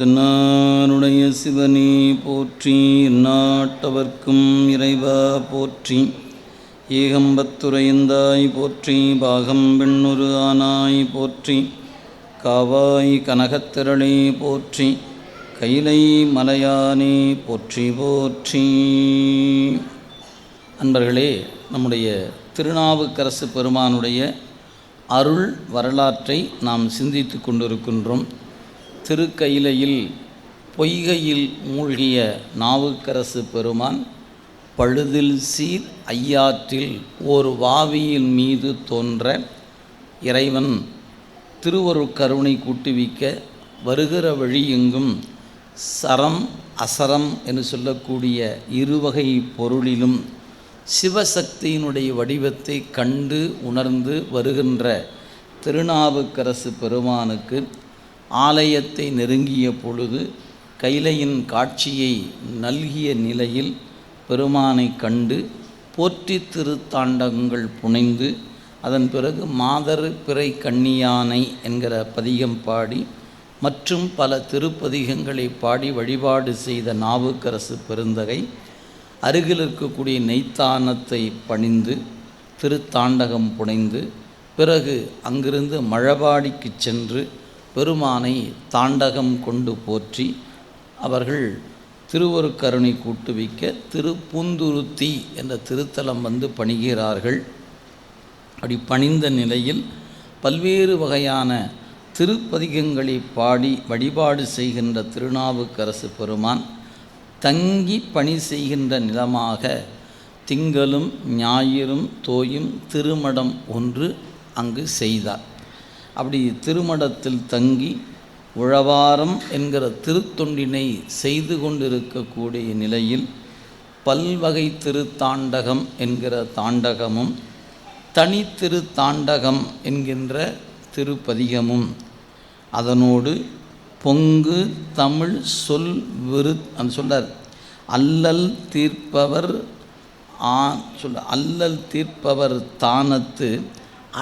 தென்னாருடைய சிவனே போற்றி, நாட்டவர்க்கும் இறைவா போற்றி. ஏகம்பத்துரையந்தாய் போற்றி, பாகம் பெண்ணுரு ஆனாய் போற்றி. காவாய் கனகத்திரளே போற்றி, கைலை மலையானே போற்றி போற்றி. அன்பர்களே, நம்முடைய திருநாவுக்கரசு பெருமானுடைய அருள் வரலாற்றை நாம் சிந்தித்து கொண்டிருக்கின்றோம். திருக்கயிலையில் பொய்கையில் மூழ்கிய நாவுக்கரசு பெருமான் பழுதில் சீர் ஐயாற்றில் ஒரு வாவியின் மீது தோன்ற இறைவன் திருவருட்கருணை கூட்டுவிக்க வருகிற வழி எங்கும் சரம் அசரம் என்று சொல்லக்கூடிய இருவகை பொருளிலும் சிவசக்தியினுடைய வடிவத்தை கண்டு உணர்ந்து வருகின்ற திருநாவுக்கரசு பெருமானுக்கு ஆலயத்தை நெருங்கிய பொழுது கைலையின் காட்சியை நல்கிய நிலையில் பெருமானை கண்டு போற்றி திருத்தாண்டகங்கள் புனைந்து அதன் பிறகு மாதர் பிறை கண்ணியானை என்கிற பதிகம் பாடி மற்றும் பல திருப்பதிகங்களை பாடி வழிபாடு செய்த நாவுக்கரசு பெருந்தகை அருகில் இருக்கக்கூடிய நெய்த்தானத்தை பணிந்து திருத்தாண்டகம் புனைந்து பிறகு அங்கிருந்து மழபாடிக்கு சென்று பெருமானை தாண்டகம் கொண்டு போற்றி அவர்கள் திருவருட்கருணை கூட்டுவிக்க திருப்பூந்துருத்தி என்ற திருத்தலம் வந்து பணிகிறார்கள். அப்படி பணிந்த நிலையில் பல்வேறு வகையான திருப்பதிகங்களை பாடி வழிபாடு செய்கின்ற திருநாவுக்கரசு பெருமான் தங்கி பணி செய்கின்ற நிலமாக திங்களும் ஞாயிறும் தோயும் திருமடம் ஒன்று அங்கு செய்தார். அப்படி திருமடத்தில் தங்கி உழவாரம் என்கிற திருத்தொண்டினை செய்து கொண்டிருக்கக்கூடிய நிலையில் பல்வகை திருத்தாண்டகம் என்கிற தாண்டகமும் தனி திருத்தாண்டகம் என்கின்ற திருப்பதிகமும் அதனோடு பொங்கு தமிழ் சொல் சொல்றார். அல்லல் தீர்ப்பவர் அல்லல் தீர்ப்பவர் தானத்து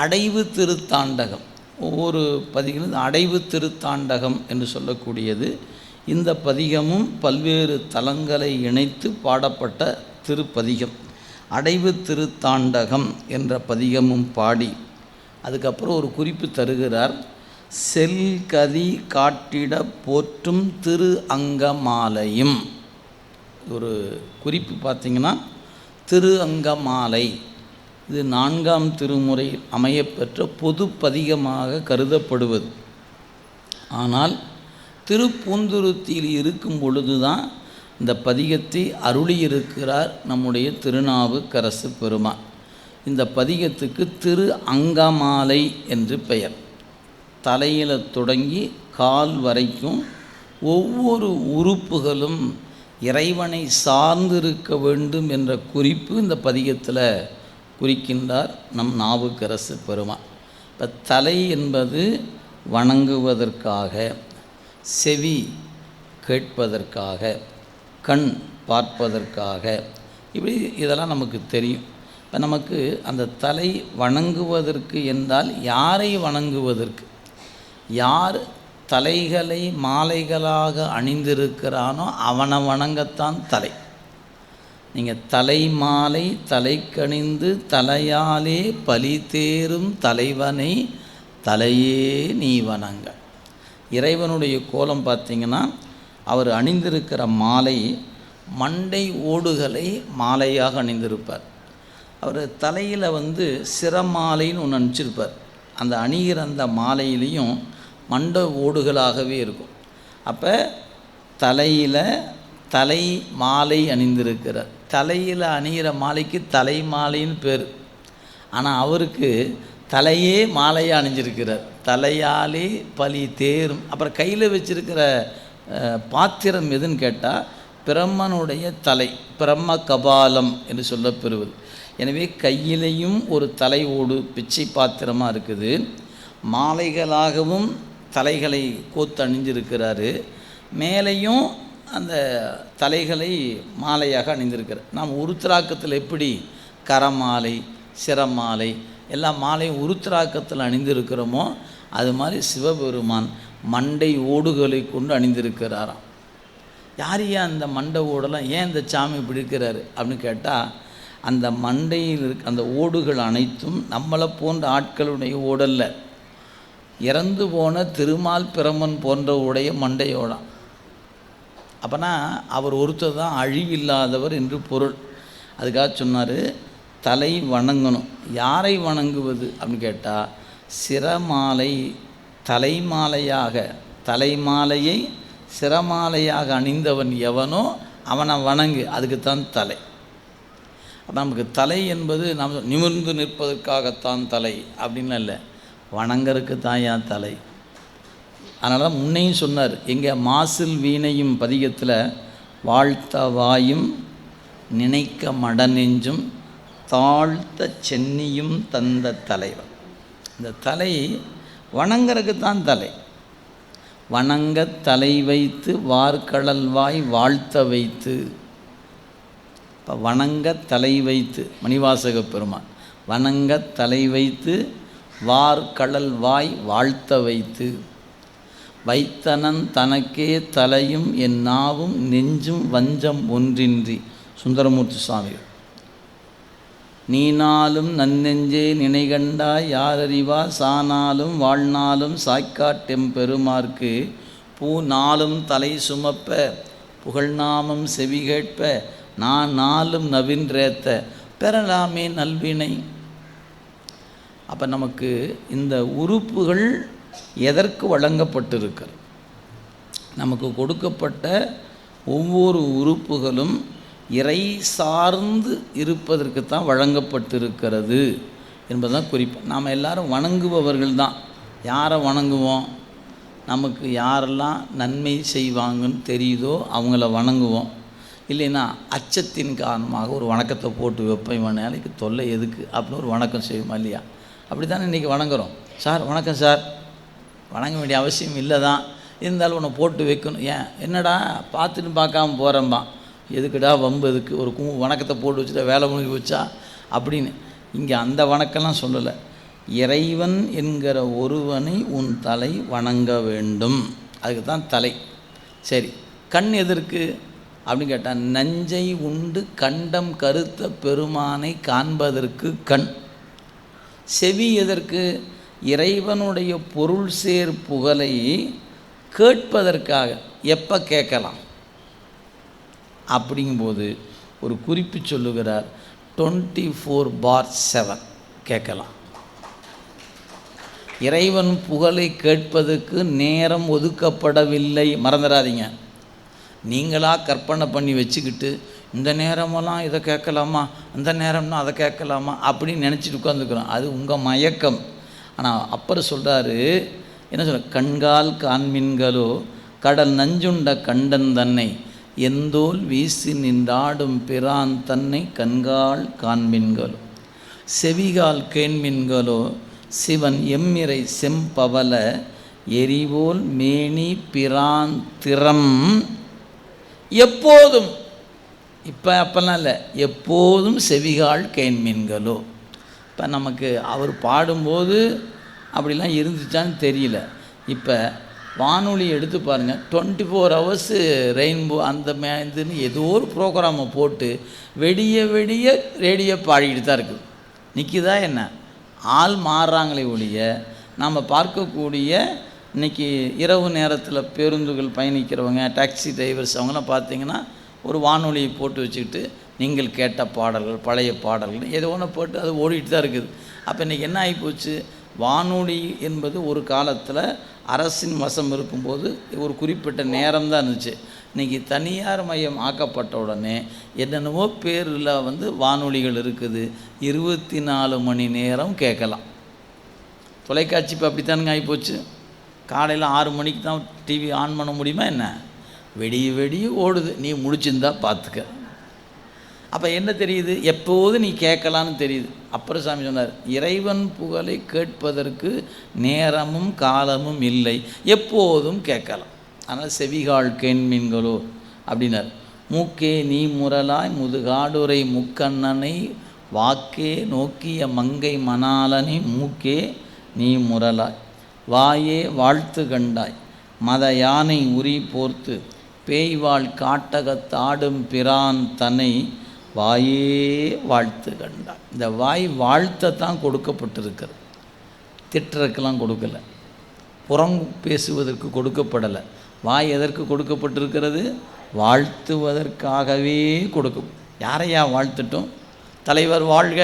அடைவு திருத்தாண்டகம். ஒவ்வொரு பதிகளும் அடைவு திருத்தாண்டகம் என்று சொல்லக்கூடியது. இந்த பதிகமும் பல்வேறு தலங்களை இணைத்து பாடப்பட்ட திருப்பதிகம். அடைவு திருத்தாண்டகம் என்ற பதிகமும் பாடி அதுக்கப்புறம் ஒரு குறிப்பு தருகிறார். செல்கதி காட்டிட போற்றும் திரு அங்கமாலையும். ஒரு குறிப்பு பார்த்திங்கன்னா திரு அங்கமாலை இது 4ஆம் திருமுறை அமையப்பெற்ற பொது பதிகமாக கருதப்படுவது. ஆனால் திருப்பூந்துருத்தியில் இருக்கும் பொழுதுதான் இந்த பதிகத்தை அருளியிருக்கிறார் நம்முடைய திருநாவுக்கரசு பெருமான். இந்த பதிகத்துக்கு திரு அங்கமாலை என்று பெயர். தலையில் தொடங்கி கால் வரைக்கும் ஒவ்வொரு உறுப்புகளும் இறைவனை சார்ந்திருக்க வேண்டும் என்ற குறிப்பு இந்த பதிகத்தில் குறிக்கின்றார் நம் நாவுக்கரசு பெருமான். இப்போ தலை என்பது வணங்குவதற்காக, செவி கேட்பதற்காக, கண் பார்ப்பதற்காக, இப்படி இதெல்லாம் நமக்கு தெரியும். இப்போ நமக்கு அந்த தலை வணங்குவதற்கு என்றால் யாரை வணங்குவதற்கு? யார் தலைகளை மாலைகளாக அணிந்திருக்கிறானோ அவனை வணங்கத்தான் தலை. நீங்கள் தலை மாலை தலைக்கணிந்து தலையாலே பலி தேரும் தலைவனை தலையே நீ வணங்க. இறைவனுடைய கோலம் பார்த்திங்கன்னா அவர் அணிந்திருக்கிற மாலை மண்டை ஓடுகளை மாலையாக அணிந்திருப்பார். அவர் தலையில் சிரமாலைன்னு ஒன்று அணிச்சிருப்பார். அந்த அணிகிற அந்த மாலையிலையும் மண்டை ஓடுகளாகவே இருக்கும். அப்போ தலையில் தலை மாலை அணிந்திருக்கிறார். தலையில் அணிகிற மாலைக்கு தலை மாலைன்னு பேர். ஆனால் அவருக்கு தலையே மாலையாக அணிஞ்சிருக்கிறார். தலையாலே பலி தேரும். அப்புறம் கையில் வச்சிருக்கிற பாத்திரம் எதுன்னு கேட்டால் பிரம்மனுடைய தலை, பிரம்ம கபாலம் என்று சொல்லப்பெறுவது. எனவே கையிலையும் ஒரு தலை ஓடு பிச்சை பாத்திரமாக இருக்குது. மாலைகளாகவும் தலைகளை கோத்து அணிஞ்சிருக்கிறாரு. மேலையும் அந்த தலைகளை மாலையாக அணிந்திருக்கிறார். நாம் உருத்திராக்கத்தில் எப்படி கரமாலை சிரமாலை எல்லா மாலையும் உருத்திராக்கத்தில் அணிந்திருக்கிறோமோ அது மாதிரி சிவபெருமான் மண்டை ஓடுகளை கொண்டு அணிந்திருக்கிறாராம். யார் ஏன் அந்த மண்டை ஓடெல்லாம் ஏன் இந்த சாமி இப்படி இருக்கிறாரு அப்படின்னு கேட்டால், அந்த மண்டையில் இருக்க அந்த ஓடுகள் அனைத்தும் நம்மளை போன்ற ஆட்களுடைய ஓடல்ல, இறந்து போன திருமால் பிரமன் போன்ற உடைய மண்டையோடாம். அப்போனா அவர் ஒருத்தர் தான் அழிவில்லாதவர் என்று பொருள். அதுக்காக சொன்னார், தலை வணங்கணும். யாரை வணங்குவது அப்படின்னு கேட்டால், சிரமாலை தலைமாலையை சிரமாலையாக அணிந்தவன் எவனோ அவனை வணங்கு, அதுக்குத்தான் தலை. அப்போ நமக்கு தலை என்பது நம்ம நிமிர்ந்து நிற்பதற்காகத்தான் தலை அப்படின்னு இல்லை, வணங்கறதுக்கு தான் ஏன் தலை. அதனால தான் முன்னையும் சொன்னார், எங்கள் மாசில் வீணையும் பதிகத்தில் வாழ்த்த வாயும் நினைக்க மடநெஞ்சும் தாழ்த்த சென்னியும் தந்த தலைவன். இந்த தலை வணங்கறதுக்கு தான் தலை. வணங்க தலை வைத்து வார்கடல் வாய் வாழ்த்த வைத்து. இப்போ வணங்க தலை வைத்து மணிவாசக பெருமான், வணங்க தலை வைத்து வார்கடல் வாய் வாழ்த்த வைத்து. வைத்தனன் தனக்கே தலையும் என் நாவும் நெஞ்சும் வஞ்சம் ஒன்றின்றி. சுந்தரமூர்த்தி சுவாமிகள். நீனாலும் நன்னெஞ்சே நினைகண்டாய் யாரறிவா சானாலும் வாழ்நாளும் சாய்க்காட்டெம் பெருமார்க்கு பூ நாளும் தலை சுமப்ப புகழ்நாமம் செவி கேட்ப நான் நாளும் நவின்றேத்த பெறலாமே நல்வினை. அப்போ நமக்கு இந்த உறுப்புகள் எதற்கு வழங்கப்பட்டிருக்கிறது? நமக்கு கொடுக்கப்பட்ட ஒவ்வொரு உறுப்புகளும் இறை சார்ந்து இருப்பதற்கு தான் வழங்கப்பட்டிருக்கிறது என்பதுதான் குறிப்பு. நாம் எல்லாரும் வணங்குபவர்கள் தான். யாரை வணங்குவோம்? நமக்கு யாரெல்லாம் நன்மை செய்வாங்கன்னு தெரியுதோ அவங்கள வணங்குவோம். இல்லைன்னா அச்சத்தின் காரணமாக ஒரு வணக்கத்தை போட்டு வைப்பேன், இவன் நாளைக்கு தொல்லை எதுக்கு அப்படின்னு ஒரு வணக்கம் செய்வோமா இல்லையா? அப்படி தானே இன்றைக்கி வணங்குறோம். சார் வணக்கம் சார், வணங்க வேண்டிய அவசியம் இல்லை தான், இருந்தாலும் உன்னை போட்டு வைக்கணும். ஏன் என்னடா பார்த்துட்டு பார்க்காம போகிறேன்பா, எதுக்குடா வம்பு, எதுக்கு ஒரு வணக்கத்தை போட்டு வச்சுட்டா வேலை முடிஞ்சு வச்சா அப்படின்னு. இங்கே அந்த வணக்கம்லாம் சொல்லலை. இறைவன் என்கிற ஒருவனை உன் தலை வணங்க வேண்டும், அதுக்கு தான் தலை. சரி, கண் எதற்கு அப்படின்னு கேட்டால், நஞ்சை உண்டு கண்டம் கருத்த பெருமானை காண்பதற்கு கண். செவி எதற்கு? இறைவனுடைய பொருள் சேர் புகழை கேட்பதற்காக. எப்போ கேட்கலாம் அப்படிங்கும்போது ஒரு குறிப்பு சொல்லுகிறார், 24/7 கேட்கலாம். இறைவன் புகழை கேட்பதற்கு நேரம் ஒதுக்கப்படவில்லை, மறந்துடாதீங்க. நீங்களாக கற்பனை பண்ணி வச்சுக்கிட்டு இந்த நேரமெல்லாம் இதை கேட்கலாமா, அந்த நேரம்னா அதை கேட்கலாமா அப்படின்னு நினச்சிட்டு உட்காந்துக்கிறோம். அது உங்கள் மயக்கம். ஆனால் அப்புறம் சொல்கிறாரு, என்ன சொல்ற, கண்கால் காண்மின்களோ கடல் நஞ்சுண்ட கண்டன் தன்னை எந்தோல் வீசி நின்றாடும் பிரான் தன்னை கண்கால் காண்மின்களோ செவிகால் கேண்மின்களோ சிவன் எம்மிரை செம்பவல எரிவோல் மேனி பிரான் திறம் எப்போதும். இப்போ அப்போல்லாம் இல்லை, எப்போதும் செவிகால் கேண்மின்களோ. இப்போ நமக்கு அவர் பாடும்போது அப்படிலாம் இருந்துச்சான்னு தெரியல. இப்போ வானொலி எடுத்து பாருங்கள், 24 hours ரெயின்போ அந்த இதுன்னு ஏதோ ஒரு ப்ரோக்ராமை போட்டு வெடிய வெடிய ரேடியோ பாடிக்கிட்டு தான் இருக்குது. நிற்கிதா என்ன? ஆள் மாறுறாங்களே ஒழிய நாம் பார்க்கக்கூடிய இன்றைக்கி இரவு நேரத்தில் பேருந்துகள் பயணிக்கிறவங்க, டாக்ஸி டிரைவர்ஸ், அவங்களாம் பார்த்திங்கன்னா ஒரு வானொலியை போட்டு வச்சுக்கிட்டு நீங்கள் கேட்ட பாடல்கள், பழைய பாடல்கள் ஏதோ ஒன்று போட்டு அது ஓடிட்டு தான் இருக்குது. அப்போ இன்றைக்கி என்ன ஆகிப்போச்சு, வானொலி என்பது ஒரு காலத்தில் அரசின் வசம் இருக்கும்போது ஒரு குறிப்பிட்ட நேரம் தான் இருந்துச்சு. இன்றைக்கி தனியார் மையம் ஆக்கப்பட்ட உடனே என்னென்னவோ பேரில் வானொலிகள் இருக்குது. 24 மணி நேரம் கேட்கலாம். தொலைக்காட்சி இப்போ அப்படித்தானுங்க ஆகிப்போச்சு. காலையில் 6 மணிக்கு தான் டிவி ஆன் பண்ண முடியுமா என்ன? வெடிய வெடிய ஓடுது, நீ முடிச்சிருந்தா பார்த்துக்க. அப்போ என்ன தெரியுது, எப்போது நீ கேட்கலான்னு தெரியுது. அப்புறம் சாமி சொன்னார், இறைவன் புகழை கேட்பதற்கு நேரமும் காலமும் இல்லை, எப்போதும் கேட்கலாம். ஆனால் செவிகால் கேண்மின்களோ அப்படின்னார். மூக்கே நீ முரலாய் முதுகாடுரை முக்கண்ணனை வாக்கே நோக்கிய மங்கை மணாலனை மூக்கே நீ முரலாய் வாயே வாழ்த்து கண்டாய் மத யானை உரி போர்த்து பேய்வாள் காட்டகத்தாடும் பிரான் தன்னை வாயே வாழ்த்து கண்டான். இந்த வாய் வாழ்த்தத்தான் கொடுக்கப்பட்டிருக்கிறது, திட்டுறதுக்கெல்லாம் கொடுக்கலை, புறம் பேசுவதற்கு கொடுக்கப்படலை. வாய் எதற்கு கொடுக்கப்பட்டிருக்கிறது? வாழ்த்துவதற்காகவே யாரையா வாழ்த்துட்டோம்? தலைவர் வாழ்க,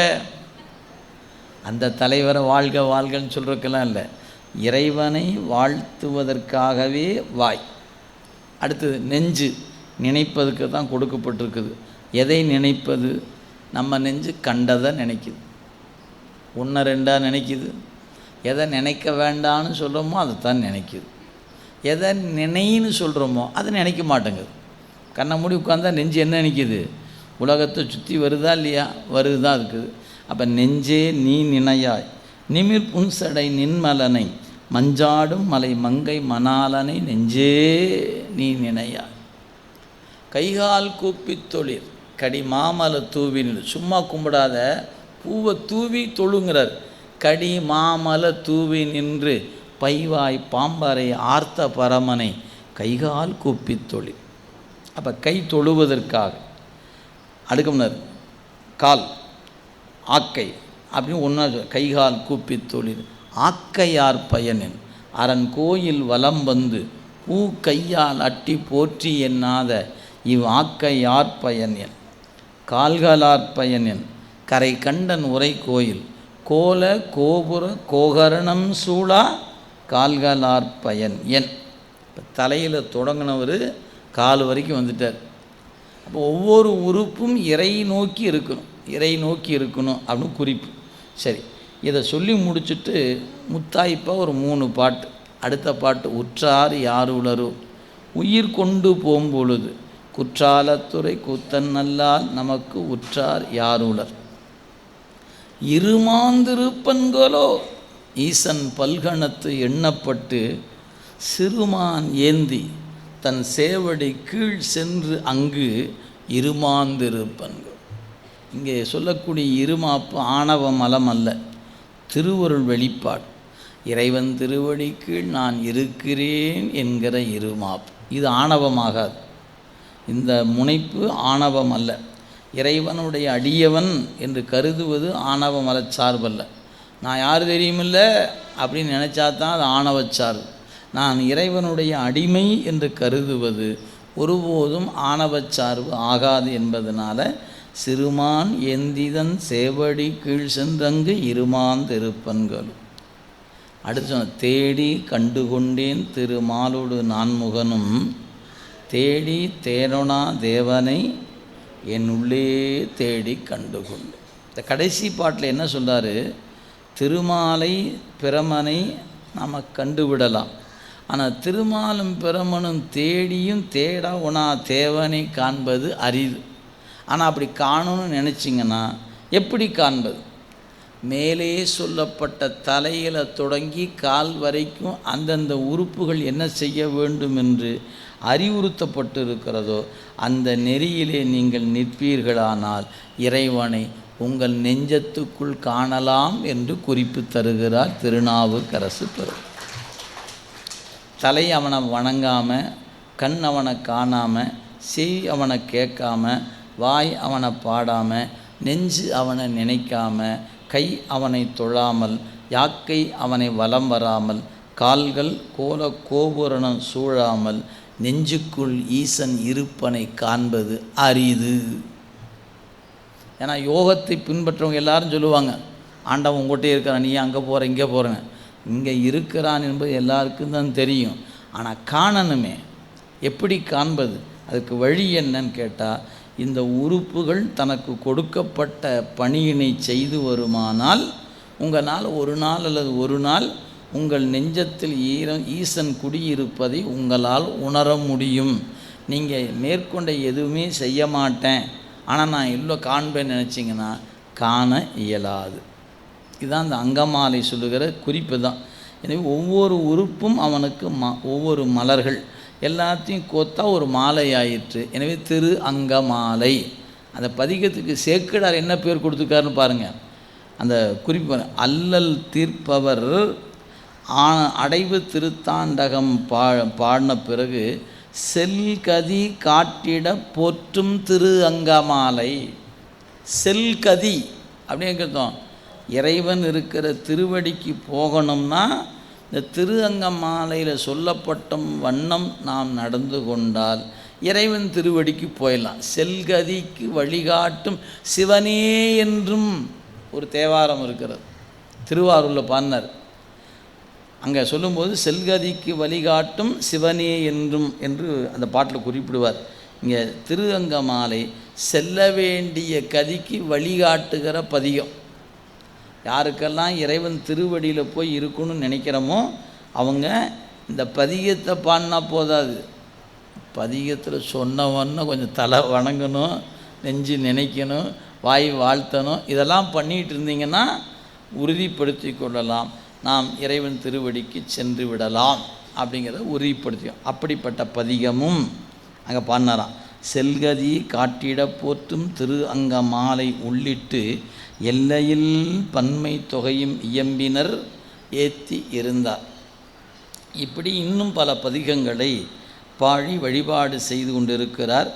அந்த தலைவரை வாழ்க வாழ்கன்னு சொல்கிறதுக்கெல்லாம் இல்லை, இறைவனை வாழ்த்துவதற்காகவே வாய். அடுத்தது நெஞ்சு, நினைப்பதுக்கு தான் கொடுக்கப்பட்டிருக்குது. எதை நினைப்பது? நம்ம நெஞ்சு கண்டதை நினைக்குது, ஒன்று ரெண்டாக நினைக்குது. எதை நினைக்க வேண்டான்னு சொல்கிறோமோ அதை தான் நினைக்குது. எதை நினைன்னு சொல்கிறோமோ அதை நினைக்க மாட்டேங்குது. கண்ணை மூடி உட்காந்தா நெஞ்சு என்ன நினைக்குது? உலகத்தை சுற்றி வருதா இல்லையா? வருது தான் இருக்குது. அப்போ நெஞ்சே நீ நினையாய் நிமிர் புன்சடை நின்மலனை மஞ்சாடும் மலை மங்கை மணாலனை நெஞ்சே நீ நினையாய். கைகால் கூப்பி தொழில் கடி மாமலை தூவின்னு, சும்மா கும்பிடாத, பூவை தூவி தொழுங்கிறார். கடி மாமலை தூவி நின்று பைவாய் பாம்பரை ஆர்த்த பரமனை கைகால் கூப்பி தொழில். அப்போ கை தொழுவதற்காக, அடுக்கம்னர் கால் ஆக்கை அப்படின்னு ஒன்றா கைகால் கூப்பி தொழில். ஆக்கையார் பயனின் அரண் கோயில் வலம் வந்து பூ கையால் அட்டி போற்றி எண்ணாத இவ் ஆக்கையார் பயன் என் கால்களார் பயன் என் கரை கண்டன் உரை கோயில் கோல கோபுர கோகரணம் சூழா கால்களார் பயன் என். இப்போ தலையில் தொடங்கினவர் கால் வரைக்கும் வந்துட்டார். அப்போ ஒவ்வொரு உறுப்பும் இறை நோக்கி இருக்கணும், இறை நோக்கி இருக்கணும் அப்படின்னு குறிப்பு. சரி, இதை சொல்லி முடிச்சுட்டு முத்தாய்ப்பாக ஒரு 3 பாட்டு. அடுத்த பாட்டு உற்றார் யார் உளரோ உயிர் கொண்டு போம்பொழுது குற்றாலத்துறை கூத்தன் நல்லால் நமக்கு உற்றார் யார் உளர். இருமாந்திருப்பன்களோ ஈசன் பல்கணத்து எண்ணப்பட்டு சிறுமான் ஏந்தி தன் சேவடி கீழ் சென்று அங்கு இருமாந்திருப்பன்கள். இங்கே சொல்லக்கூடிய இருமாப்பு ஆணவ மலம் அல்ல, திருவருள் வெளிப்பாடு. இறைவன் திருவடி கீழ் நான் இருக்கிறேன் என்கிற இருமாப்பு. இது ஆணவமாகாது, இந்த முனைப்பு ஆணவம் அல்ல. இறைவனுடைய அடியவன் என்று கருதுவது ஆணவ மலச்சார்பல்ல. நான் யார் தெரியுமில்ல அப்படின்னு நினச்சா தான் அது ஆணவச்சார்பு. நான் இறைவனுடைய அடிமை என்று கருதுவது ஒருபோதும் ஆணவச்சார்பு ஆகாது என்பதனால சிறுமான் எந்திதன் சேவடி கீழ் சென்றங்கு இருமாந்திருப்பன்களும். அடுத்து தேடி கண்டுகொண்டேன் திருமாலோடு நான்முகனும் தேடி தேனொனா தேவனை என் உள்ளே தேடி கண்டுகொண்டு. இந்த கடைசி பாட்டில் என்ன சொல்கிறாரு? திருமாலை பிரமனை நாம் கண்டுவிடலாம், ஆனால் திருமாலும் பிரமனும் தேடியும் தேட உணா தேவனை காண்பது அரிது. ஆனால் அப்படி காணணும்னு நினச்சிங்கன்னா எப்படி காண்பது? மேலே சொல்லப்பட்ட தலையில் தொடங்கி கால் வரைக்கும் அந்தந்த உறுப்புகள் என்ன செய்ய வேண்டும் என்று அறிவுறுத்தப்பட்டு இருக்கிறதோ அந்த நெறியிலே நீங்கள் நிற்பீர்களானால் இறைவனை உங்கள் நெஞ்சத்துக்குள் காணலாம் என்று குறிப்பு தருகிறார் திருநாவுக்கரசு பெருமாள். தலை அவனை வணங்காமல், கண் அவனை காணாமல், செய் அவனை கேட்காம, வாய் அவனை பாடாமல், நெஞ்சு அவனை நினைக்காம, கை அவனை தொழாமல், யாக்கை அவனை வலம் வராமல், கால்கள் கோல கோபுரணம் சூழாமல் நெஞ்சுக்குள் ஈசன் இருப்பனை காண்பது அரிது. ஏன்னா யோகத்தை பின்பற்றவங்க எல்லாரும் சொல்லுவாங்க, ஆண்டவன் உங்கள்கிட்டே இருக்கிறான், நீ அங்கே போகிற இங்கே போகிறேன்னு. இங்கே இருக்கிறான் என்பது எல்லாருக்கும் தான் தெரியும், ஆனால் காணணுமே. எப்படி காண்பது? அதுக்கு வழி என்னன்னு கேட்டால், இந்த உறுப்புகள் தனக்கு கொடுக்கப்பட்ட பணியினை செய்து வருமானால் உங்களால் ஒரு நாள் அல்லது ஒரு நாள் உங்கள் நெஞ்சத்தில் ஈசன் குடியிருப்பதை உங்களால் உணர முடியும். நீங்கள் மேற்கொண்ட எதுவுமே செய்ய மாட்டேன் ஆனால் நான் எல்லோ காண்பேன்னு நினச்சிங்கன்னா காண இயலாது. இதுதான் அந்த அங்கமாலை சொல்லுகிற குறிப்பு தான். எனவே ஒவ்வொரு உறுப்பும் அவனுக்கு ஒவ்வொரு மலர்கள் எல்லாத்தையும் கோத்தா ஒரு மாலை ஆயிற்று. எனவே திரு அங்கமாலை. அந்த பதிகத்துக்கு சேக்கிழார் என்ன பேர் கொடுத்துருக்காருன்னு பாருங்கள். அந்த குறிப்பு அல்லல் தீர்ப்பவர் அடைவு திருத்தாண்டகம் பாடின பிறகு செல்கதி காட்டிட போற்றும் திரு அங்கமாலை. செல்கதி அப்படின்னு கேட்டோம், இறைவன் இருக்கிற திருவடிக்கு போகணும்னா இந்த திரு அங்கமாலையில் சொல்லப்பட்ட வண்ணம் நாம் நடந்து கொண்டால் இறைவன் திருவடிக்கு போயிடலாம். செல்கதிக்கு வழிகாட்டும் சிவனே என்றும் ஒரு தேவாரம் இருக்கிறது, திருவாரூரில் பாடினார். அங்கே சொல்லும்போது செல்கதிக்கு வழிகாட்டும் சிவனே என்றும் என்று அந்த பாட்டில் குறிப்பிடுவார். இங்கே திரு அங்கமாலை செல்ல வேண்டிய கதிக்கு வழிகாட்டுகிற பதிகம். யாருக்கெல்லாம் இறைவன் திருவடியில் போய் இருக்கணும்னு நினைக்கிறோமோ அவங்க இந்த பதிகத்தை பாடினா போதாது, பதிகத்தில் சொன்னவொன்னே கொஞ்சம் தலை வணங்கணும், நெஞ்சு நினைக்கணும், வாய் வாழ்த்தணும். இதெல்லாம் பண்ணிகிட்டு இருந்தீங்கன்னா உறுதிப்படுத்தி கொள்ளலாம், நாம் இறைவன் திருவடிக்கு சென்று விடலாம் அப்படிங்கிறத உறுதிப்படுத்தியும். அப்படிப்பட்ட பதிகமும் அங்கே பாடினாராம். செல்கதி காட்டிட போற்றும் திரு அங்க மாலை உள்ளிட்டு எல்லையில் பன்மை தொகையும் இயம்பினர் ஏத்தி இருந்தார். இப்படி இன்னும் பல பதிகங்களை பாடி வழிபாடு செய்து கொண்டிருக்கிறார்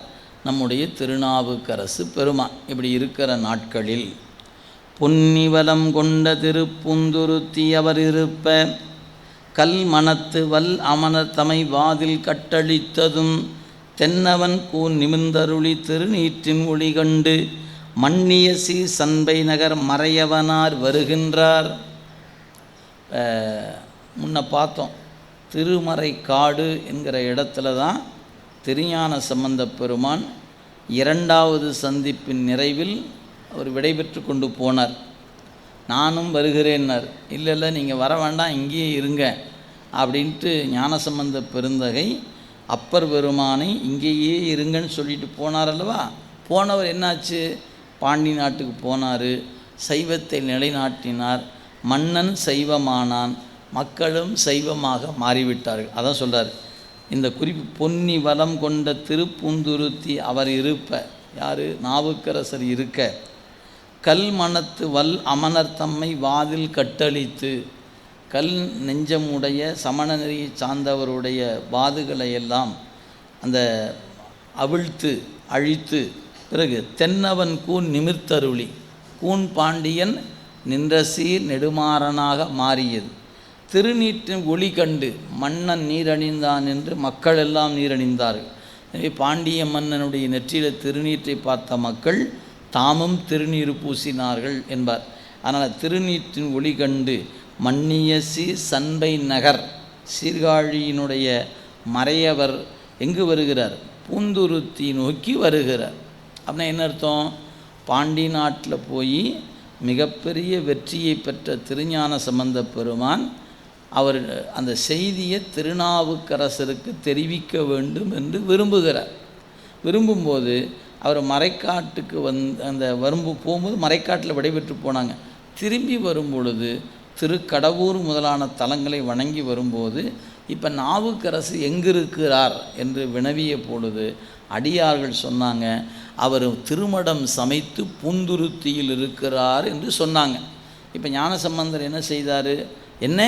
நம்முடைய திருநாவுக்கரசு பெருமான். இப்படி இருக்கிற நாட்களில் பொன்னிவலம் கொண்ட திருப்புந்துருத்தி அவர் இருப்ப கல் மனத்து வல் அமனர் தமை வாதில் கட்டளித்ததும் தென்னவன் கூன் நிமிர்ந்தருளி திருநீற்றின் ஒளி கண்டு மன்னிய சீர் சண்பை நகர் மறையவனார் வருகின்றார். முன்ன பார்த்தோம், திருமறை காடு என்கிற இடத்துல தான் திருஞான சம்பந்த பெருமான் இரண்டாவது சந்திப்பின் நிறைவில் அவர் விடைபெற்று கொண்டு போனார். நானும் வருகிறேன்னார். இல்லை நீங்கள் வர வேண்டாம், இங்கேயே இருங்க அப்படின்ட்டு ஞானசம்பந்த பெருந்தகை அப்பர் பெருமானை இங்கேயே இருங்கன்னு சொல்லிட்டு போனார் அல்லவா. போனவர் என்னாச்சு, பாண்டி நாட்டுக்கு போனார், சைவத்தை நிலைநாட்டினார், மன்னன் சைவமானான், மக்களும் சைவமாக மாறிவிட்டார்கள். அதான் சொல்கிறார் இந்த குறிப்பு. பொன்னி வலம் கொண்ட திருப்புந்துருத்தி அவர் இருப்ப, யார், நாவுக்கரசர் இருக்க, கல் மனத்து வல் அமனர் தம்மை வாதில் கட்டளித்து, கல் நெஞ்சமுடைய சமண நெறியை சார்ந்தவருடைய வாதுகளை எல்லாம் அந்த அவிழ்த்து அழித்து, பிறகு தென்னவன் கூன் நிமிர்த்தருளி, கூன் பாண்டியன் நின்ற சீர் நெடுமாறனாக மாறியது, திருநீற்றின் ஒளி கண்டு மன்னன் நீரணிந்தான் என்று மக்கள் எல்லாம் நீரணிந்தார்கள். எனவே பாண்டிய மன்னனுடைய நெற்றியில் திருநீற்றை பார்த்த மக்கள் தாமும் திருநீர் பூசினார்கள் என்பார். அதனால் திருநீற்றின் ஒளி கண்டு மன்னிய சீர் சண்பை நகர், சீர்காழியினுடைய மறையவர் எங்கு வருகிறார், பூந்துருத்தி நோக்கி வருகிறார். அப்படின்னா என்ன அர்த்தம், பாண்டி நாட்டில் போய் மிகப்பெரிய வெற்றியை பெற்ற திருஞான சம்பந்த பெருமான் அவர் அந்த செய்தியை திருநாவுக்கரசருக்கு தெரிவிக்க வேண்டும் என்று விரும்புகிறார். விரும்பும்போது அவர் மறைக்காட்டுக்கு அந்த போகும்போது மறைக்காட்டில் விடைபெற்று போனாங்க. திரும்பி வரும்பொழுது திருக்கடவூர் முதலான தலங்களை வணங்கி வரும்போது இப்போ நாவுக்கரசு எங்கிருக்கிறார் என்று வினவிய பொழுது அடியார்கள் சொன்னாங்க, அவர் திருமடம் சமைத்து பூந்துருத்தியில் இருக்கிறார் என்று சொன்னாங்க. இப்போ ஞானசம்பந்தர் என்ன செய்தார், என்ன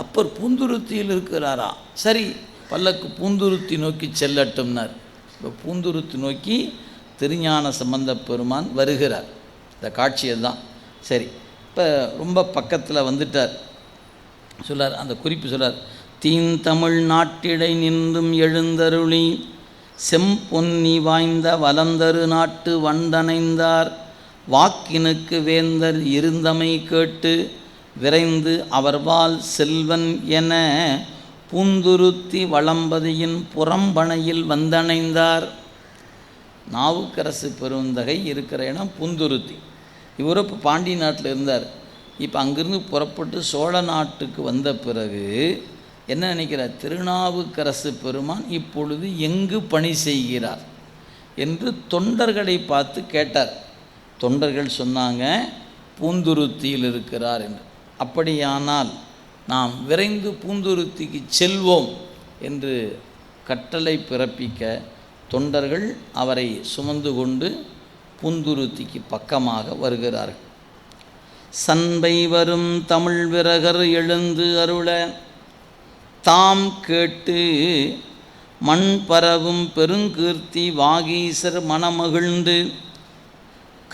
அப்பர் பூந்துருத்தியில் இருக்கிறாரா, சரி பல்லக்கு பூந்துருத்தி நோக்கி செல்லட்டும்னார். இப்போ பூந்துருத்தி நோக்கி திருஞான சம்பந்த பெருமான் வருகிறார். இந்த காட்சியை தான் சரி இப்போ ரொம்ப பக்கத்தில் வந்துட்டார். சொல்லார் அந்த குறிப்பு சொல்லார், தீன் தமிழ் நாட்டிடை நின்றும் எழுந்தருளி செம்பொன்னி வாய்ந்த வலந்தரு நாட்டு வண்டனைந்தார் வாக்கினுக்கு வேந்தர் இருந்தமை கேட்டு விரைந்து அவர்வால் செல்வன் என பூந்துருத்தி வளம்பதியின் புறம்பனையில் வந்தணைந்தார். நாவுக்கரசு பெருந்தகை இருக்கிற இடம் பூந்துருத்தி. இவரும் இப்போ பாண்டி நாட்டில் இருந்தார். இப்போ அங்கிருந்து புறப்பட்டு சோழ நாட்டுக்கு வந்த பிறகு என்ன நினைக்கிறார், திருநாவுக்கரசு பெருமான் இப்பொழுது எங்கு பணி செய்கிறார் என்று தொண்டர்களை பார்த்து கேட்டார். தொண்டர்கள் சொன்னாங்க பூந்துருத்தியில் இருக்கிறார் என்று. அப்படியானால் நாம் விரைந்து பூந்துருத்திக்கு செல்வோம் என்று கட்டளை பிறப்பிக்க தொண்டர்கள் அவரை சுமந்து கொண்டு பூந்துருத்திக்கு பக்கமாக வருகிறார்கள். சண்பை வரும் தமிழ் விரகர் எழுந்து அருள தாம் கேட்டு மண் பரவும் பெருங்கீர்த்தி வாகீசர் மனமகிழ்ந்து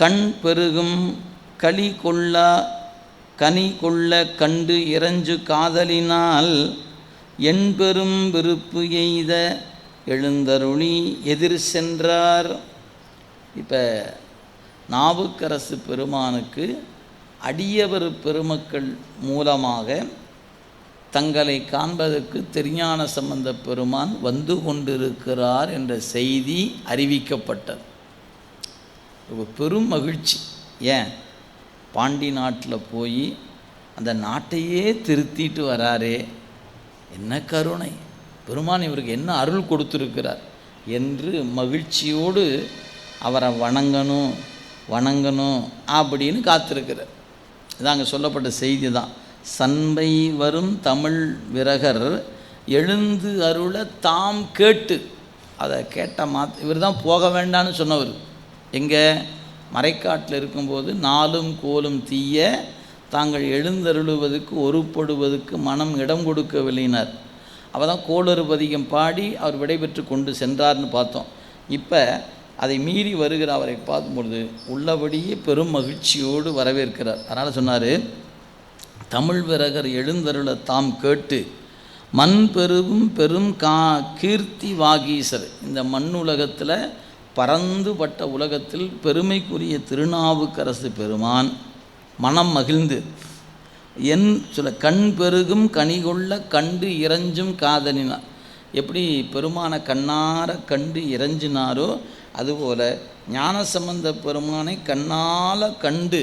கண் பெருகும் களி கொள்ள கனி கொள்ள கண்டு இறஞ்சு காதலினால் என்பெரும் விருப்பு எய்த எழுந்தருளி எதிர் சென்றார். இப்போ நாவுக்கரசு பெருமானுக்கு அடியவர் பெருமக்கள் மூலமாக தங்களை காண்பதற்கு திருஞான சம்பந்த பெருமான் வந்து கொண்டிருக்கிறார் என்ற செய்தி அறிவிக்கப்பட்டது. ஒரு பெரும் மகிழ்ச்சி. ஏன், பாண்டி நாட்டில் போய் அந்த நாட்டையே திருத்திட்டு வராரே, என்ன கருணை, பெருமான் இவருக்கு என்ன அருள் கொடுத்துருக்கிறார் என்று மகிழ்ச்சியோடு அவரை வணங்கணும் அப்படின்னு காத்திருக்கிறார். இதான் அங்கே சொல்லப்பட்ட செய்தி தான். சண்பை வரும் தமிழ் விரகர் எழுந்து அருள தாம் கேட்டு, அதை கேட்ட இவர் தான் போக வேண்டான்னு சொன்னவர். எங்கே, மறைக்காட்டில் இருக்கும்போது நாளும் கோலும் தீய தாங்கள் எழுந்தருளுவதற்கு ஒருப்படுவதற்கு மனம் இடம் கொடுக்கவில்லைனார். அவள் தான் கோளறு பதிகம் பாடி அவர் விடைபெற்று கொண்டு சென்றார்னு பார்த்தோம். இப்போ அதை மீறி வருகிற அவரை பார்க்கும்பொழுது உள்ளபடியே பெரும் மகிழ்ச்சியோடு வரவேற்கிறார். அதனால் சொன்னார், தமிழ் விரகர் எழுந்தருள தாம் கேட்டு மண் பெருவும் பெரும் கீர்த்தி வாகீசர், இந்த மண்ணுலகத்தில் பரந்துபட்ட உலகத்தில் பெருமைக்குரிய திருநாவுக்கரசு பெருமான் மனம் மகிழ்ந்து என் சில கண் பெருகும் கனிகொள்ள கண்டு இறஞ்சும் காதலினார். எப்படி பெருமானை கண்ணார கண்டு இறஞ்சினாரோ அதுபோல் ஞானசம்பந்த பெருமானை கண்ணால் கண்டு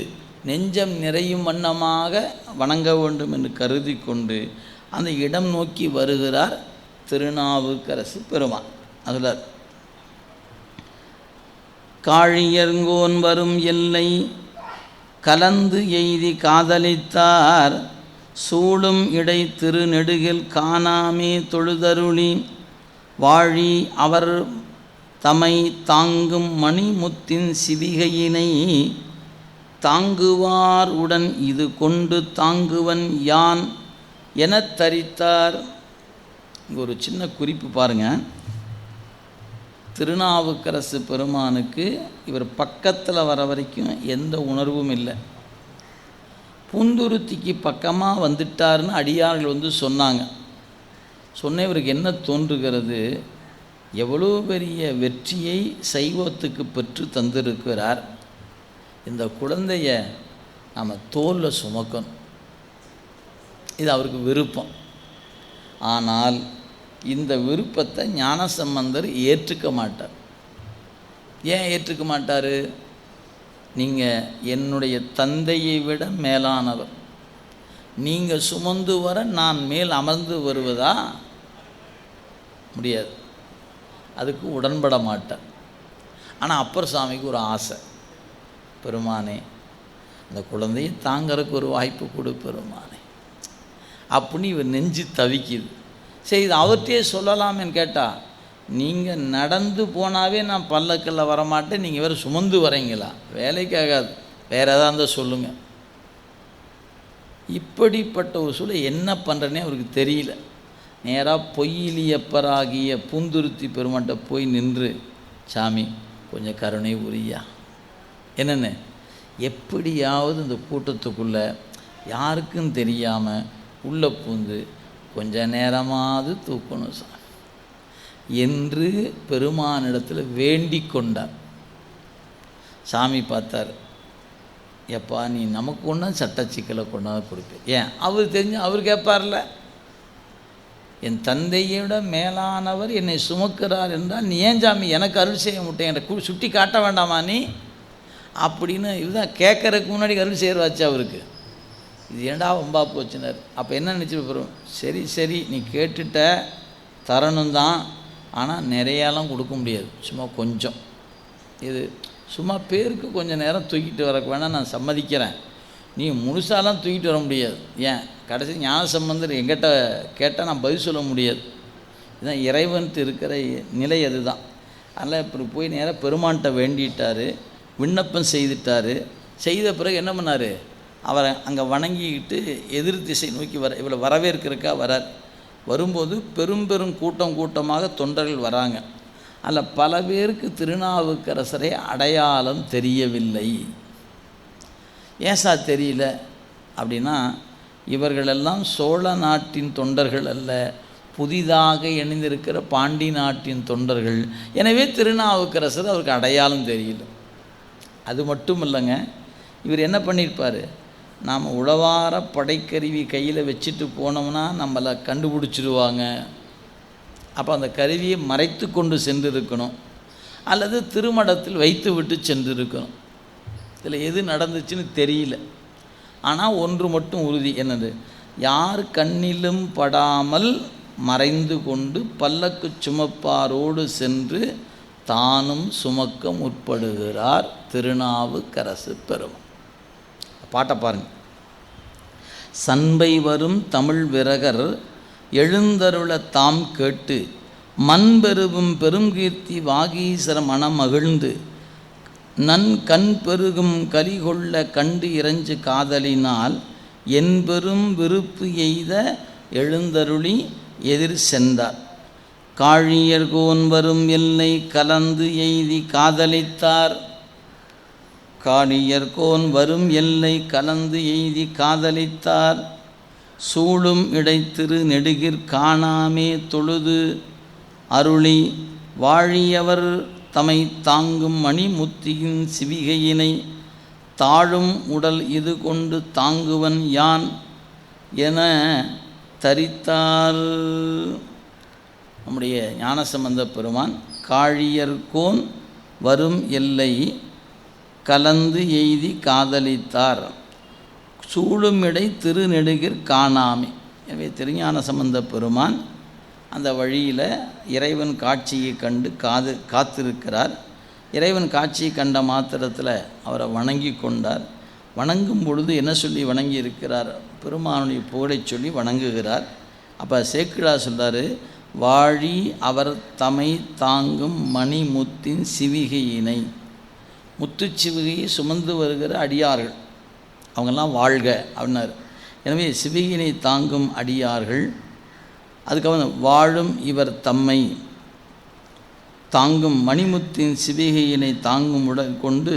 நெஞ்சம் நிறையும் வண்ணமாக வணங்க வேண்டும் என்று கருதி கொண்டு அந்த இடம் நோக்கி வருகிறார் திருநாவுக்கரசு பெருமான். அதில் காழியர்கோன் வரும் எல்லை கலந்து எய்தி காதலித்தார் சூழும் இடை திருநெடுகில் காணாமே தொழுதருளி வாழி அவர் தமை தாங்கும் மணிமுத்தின் சிவிகையினை தாங்குவார் உடன் இது கொண்டு தாங்குவன் யான் என தரித்தார். இங்கே ஒரு சின்ன குறிப்பு பாருங்கள். திருநாவுக்கரசு பெருமானுக்கு இவர் பக்கத்தில் வர வரைக்கும் எந்த உணர்வும் இல்லை. பூந்துருத்திக்கு பக்கமாக வந்துட்டார்னு அடியார்கள் வந்து சொன்னாங்க. சொன்ன இவருக்கு என்ன தோன்றுகிறது, எவ்வளோ பெரிய வெற்றியை சைவத்துக்கு பெற்று தந்திருக்கிறார், இந்த குழந்தைய நாம் தோளில் சுமக்கணும், இது அவருக்கு விருப்பம். ஆனால் இந்த விருப்பத்தை ஞானசம்பந்தர் ஏற்றுக்க மாட்டார். ஏன் ஏற்றுக்க மாட்டார்? நீங்கள் என்னுடைய தந்தையை விட மேலானவர், நீங்கள் சுமந்து வர நான் மேல் அமர்ந்து வருவதா? முடியாது, அதுக்கு உடன்பட மாட்டார். ஆனால் அப்பர் சாமிக்கு ஒரு ஆசை, பெருமானே அந்த குழந்தையை தாங்கறதுக்கு ஒரு வாய்ப்பு கொடு பெருமானே அப்படின்னு இவர் நெஞ்சு தவிக்குது. சரி, இது அவர்கிட்டே சொல்லலாமேன்னு கேட்டால், நீங்கள் நடந்து போனாவே நான் பல்லக்கில் வரமாட்டேன், நீங்கள் வேறு சுமந்து வரீங்களா? வேலைக்காகாது, வேறு எதாவது இருந்தால் சொல்லுங்கள். இப்படிப்பட்ட ஒரு சூழலை என்ன பண்ணுறேன்னே அவருக்கு தெரியல. நேராக பொய்யிலியப்பராகிய பூந்துருத்தி பெருமான்கிட்ட போய் நின்று, சாமி கொஞ்சம் கருணை உரியா, என்னென்ன எப்படியாவது இந்த கூட்டத்துக்குள்ளே யாருக்கும் தெரியாமல் உள்ளே பூந்து கொஞ்ச நேரமாவது தூக்கணும் சாமி என்று பெருமானிடத்தில் வேண்டிக் கொண்டார். சாமி பார்த்தார், எப்பா நீ நமக்கு ஒன்றும் சட்ட சிக்கலை கொண்டாந்து கொடுப்பேன். ஏன் அவர் தெரிஞ்சு அவர் கேட்பார்ல, என் தந்தையோட மேலானவர் என்னை சுமக்கிறார் என்றால் நீ ஏன் சாமி எனக்கு அருள் செய்ய மாட்டேன், சுட்டி காட்ட வேண்டாமா நீ அப்படின்னு இதுதான் கேட்கறதுக்கு முன்னாடி அருள் செய்யறாச்சு அவருக்கு. இது ஏண்டா வம்பா போச்சுனார். அப்போ என்ன நினச்சி போகிறோம், சரி சரி நீ கேட்டுட்ட தரணும் தான், ஆனால் நிறையாலாம் கொடுக்க முடியாது, சும்மா கொஞ்சம், இது சும்மா பேருக்கு கொஞ்சம் நேரம் தூக்கிட்டு வரக்கு வேணால் நான் சம்மதிக்கிறேன், நீ முழுசாலாம் தூக்கிட்டு வர முடியாது. ஏன் கடைசி ஞானசம்பந்தர் எங்கிட்ட கேட்டால் நான் பதில் சொல்ல முடியாது. இதுதான் இறைவன்ட்டு இருக்கிற நிலை, அதுதான். அதனால் இப்போ போய் நேராக பெருமான்கிட்ட வேண்டிட்டார், விண்ணப்பம் செய்துட்டார். செய்த பிறகு என்ன பண்ணார், அவரை அங்கே வணங்கிக்கிட்டு எதிர் திசை நோக்கி இவளை வரவேற்கிறக்கா வரார். வரும்போது பெரும் பெரும் கூட்டமாக தொண்டர்கள் வராங்க. அதில் பல பேருக்கு திருநாவுக்கரசரை அடையாளம் தெரியவில்லை. ஏன் சார் தெரியல அப்படின்னா, இவர்களெல்லாம் சோழ நாட்டின் தொண்டர்கள் அல்ல, புதிதாக இணைந்திருக்கிற பாண்டி நாட்டின் தொண்டர்கள். எனவே திருநாவுக்கரசர் அவருக்கு அடையாளம் தெரியல. அது மட்டும் இல்லைங்க, இவர் என்ன பண்ணியிருப்பார், நாம் உழவார படைக்கருவி கையில் வச்சுட்டு போனோம்னா நம்மளை கண்டுபிடிச்சிடுவாங்க. அப்போ அந்த கருவியை மறைத்து கொண்டு சென்றிருக்கணும், அல்லது திருமடத்தில் வைத்து விட்டு சென்றிருக்கணும். இதில் எது நடந்துச்சுன்னு தெரியல. ஆனால் ஒன்று மட்டும் உறுதி, என்னது, யார் கண்ணிலும் படாமல் மறைந்து கொண்டு பல்லக்கு சுமப்பாரோடு சென்று தானும் சுமக்க முற்படுகிறார் திருநாவுக்கரசு பெருமான். பாட்டை பாருங்க. சண்பை வரும் தமிழ் விரகர் எழுந்தருள தாம் கேட்டு மண்பெருகும் பெருங்கீர்த்தி வாகீசர மனம் மகிழ்ந்து நன் கண் பெருகும் கலிகொள்ள கண்டு இறைஞ்சு காதலினால் என் பெரும் விருப்பு எய்த எழுந்தருளி எதிர் சென்றார். காழியர்கோன் வரும் எல்லை கலந்து எய்தி காதலித்தார். காழியர்கோன் வரும் எல்லை கலந்து எய்தி காதலித்தார். சூழும் இடைத்திரு நெடுகிற் காணாமே தொழுது அருளி வாழியவர் தமை தாங்கும் மணிமுத்தியின் சிவிகையினை தாழும் உடல் இது கொண்டு தாங்குவன் யான் என தரித்தார். நம்முடைய ஞானசம்பந்த பெருமான் காழியர்கோன் வரும் எல்லை கலந்து எய்தி காதலித்தார். சூழுமிடை திருநெடுகிற் காணாமே. எனவே திருஞான சம்பந்த பெருமான் அந்த வழியில் இறைவன் காட்சியை கண்டு காத்திருக்கிறார். இறைவன் காட்சியை கண்ட மாத்திரத்தில் அவரை வணங்கி கொண்டார். வணங்கும் பொழுது என்ன சொல்லி வணங்கி இருக்கிறார், பெருமானுடைய புகழை சொல்லி வணங்குகிறார். அப்போ சேக்கிழார் சொல்கிறார், வாழி அவர் தமை தாங்கும் மணிமுத்தின் சிவிகையினை. முத்துச்சிவிகையை சுமந்து வருகிற அடியார்கள் அவங்கெல்லாம் வாழ்க அப்படின்னார். எனவே சிவிகையினை தாங்கும் அடியார்கள். அதுக்கப்புறம் வாழும் இவர் தம்மை தாங்கும் மணிமுத்தின் சிவிகையினை தாங்கும் உடல் கொண்டு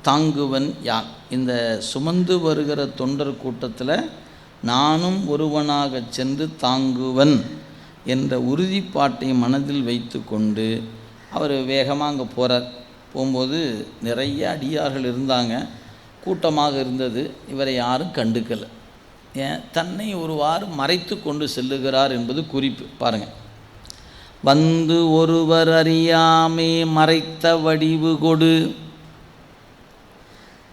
தாங்குவன் யான். இந்த சுமந்து வருகிற தொண்டர் கூட்டத்தில் நானும் ஒருவனாக சென்று தாங்குவன் என்ற உறுதிப்பாட்டை மனதில் வைத்து கொண்டு அவர் வேகமாக அங்கே போகிறார். போகும்போது நிறைய அடியார்கள் இருந்தாங்க, கூட்டமாக இருந்தது. இவரை யாரும் கண்டுக்கலை. ஏன், தன்னை ஒருவாறு மறைத்து கொண்டு செல்லுகிறார் என்பது குறிப்பு. பாருங்கள், வந்து ஒருவர் அறியாமே மறைத்த வடிவு கொடு.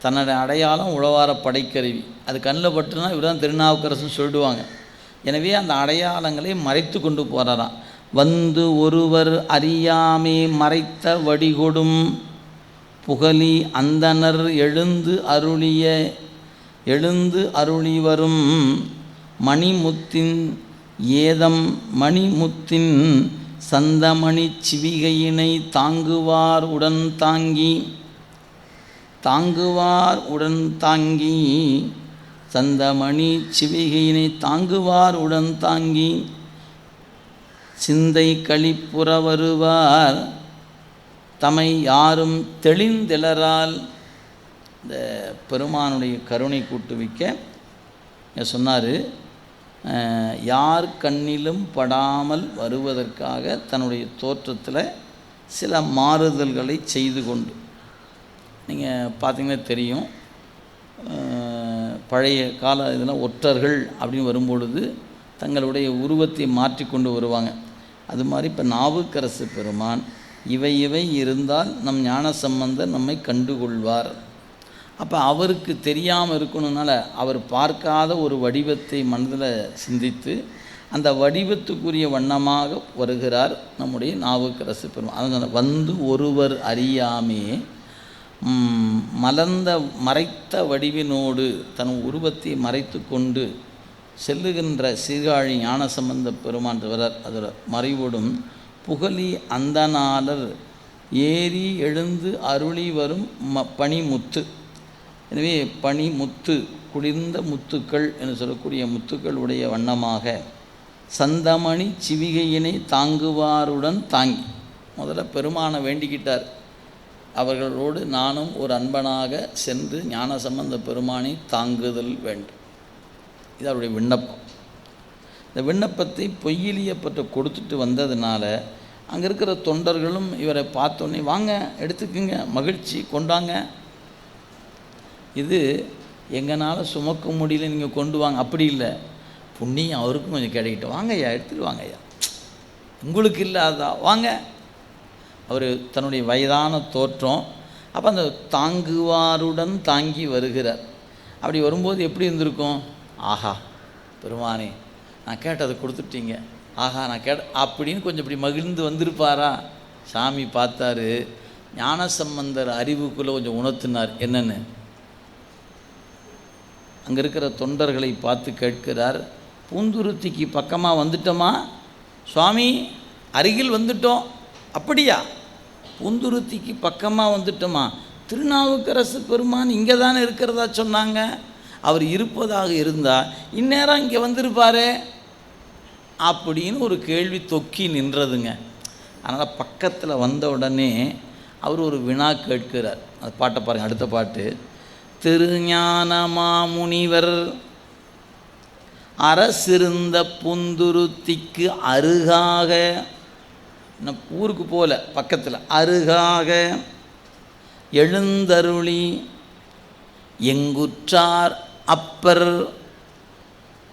தன்னுடைய அடையாளம் உழவார படைக்கருவி, அது கண்ணில் பட்டுனா இவர் தான் திருநாவுக்கரசுன்னு சொல்லிடுவாங்க. எனவே அந்த அடையாளங்களை மறைத்து கொண்டு போகிறாராம். வந்து ஒருவர் அறியாமே மறைத்த வடிகொடும் புகழி அந்தனர் எழுந்து அருளி வரும் மணிமுத்தின் ஏதம் மணிமுத்தின் சந்தமணி சிவிகையினை தாங்குவார் உடன் தாங்கி சந்தமணி சிவிகையினை தாங்குவார் உடன் தாங்கி சிந்தை கழிப்புற வருவார் தமை யாரும் தெளிந்திலரால். இந்த பெருமானுடைய கருணை கூட்டுவிக்க சொன்னார், யார் கண்ணிலும் படாமல் வருவதற்காக தன்னுடைய தோற்றத்தில் சில மாறுதல்களை செய்து கொண்டு. நீங்கள் பார்த்தீங்கன்னா தெரியும், பழைய கால இதெல்லாம் ஒற்றர்கள் அப்படின்னு வரும்பொழுது தங்களுடைய உருவத்தை மாற்றி கொண்டு வருவாங்க. அது மாதிரி இப்போ நாவுக்கரசு பெருமான் இவை இருந்தால் நம் ஞானசம்பந்தர் நம்மை கண்டுகொள்வார். அப்போ அவருக்கு தெரியாமல் இருக்கணும்னால அவர் பார்க்காத ஒரு வடிவத்தை மனதில் சிந்தித்து அந்த வடிவத்துக்குரிய வண்ணமாக வருகிறார் நம்முடைய நாவுக்கரசு பெருமான். அதனால் வந்து ஒருவர் அறியாமே மறைத்த வடிவினோடு தன் உருவத்தை மறைத்து கொண்டு செல்லுகின்ற சீர்காழி ஞானசம்பந்த பெருமான் வரார். அதில் மறைவோடும் புகழி அந்தனாளர் ஏறி எழுந்து அருளி வரும் பனிமுத்து. எனவே பனி முத்து, குளிர்ந்த முத்துக்கள் என்று சொல்லக்கூடிய முத்துக்கள் உடைய வண்ணமாக சந்தமணி சிவிகையினை தாங்குவாருடன் தாங்கி, முதல்ல பெருமானை வேண்டிக்கிட்டார். அவர்களோடு நானும் ஒரு அன்பனாக சென்று ஞானசம்பந்த பெருமானை தாங்குதல் வேண்டும். இது அவருடைய விண்ணப்பம். இந்த விண்ணப்பத்தை பொய்யிலியப்பட்ட கொடுத்துட்டு வந்ததுனால அங்கே இருக்கிற தொண்டர்களும் இவரை பார்த்தோன்னே வாங்க எடுத்துக்குங்க, மகிழ்ச்சி கொண்டாங்க, இது எங்களால் சுமக்க முடியல, நீங்கள் கொண்டு வாங்க. அப்படி இல்லை, புண்ணியம் அவருக்கும் கொஞ்சம் கிடைக்கிட்டு, வாங்க ஐயா எடுத்துகிட்டு வாங்க ஐயா, உங்களுக்கு இல்லாதா வாங்க. அவர் தன்னுடைய வயதான தோற்றம். அப்போ அந்த தாங்குவாருடன் தாங்கி வருகிறார். அப்படி வரும்போது எப்படி இருந்திருக்கும்? ஆஹா பெருமானே நான் கேட்டதை கொடுத்துட்டீங்க, ஆஹா நான் அப்படின்னு கொஞ்சம் இப்படி மகிழ்ந்து வந்திருப்பாரா? சாமி பார்த்தாரு, ஞானசம்பந்தர் அறிவுக்குள்ளே கொஞ்சம் உணர்த்தினார். என்னென்னு அங்கே இருக்கிற தொண்டர்களை பார்த்து கேட்கிறார், பூந்துருத்திக்கு பக்கமாக வந்துட்டோமா சுவாமி? அருகில் வந்துட்டோம். அப்படியா? பூந்துருத்திக்கு பக்கமாக வந்துட்டோமா? திருநாவுக்கரசு பெருமான் இங்கே தானே இருக்கிறதா சொன்னாங்க. அவர் இருப்பதாக இருந்தால் இந்நேரம் இங்கே வந்திருப்பாரே அப்படின்னு ஒரு கேள்வி தொக்கி நின்றதுங்க. அதனால் பக்கத்தில் வந்த உடனே அவர் ஒரு வினா கேட்கிறார். அந்த பாட்டை பாருங்கள், அடுத்த பாட்டு. திருஞான மாமுனிவர் அரசிருந்த புந்துருத்திக்கு அருகாக, ஊருக்கு போல பக்கத்தில் அருகாக எழுந்தருளி எங்குற்றார் அப்பர்.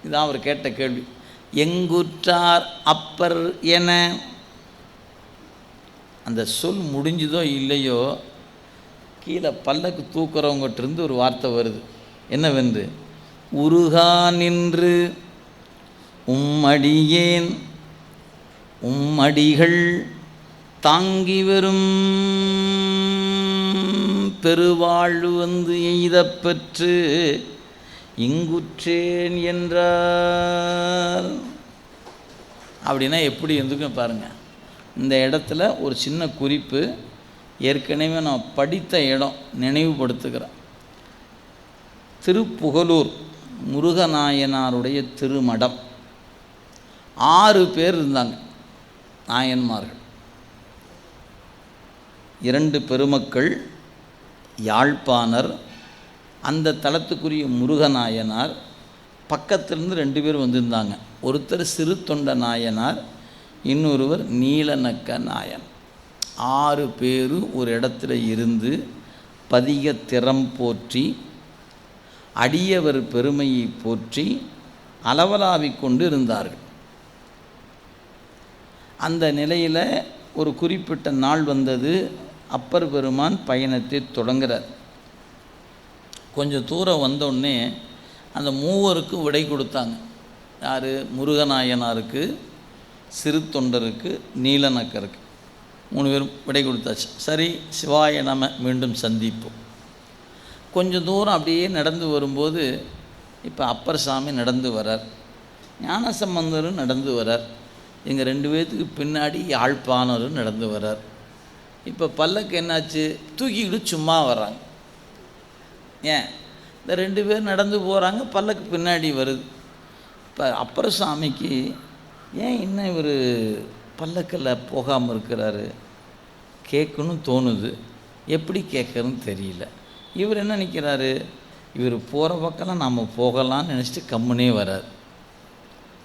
இதான் அவர் கேட்ட கேள்வி. எங்குற்றார் அப்பர் என அந்த சொல் முடிஞ்சதோ இல்லையோ, கீழே பல்லக்கு தூக்குறவங்ககிட்ட ஒரு வார்த்தை வருது. என்னவென்று? உருகா நின்று உம்மடியேன் உம்மடிகள் தாங்கி வரும் பெருவாழ்வு வந்து எய்தப் பெற்று இங்குற்றேன் என்றார். அப்படின்னா எப்படி இருந்துக்கும் பாருங்கள். இந்த இடத்துல ஒரு சின்ன குறிப்பு, ஏற்கனவே நான் படித்த இடம் நினைவுபடுத்துகிறேன். திருப்புகலூர் முருகநாயனாருடைய திருமடம். 6 பேர் இருந்தாங்க நாயன்மார்கள். 2 பெருமக்கள், யாழ்ப்பாணர், அந்த தலத்துக்குரிய முருகநாயனார், பக்கத்திலிருந்து 2 பேர் வந்திருந்தாங்க. ஒருத்தர் சிறு தொண்ட நாயனார், இன்னொருவர் நீலநக்க நாயன். 6 பேரும் ஒரு இடத்துல இருந்து பதிக திறம் போற்றி அடியவர் பெருமையை போற்றி அளவலாவிக் கொண்டு இருந்தார்கள். அந்த நிலையில் ஒரு குறிப்பிட்ட நாள் வந்தது. அப்பர் பெருமான் பயணத்தை தொடங்குகிறார். கொஞ்சம் தூரம் வந்தோடனே அந்த 3 விடை கொடுத்தாங்க. யார்? முருகநாயனாருக்கு, சிறு தொண்டருக்கு, நீலநக்கருக்கு. 3 பேரும் விடை கொடுத்தாச்சு. சரி, சிவாய நம, மீண்டும் சந்திப்போம். கொஞ்சம் தூரம் அப்படியே நடந்து வரும்போது, இப்போ அப்பர் சாமி நடந்து வரார், ஞானசம்பந்தரும் நடந்து வரார், எங்கள் 2 பேர்த்துக்கு பின்னாடி யாழ்ப்பாணரும் நடந்து வரார். இப்போ பல்லக்கு என்னாச்சு? தூக்கிக்கிட்டு சும்மா வர்றாங்க. ஏன்? இந்த 2 பேர் நடந்து போகிறாங்க, பல்லக்கு பின்னாடி வருது. இப்போ அப்பர் சாமிக்கு ஏன் இன்னும் இவர் பல்லக்கில் போகாமல் இருக்கிறாரு கேட்கணும்னு தோணுது. எப்படி கேட்குறதுன்னு தெரியல. இவர் என்ன நினைக்கிறாரு? இவர் போகிற பக்கம்லாம் நாம் போகலான்னு நினச்சிட்டு கம்முனே வரார்.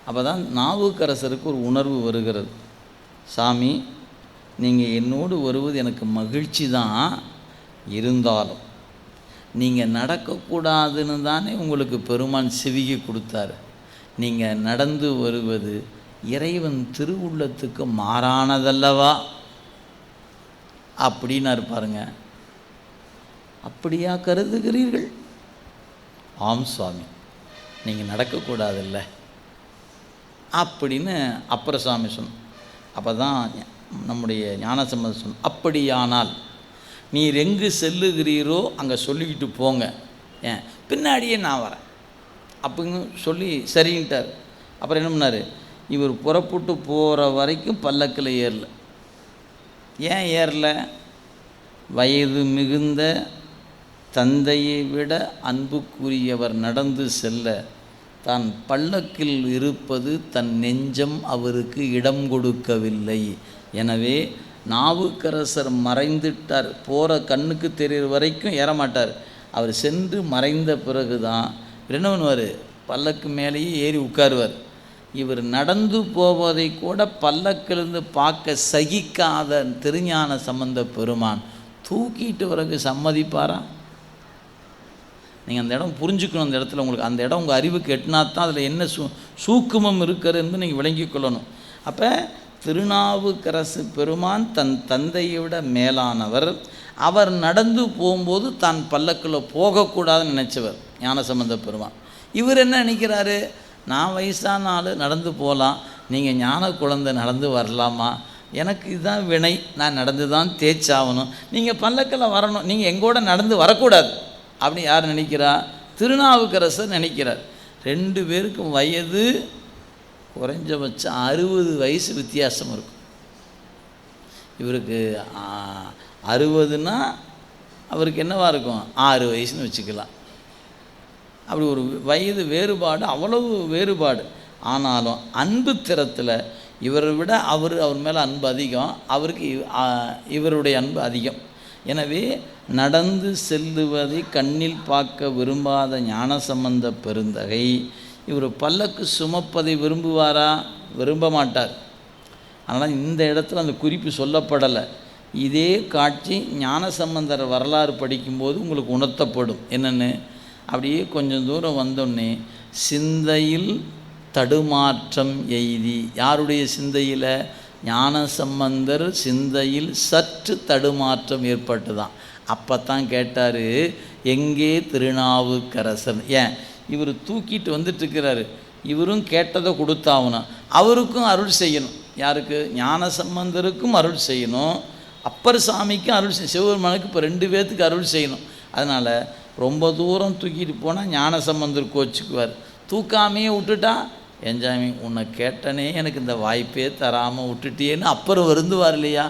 அப்போ தான் நாவுக்கரசருக்கு ஒரு உணர்வு வருகிறது. சாமி, நீங்கள் என்னோடு வருவது எனக்கு மகிழ்ச்சி தான், இருந்தாலும் நீங்கள் நடக்கக்கூடாதுன்னு தானே உங்களுக்கு பெருமான் சிவிகை கொடுத்தாரு. நீங்கள் நடந்து வருவது இறைவன் திருவுள்ளத்துக்கு மாறானதல்லவா அப்படின்னா இருப்பாருங்க. அப்படியா கருதுகிறீர்கள்? ஆம் சுவாமி, நீங்கள் நடக்கக்கூடாதில்ல அப்படின்னு அப்பர் சாமி சொன்ன. அப்போ தான் நம்முடைய ஞானசம்பந்தர் சொன்ன, அப்படியானால் நீர் எங்கு செல்லுகிறீரோ அங்கே சொல்லிக்கிட்டு போங்க, ஏன் பின்னாடியே நான் வரேன் அப்படிங்க சொல்லி சரின்ட்டார். அப்புறம் என்ன பண்ணார்? இவர் புறப்பட்டு போகிற வரைக்கும் பல்லக்கில் ஏறல. ஏன் ஏறல? வயது மிகுந்த தந்தையை விட அன்புக்குரியவர் நடந்து செல்ல தான் பல்லக்கில் இருப்பது தன் நெஞ்சம் அவருக்கு இடம் கொடுக்கவில்லை. எனவே நாவுக்கரசர் மறைந்துட்டார், போகிற கண்ணுக்கு தெரிகிற வரைக்கும் ஏறமாட்டார். அவர் சென்று மறைந்த பிறகு தான் என்ன பண்ணுவார், பல்லக்கு மேலேயே ஏறி உட்காருவார். இவர் நடந்து போவதை கூட பல்லக்கிலிருந்து பார்க்க சகிக்காத திருஞான சம்பந்த பெருமான் தூக்கிட்டு வரக்கு சம்மதிப்பாரா? நீங்கள் அந்த இடம் புரிஞ்சுக்கணும். அந்த இடத்துல உங்களுக்கு அந்த இடம் உங்கள் அறிவுக்கு எட்டினாத்தான் அதில் என்ன சூக்குமம் இருக்கிறதுன்னு நீங்கள் விளங்கி கொள்ளணும். அப்போ திருநாவுக்கரசு பெருமான் தன் தந்தையை விட மேலானவர். அவர் நடந்து போகும்போது தான் பல்லக்கில் போகக்கூடாதுன்னு நினச்சவர் ஞானசம்பந்த பெருமான். இவர் என்ன நினைக்கிறாரு, நான் வயசான ஆள் நடந்து போகலாம், நீங்கள் ஞான குழந்தை நடந்து வரலாமா? எனக்கு இதுதான் வினை, நான் நடந்து தான் தேய்ச்சாகணும், நீங்கள் பல்லக்கில் வரணும், நீங்கள் எங்கூட நடந்து வரக்கூடாது அப்படின்னு யார் நினைக்கிறா? திருநாவுக்கரசர் நினைக்கிறார். 2 பேருக்கும் வயது குறைஞ்சபட்சம் 60 வயசு வித்தியாசம் இருக்கும். இவருக்கு 60னா அவருக்கு என்னவா இருக்கும், 6 வயசுன்னு வச்சுக்கலாம். அப்படி ஒரு வயது வேறுபாடு, அவ்வளவு வேறுபாடு. ஆனாலும் அன்பு திறத்தில் இவரை விட அவர் மேலே அன்பு அதிகம், அவருக்கு இவருடைய அன்பு அதிகம். எனவே நடந்து செல்லுவதை கண்ணில் பார்க்க விரும்பாத ஞானசம்பந்த பெருந்தகை இவர் பல்லக்கு சுமப்பதை விரும்புவாரா? விரும்ப மாட்டார். அதனால் இந்த இடத்துல அந்த குறிப்பு சொல்லப்படலை. இதே காட்சி ஞானசம்பந்தர் வரலாறு படிக்கும்போது உங்களுக்கு உணர்த்தப்படும். என்னென்னு, அப்படியே கொஞ்சம் தூரம் வந்தோடனே சிந்தையில் தடுமாற்றம் எய்தி, யாருடைய சிந்தையில்? ஞானசம்பந்தர் சிந்தையில் சற்று தடுமாற்றம் ஏற்பட்டு தான். அப்போ தான் கேட்டார், எங்கே திருநாவுக்கரசர்? ஏன் இவர் தூக்கிட்டு வந்துட்டுருக்கிறாரு, இவரும் கேட்டதை கொடுத்தாகணும், அவருக்கும் அருள் செய்யணும். யாருக்கு? ஞானசம்பந்தருக்கும் அருள் செய்யணும், அப்பர் சாமிக்கும் அருள் செய்யணும், சிவபெருமானுக்கு இப்போ 2 பேர்த்துக்கு அருள் செய்யணும். அதனால் ரொம்ப தூரம் தூக்கிட்டு போனால் ஞானசம்பந்தர் கோச்சுக்குவார். தூக்காமையே விட்டுட்டா, என்ஜாமி உன்னை கேட்டனே எனக்கு இந்த வாய்ப்பே தராமல் விட்டுட்டேன்னு அப்புறம் வருந்துவார் இல்லையா?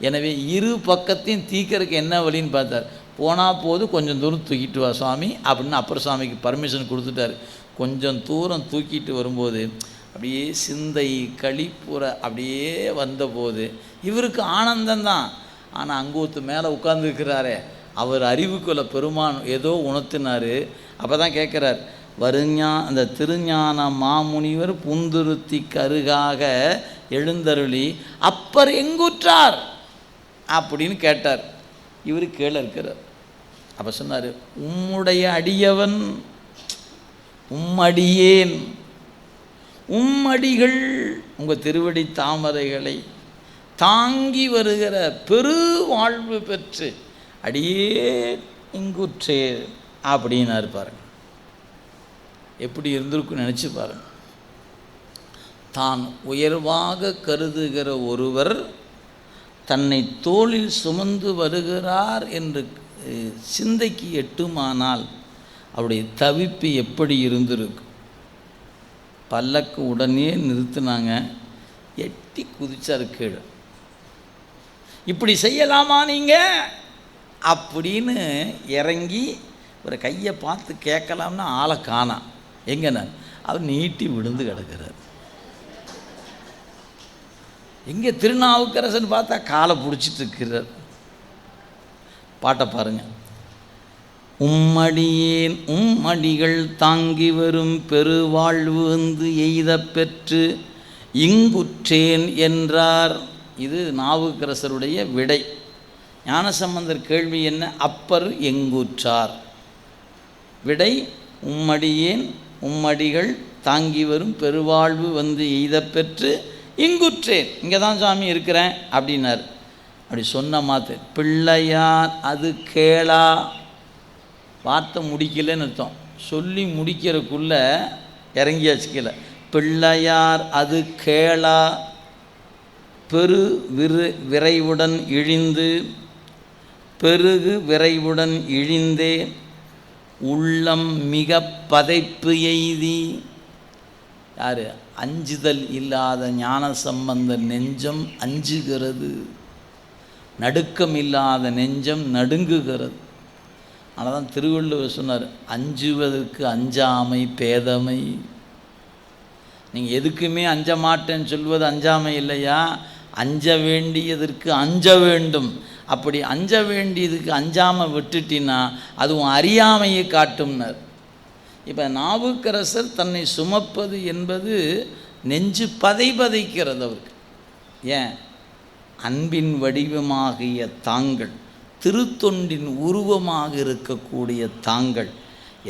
எனவே இரு பக்கத்தையும் தீக்கிறதுக்கு என்ன வழின்னு பார்த்தார். போனால் போது கொஞ்சம் தூரம் தூக்கிட்டு வா சுவாமி அப்படின்னு அப்பர் சுவாமிக்கு பர்மிஷன் கொடுத்துட்டார். கொஞ்சம் தூரம் தூக்கிட்டு வரும்போது அப்படியே சிந்தை கழிப்புற அப்படியே வந்தபோது இவருக்கு ஆனந்தம்தான். ஆனால் அங்கூத்து மேலே உட்கார்ந்துருக்கிறாரே அவர் அறிவுக்குள்ள பெருமான் ஏதோ உணர்த்தினார். அப்போ தான் கேட்குறார், அந்த திருஞான மாமுனிவர் புந்துருத்தி கருகாக எழுந்தருளி அப்பர் எங்குற்றார் அப்படின்னு கேட்டார். இவர் கீழே இருக்கிறார். அப்போ சொன்னார், உம்முடைய அடியவன், உம்மடியேன், உம்மடிகள் உங்கள் திருவடி தாமரைகளை தாங்கி வருகிற பெரு வாழ்வு பெற்று அடியே இங்குற்றே அப்படின்னு பாருங்க. எப்படி இருந்திருக்குன்னு நினச்சி பாருங்க. தான் உயர்வாக கருதுகிற ஒருவர் தன்னை தோளில் சுமந்து வருகிறார் என்று சிந்தைக்கு எட்டுமானால் அவருடைய தவிப்பு எப்படி இருந்திருக்கும்? பல்லக்கு உடனே நிறுத்தினாங்க, எட்டி குதிச்சார் கீழே. இப்படி செய்யலாமா நீங்கள் அப்படின்னு இறங்கி ஒரு கையை பார்த்து கேட்கலாம்னா ஆளை காணாம். எங்கண்ணா? அவர் நீட்டி விழுந்து கிடக்கிறார். எங்கே திருநாவுக்கரசன் பார்த்தா காலை பிடிச்சிட்டு இருக்கிறார். பாட்டை பாருங்க. உம்மடியேன் உம்மடிகள் தாங்கி வரும் பெருவாழ்வு வந்து எய்த பெற்று இங்குற்றேன் என்றார். இது நாவுக்கரசருடைய விடை. ஞானசம்பந்தர் கேள்வி என்ன? அப்பர் எங்குற்றார். விடை, உம்மடியேன் உம்மடிகள் தாங்கி வரும் பெருவாழ்வு வந்து எய்த பெற்று இங்குற்றேன், இங்கே தான் சாமி இருக்கிறேன் அப்படின்னார். அப்படி சொன்ன மாத்து பிள்ளையார் அது கேளா, வார்த்தை முடிக்கலன்னு அர்த்தம். சொல்லி முடிக்கிறதுக்குள்ள இறங்கியாச்சு கீழே. பிள்ளையார் அது கேளா பெரு விரைவுடன் இழிந்து, பெருகு விரைவுடன் இழிந்தே உள்ளம் மிக பதைப்பு எய்தி. யார்? அஞ்சுதல் இல்லாத ஞானசம்பந்த நெஞ்சம் அஞ்சுகிறது, நடுக்கம் இல்லாத நெஞ்சம் நடுங்குகிறது. ஆனால் தான் திருவள்ளுவர் சொன்னார், அஞ்சுவதற்கு அஞ்சாமை பேதமை. நீங்கள் எதுக்குமே அஞ்ச மாட்டேன்னு சொல்வது அஞ்சாமை இல்லையா? அஞ்ச வேண்டியதற்கு அஞ்ச வேண்டும். அப்படி அஞ்ச வேண்டியதுக்கு அஞ்சாமல் விட்டுட்டினா அதுவும் அறியாமையை காட்டும்னர். இப்போ நாவுக்கரசர் தன்னை சுமப்பது என்பது நெஞ்சு பதைக்கிறது அவருக்கு. ஏன்? அன்பின் வடிவமாகிய தாங்கள், திருத்தொண்டின் உருவமாக இருக்கக்கூடிய தாங்கள்,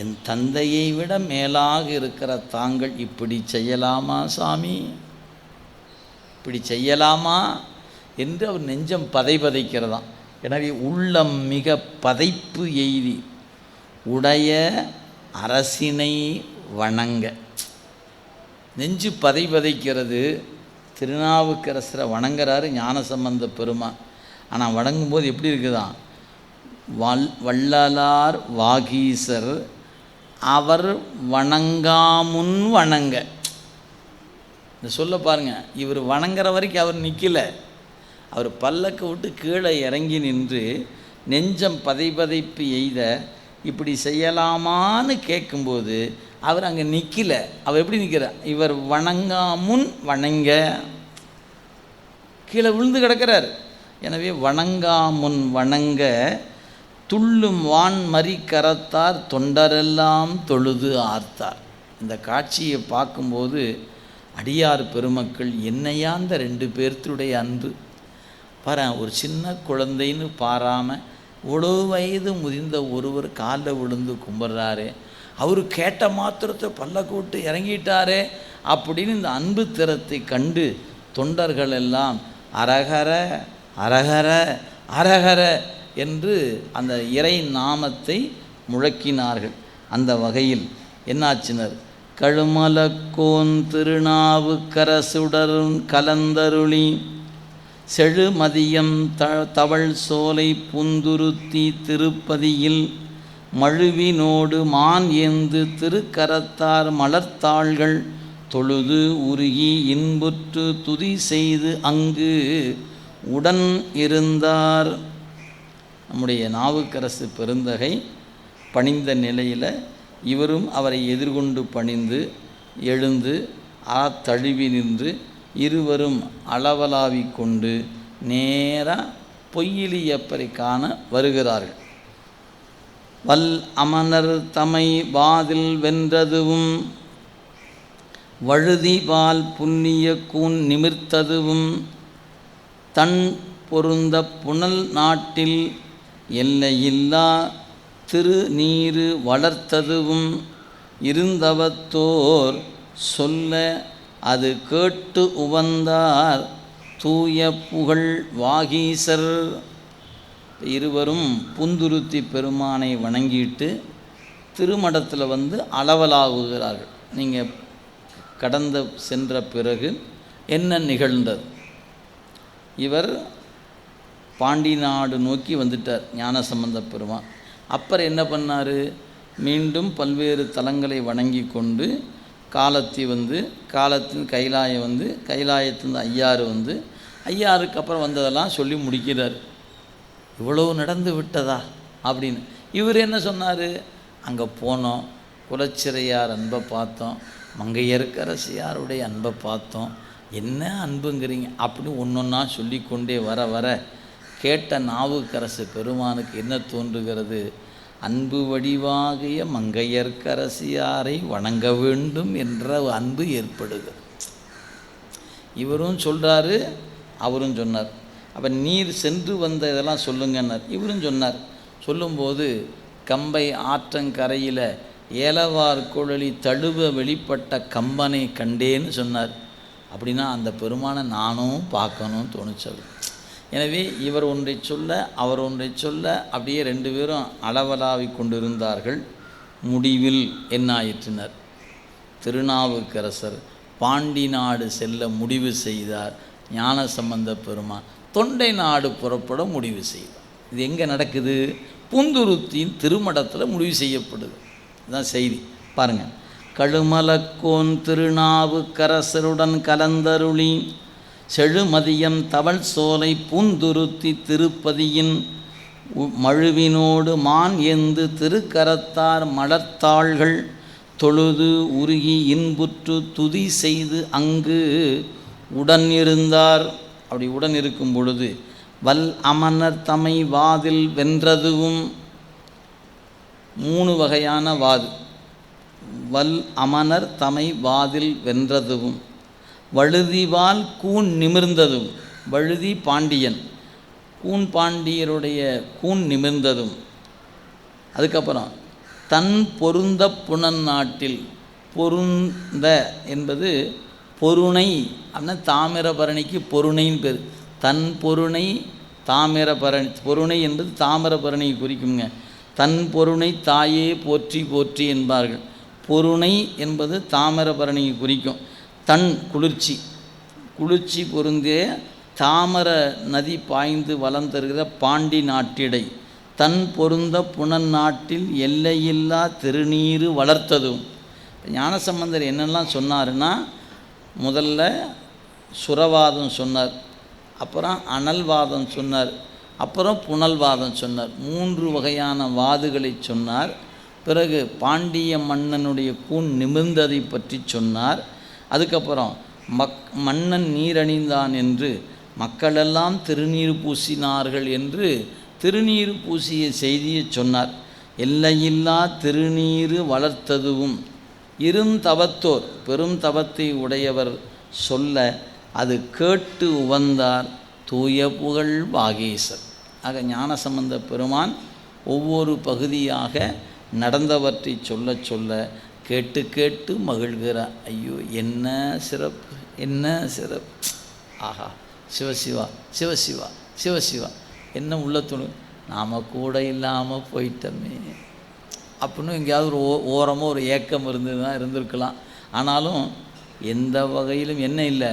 என் தந்தையை விட மேலாக இருக்கிற தாங்கள் இப்படி செய்யலாமா சாமி, இப்படி செய்யலாமா என்று அவர் நெஞ்சம் பதைக்கிறதாம். எனவே உள்ளம் மிக பதைப்பு எய்தி உடைய அரசினை வணங்க. நெஞ்சு பதைக்கிறது. திருநாவுக்கரசரை வணங்குறாரு ஞானசம்பந்த பெருமான். ஆனால் வணங்கும்போது எப்படி இருக்குதான்? வள்ளலார் வாகீசர் அவர் வணங்காமுன் வணங்க. இந்த சொல்ல பாருங்கள். இவர் வணங்குற வரைக்கும் அவர் நிற்கலை. அவர் பல்லக்க விட்டு கீழே இறங்கி நின்று நெஞ்சம் பதைப்பு எய்த இப்படி செய்யலாமான்னு கேட்கும்போது அவர் அங்கே நிற்கலை. அவர் எப்படி நிற்கிறார்? இவர் வணங்காமுன் வணங்க, கீழே விழுந்து கிடக்கிறார். எனவே வணங்காமுன் வணங்க துள்ளும் வான் மறி கரத்தார் தொண்டரெல்லாம் தொழுது ஆர்த்தார். இந்த காட்சியை பார்க்கும்போது அடியார் பெருமக்கள் என்னையா அந்த 2 பேர்த்துடைய அன்பு பாரு. ஒரு சின்ன குழந்தைன்னு பாராமல் இவ்வளோ வயது முதிர்ந்த ஒருவர் காலில் விழுந்து கும்பிட்றாரே, அவர் கேட்ட மாத்திரத்தை பல்ல கூட்டு இறங்கிட்டாரே அப்படின்னு இந்த அன்பு திறத்தை கண்டு தொண்டர்கள் எல்லாம் அரகர அரகர அரகர என்று அந்த இறை நாமத்தை முழக்கினார்கள். அந்த வகையில் என்னாச்சினர்? கழுமலக்கோன் திருநாவுக்கரசுடரும் கலந்தருளி செழுமதியம் தவள் சோலை புந்துருத்தி திருப்பதியில் மழுவினோடு மான் ஏந்து திருக்கரத்தார் மலர்த்தாள்கள் தொழுது உருகி இன்புற்று துதி செய்து அங்கு உடன் இருந்தார். நம்முடைய நாவுக்கரசு பெருந்தகை பணிந்த நிலையில் இவரும் அவரை எதிர்கொண்டு பணிந்து எழுந்து தழுவி நின்று இருவரும் அளவலாவி கொண்டு நேராக பொய்யிலியப்பரை காண வருகிறார்கள். வல் அமனர் தமை வாதில் வென்றதுவும் வழுதிபால் புண்ணிய கூன் நிமிர்த்ததுவும் தன் பொருந்த புனல் நாட்டில் எல்லையில்லா திருநீரு வளர்த்ததுவும் இருந்தவத்தோர் சொல்ல அது கேட்டு உவந்தார் தூய புகழ் வாகீசர். இருவரும் புந்துருத்தி பெருமானை வணங்கிட்டு திருமடத்தில் வந்து அளவலாகுகிறார்கள். நீங்கள் கடந்து சென்ற பிறகு என்ன நிகழ்ந்தது? இவர் பாண்டி நாடு நோக்கி வந்துட்டார் ஞானசம்பந்த பெருமான். அப்புறம் என்ன பண்ணார்? மீண்டும் பல்வேறு தலங்களை வணங்கி கொண்டு காலத்தி வந்து காலத்தின் கைலாயம் வந்து கைலாயத்தின் ஐயாறு வந்து ஐயாருக்கு அப்புறம் வந்ததெல்லாம் சொல்லி முடிக்கிறார். இவ்வளவு நடந்து விட்டதா அப்படின்னு. இவர் என்ன சொன்னார்? அங்கே போனோம், குலச்சிறையார் அன்பை பார்த்தோம், மங்கையர்க்கரசியாருடைய அன்பை பார்த்தோம், என்ன அன்புங்கிறீங்க அப்படின்னு ஒன்றொன்னா சொல்லி கொண்டே வர வர கேட்ட நாவுக்கரசு பெருமானுக்கு என்ன தோன்றுகிறது? அன்பு வடிவாகிய மங்கையர்க்கரசியாரை வணங்க வேண்டும் என்ற அன்பு ஏற்படுகிறது. இவரும் சொல்கிறாரு, அவரும் சொன்னார். அப்போ நீர் சென்று வந்த இதெல்லாம் சொல்லுங்கன்னார். இவரும் சொன்னார். சொல்லும்போது கம்பை ஆற்றங்கரையில் ஏலவார் குழலி தழுவ வெளிப்பட்ட கம்பனை கண்டேன்னு சொன்னார். அப்படின்னா அந்த பெருமானை நானும் பார்க்கணும்னு தோணுச்சது. எனவே இவர் ஒன்றை சொல்ல அவர் ஒன்றை சொல்ல அப்படியே 2 பேரும் அளவலாவி கொண்டிருந்தார்கள். முடிவில் என்னாயிற்றினர்? திருநாவுக்கரசர் பாண்டி நாடு செல்ல முடிவு செய்தார். ஞானசம்பந்த பெருமான் தொண்டை நாடு புறப்பட முடிவு செய்தார். இது எங்கே நடக்குது? புந்துருத்தின் திருமடத்தில் முடிவு செய்யப்படுது. இதுதான் செய்தி. பாருங்கள். கழுமலக்கோன் திருநாவுக்கரசருடன் கலந்தருளி செழுமதியம் தவள் சோலை பூந்துருத்தி திருப்பதியின் மழுவினோடு மான் ஏந்து திருக்கரத்தார் மலர்த்தாள்கள் தொழுது உருகி இன்புற்று துதி செய்து அங்கு உடன் இருந்தார். அப்படி உடன் இருக்கும் பொழுது வல் அமனர் தமை வாதில் வென்றதுவும், 3 வகையான வாது. வல் அமனர் தமை வாதில் வென்றதுவும், வழுதிவால் கூன் நிமிர்ந்ததும், வழுதி பாண்டியன், கூன் பாண்டியருடைய கூன் நிமிர்ந்ததும். அதுக்கப்புறம் தன் பொருந்த புனநாட்டில், பொருந்த என்பது பொருணை அப்படின்னா தாமிரபரணிக்கு பொருணைன்னு பேர். தன் பொருணை தாமிரபரணி, பொருணை என்பது தாமிரபரணி குறிக்குங்க. தன் பொருணை தாயே போற்றி போற்றி என்பார்கள். பொருணை என்பது தாமிரபரணியை குறிக்கும். தன் குளிர்ச்சி, குளிர்ச்சி பொருந்திய தாமர நதி பாய்ந்து வலம் தருகிற பாண்டி நாட்டிடை, தன் பொருந்த புனநாட்டில் எல்லையில்லா திருநீறு வளர்த்ததும். ஞானசம்பந்தர் என்னெல்லாம் சொன்னாருன்னா, முதல்ல சுரவாதம் சொன்னார், அப்புறம் அனல்வாதம் சொன்னார், அப்புறம் புனல்வாதம் சொன்னார். 3 வகையான வாதுகளை சொன்னார். பிறகு பாண்டிய மன்னனுடைய கூன் நிமிர்ந்ததை பற்றி சொன்னார். அதுக்கப்புறம் மன்னன் நீரணிந்தான் என்று மக்களெல்லாம் திருநீர் பூசினார்கள் என்று திருநீர் பூசிய செய்தியை சொன்னார். எல்லையில்லா திருநீறு வளர்த்ததுவும் இருந்தவத்தோர், பெரும் தவத்தை உடையவர் சொல்ல அது கேட்டு உவந்தார் தூய புகழ் வாகீசர். ஆக ஞானசம்பந்த பெருமான் ஒவ்வொரு பகுதியாக நடந்தவற்றை சொல்ல சொல்ல கேட்டு கேட்டு மகிழ்கிறார். ஐயோ என்ன சிறப்பு, என்ன சிறப்பு! ஆஹா, சிவசிவா சிவசிவா சிவசிவா, என்ன உள்ளத்துணு, நாம் கூட இல்லாமல் போயிட்டோமே அப்படின்னு எங்கேயாவது ஒரு ஓரமாக ஒரு ஏக்கம் இருந்திருக்கலாம். ஆனாலும் எந்த வகையிலும் என்ன இல்லை,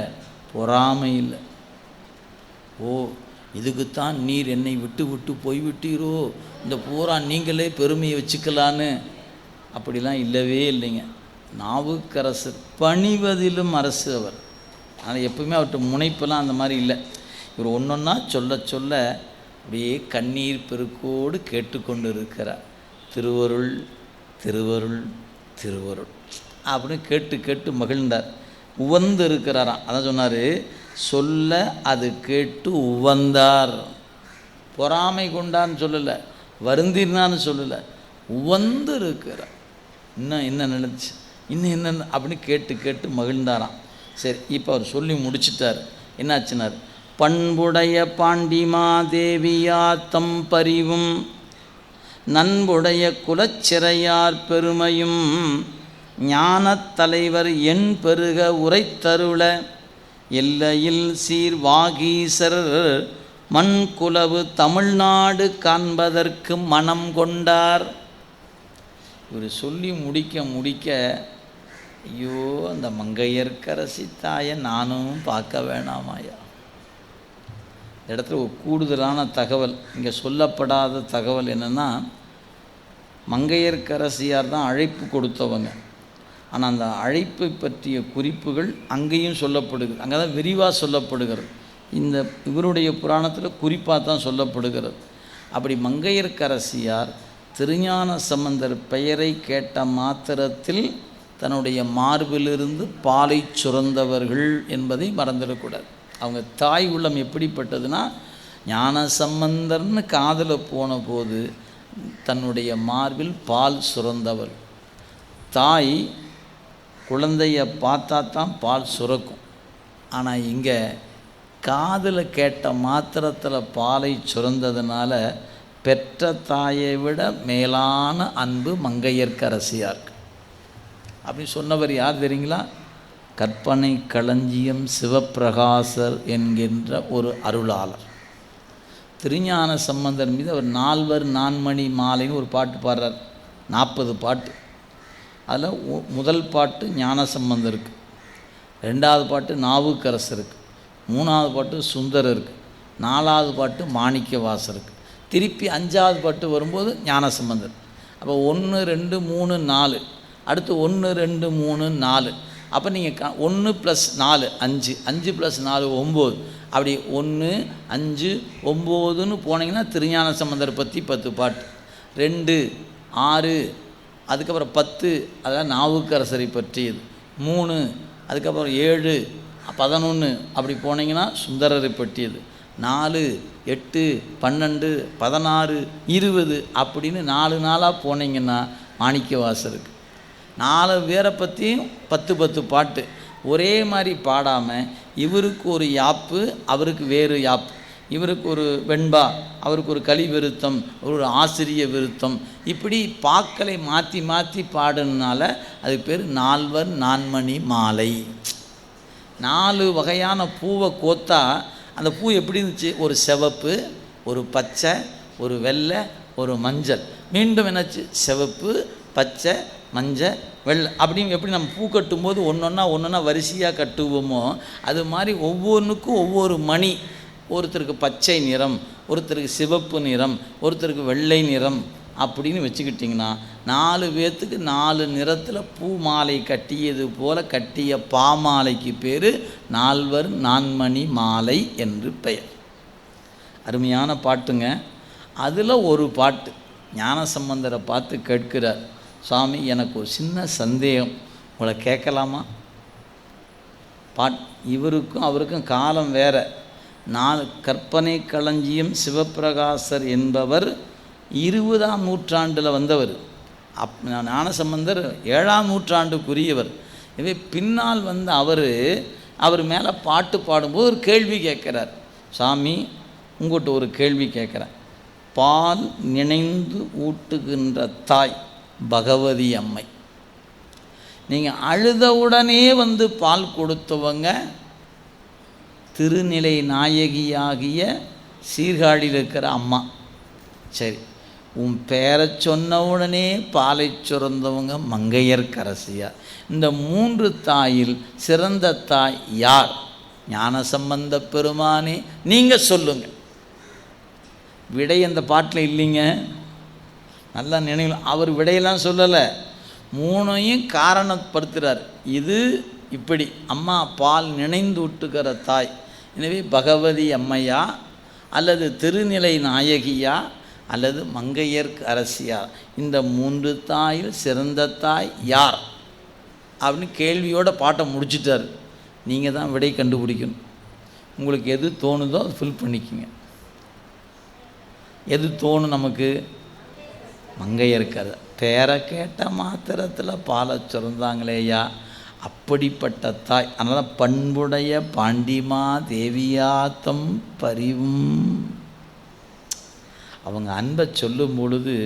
பொறாமை இல்லை. ஓ, இதுக்குத்தான் நீர் என்னை விட்டு விட்டு போய்விட்டீரோ, இந்த பூரா நீங்களே பெருமையை வச்சுக்கலான்னு அப்படிலாம் இல்லவே இல்லைங்க. நாவுக்கரசர் பணிவதிலும் அரசு அவர். ஆனால் எப்பவுமே அவர்கிட்ட முனைப்பெல்லாம் அந்த மாதிரி இல்லை. இவர் ஒன்றொன்னா சொல்ல சொல்ல அப்படியே கண்ணீர் பெருக்கோடு கேட்டுக்கொண்டு இருக்கிறார். திருவருள் திருவருள் திருவருள் அப்படின்னு கேட்டு கேட்டு மகிழ்ந்தார். உவந்து இருக்கிறாராம். அதான் சொன்னார், சொல்ல அது கேட்டு உவந்தார். பொறாமை கொண்டான்னு சொல்லலை, வருந்தினான்னு சொல்லலை, உவந்து இருக்கிறார். இன்னும் என்ன நினைச்சு, இன்னும் என்ன அப்படின்னு கேட்டு கேட்டு மகிழ்ந்தாராம். சரி, இப்போ அவர் சொல்லி முடிச்சிட்டார். என்னாச்சுனார், பண்புடைய பாண்டிமாதேவியா தம் பரிவும் நண்புடைய குலச்சிறையார் பெருமையும் ஞானத் தலைவர் எண் பெருக உரைத்தருள எல்லையில் சீர் வாகீசர் மண் குலவு தமிழ்நாடு காண்பதற்கு மனம் கொண்டார். இவர் சொல்லி முடிக்க ஐயோ, அந்த மங்கையர்க்கரசி தாயை நானும் பார்க்க வேணாமாயா. இந்த இடத்துல ஒரு கூடுதலான தகவல், இங்கே சொல்லப்படாத தகவல் என்னென்னா, மங்கையர்க்கரசியார் தான் அழைப்பு கொடுத்தவங்க. ஆனால் அந்த அழைப்பை பற்றிய குறிப்புகள் அங்கேயும் சொல்லப்படுகிறது. அங்கே தான் விரிவாக சொல்லப்படுகிறது. இந்த இவருடைய புராணத்தில் குறிப்பாக தான் சொல்லப்படுகிறது. அப்படி மங்கையர்க்கரசியார் திருஞான சம்பந்தர் பெயரை கேட்ட மாத்திரத்தில் தன்னுடைய மார்பிலிருந்து பாலை சுரந்தவர்கள் என்பதை மறந்துடக்கூடாது. அவங்க தாய் உள்ளம் எப்படிப்பட்டதுன்னா, ஞான சம்பந்தர்னு காதில் போன போது தன்னுடைய மார்பில் பால் சுரந்தவர். தாய் குழந்தைய பார்த்தா தான் பால் சுரக்கும். ஆனால் இங்கே காதில் கேட்ட மாத்திரத்தில் பாலை சுரந்ததுனால பெற்ற தாயை விட மேலான அன்பு மங்கையர்க்கரசியாருக்கு. அப்படி சொன்னவர் யார் தெரியுங்களா? கற்பனை களஞ்சியம் சிவப்பிரகாசர் என்கின்ற ஒரு அருளாளர். திருஞான சம்பந்தர் மீது அவர் 4வர் 4 மணி மாலைன்னு ஒரு பாட்டு பாடுறார். 40 பாட்டு. அதில் முதல் பாட்டு ஞான சம்பந்தருக்கு, 2வது பாட்டு நாவுக்கரசருக்கு, 3வது பாட்டு சுந்தரருக்கு, 4வது பாட்டு மாணிக்க வாசருக்கு, திருப்பி 5வது பாட்டு வரும்போது ஞான சம்பந்தர். அப்போ 1 2 3 4, அடுத்து 1 2 3 4. அப்போ நீங்கள் 1 + 4 5, 5 + 4 9. அப்படி 1, 5, 9ன்னு போனீங்கன்னா திருஞான சம்பந்தரை பற்றி 10 பாட்டு, 2, 6, அதுக்கப்புறம் 10 அதெல்லாம் நாவுக்கரசரை பற்றியது, 3, அதுக்கப்புறம் 7, 11 அப்படி போனீங்கன்னா சுந்தரரை பற்றியது, 4, 8, 12, 16, 20 அப்படின்னு 4 நாளாக போனீங்கன்னா மாணிக்கவாசருக்கு 4 பேரை பற்றியும் 10 பாட்டு ஒரே மாதிரி பாடாமல் இவருக்கு ஒரு யாப்பு அவருக்கு வேறு யாப்பு, இவருக்கு ஒரு வெண்பா அவருக்கு ஒரு கலி விருத்தம் ஒரு ஆசிரிய விருத்தம், இப்படி பாக்களை மாற்றி மாற்றி பாடுனால அதுக்கு பேர் 4வர் 4மணி மாலை. 4 வகையான பூவை கோத்தா அந்த பூ எப்படி இருந்துச்சு, ஒரு சிவப்பு, ஒரு பச்சை, ஒரு வெள்ளை, ஒரு மஞ்சள், மீண்டும் என்னாச்சு சிவப்பு, பச்சை, மஞ்சள், வெள்ளை அப்படின்னு எப்படி நம்ம பூ கட்டும்போது ஒன்றொன்னா வரிசையாக கட்டுவோமோ அது மாதிரி ஒவ்வொன்றுக்கும் ஒவ்வொரு மணி, ஒருத்தருக்கு பச்சை நிறம், ஒருத்தருக்கு சிவப்பு நிறம், ஒருத்தருக்கு வெள்ளை நிறம் அப்படின்னு வச்சுக்கிட்டிங்கன்னா 4 பேர்த்துக்கு 4 நிறத்தில் பூ மாலை கட்டியது போல் கட்டிய பாமாலைக்கு பேர் 4வர் 4மணி மாலை என்று பெயர். அருமையான பாட்டுங்க. அதில் ஒரு பாட்டு ஞானசம்பந்தரை பார்த்து கேட்கிறார், சுவாமி எனக்கு ஒரு சின்ன சந்தேகம் உங்களை கேட்கலாமா? இவருக்கும் அவருக்கும் காலம் வேற. 4 கற்பனை களஞ்சியம் சிவப்பிரகாசர் என்பவர் 20ஆம் நூற்றாண்டில் வந்தவர். ஞானசம்பந்தர் 7ஆம் நூற்றாண்டுக்குரியவர். எனவே பின்னால் வந்து அவர் மேலே பாட்டு பாடும்போது ஒரு கேள்வி கேட்குறார், சாமி உங்கள்கிட்ட ஒரு கேள்வி கேட்குறேன். பால் நினைந்து ஊட்டுகின்ற தாய் பகவதி அம்மை, நீங்கள் அழுதவுடனே வந்து பால் கொடுத்தவங்க திருநிலை நாயகியாகிய சீர்காழியில் இருக்கிற அம்மா. சரி, உன் பேரை சொன்ன உடனே பாலை சுரந்தவங்க மங்கையர்க்கரசியார். இந்த 3 தாயில் சிறந்த தாய் யார்? ஞானசம்பந்த பெருமானே நீங்கள் சொல்லுங்க. விடை அந்த பாட்டில் இல்லைங்க, நல்லா நினைவு. அவர் விடையெல்லாம் சொல்லலை, 3ஐயும் காரணப்படுத்துகிறார். இது இப்படி அம்மா பால் நினைந்து ஊட்டுகிற தாய், எனவே பகவதி அம்மையா அல்லது திருநிலை நாயகியா அல்லது மங்கையர்க்கு அரசியார், இந்த 3 தாயில் சிறந்த தாய் யார் அப்படின்னு கேள்வியோட பாட்டை முடிச்சிட்டார். நீங்கள் தான் விடை கண்டுபிடிக்கணும். உங்களுக்கு எது தோணுதோ அதை ஃபில் பண்ணிக்கோங்க. எது தோணும் நமக்கு? மங்கையர்க்கு பேரை கேட்ட மாத்திரத்தில் பாலை சுரந்தாங்களேயா, அப்படிப்பட்ட தாய். அதனால் பண்புடைய பாண்டிமா தேவியாத்தம் பரிவும், அவங்க அன்பை சொல்லும் பொழுது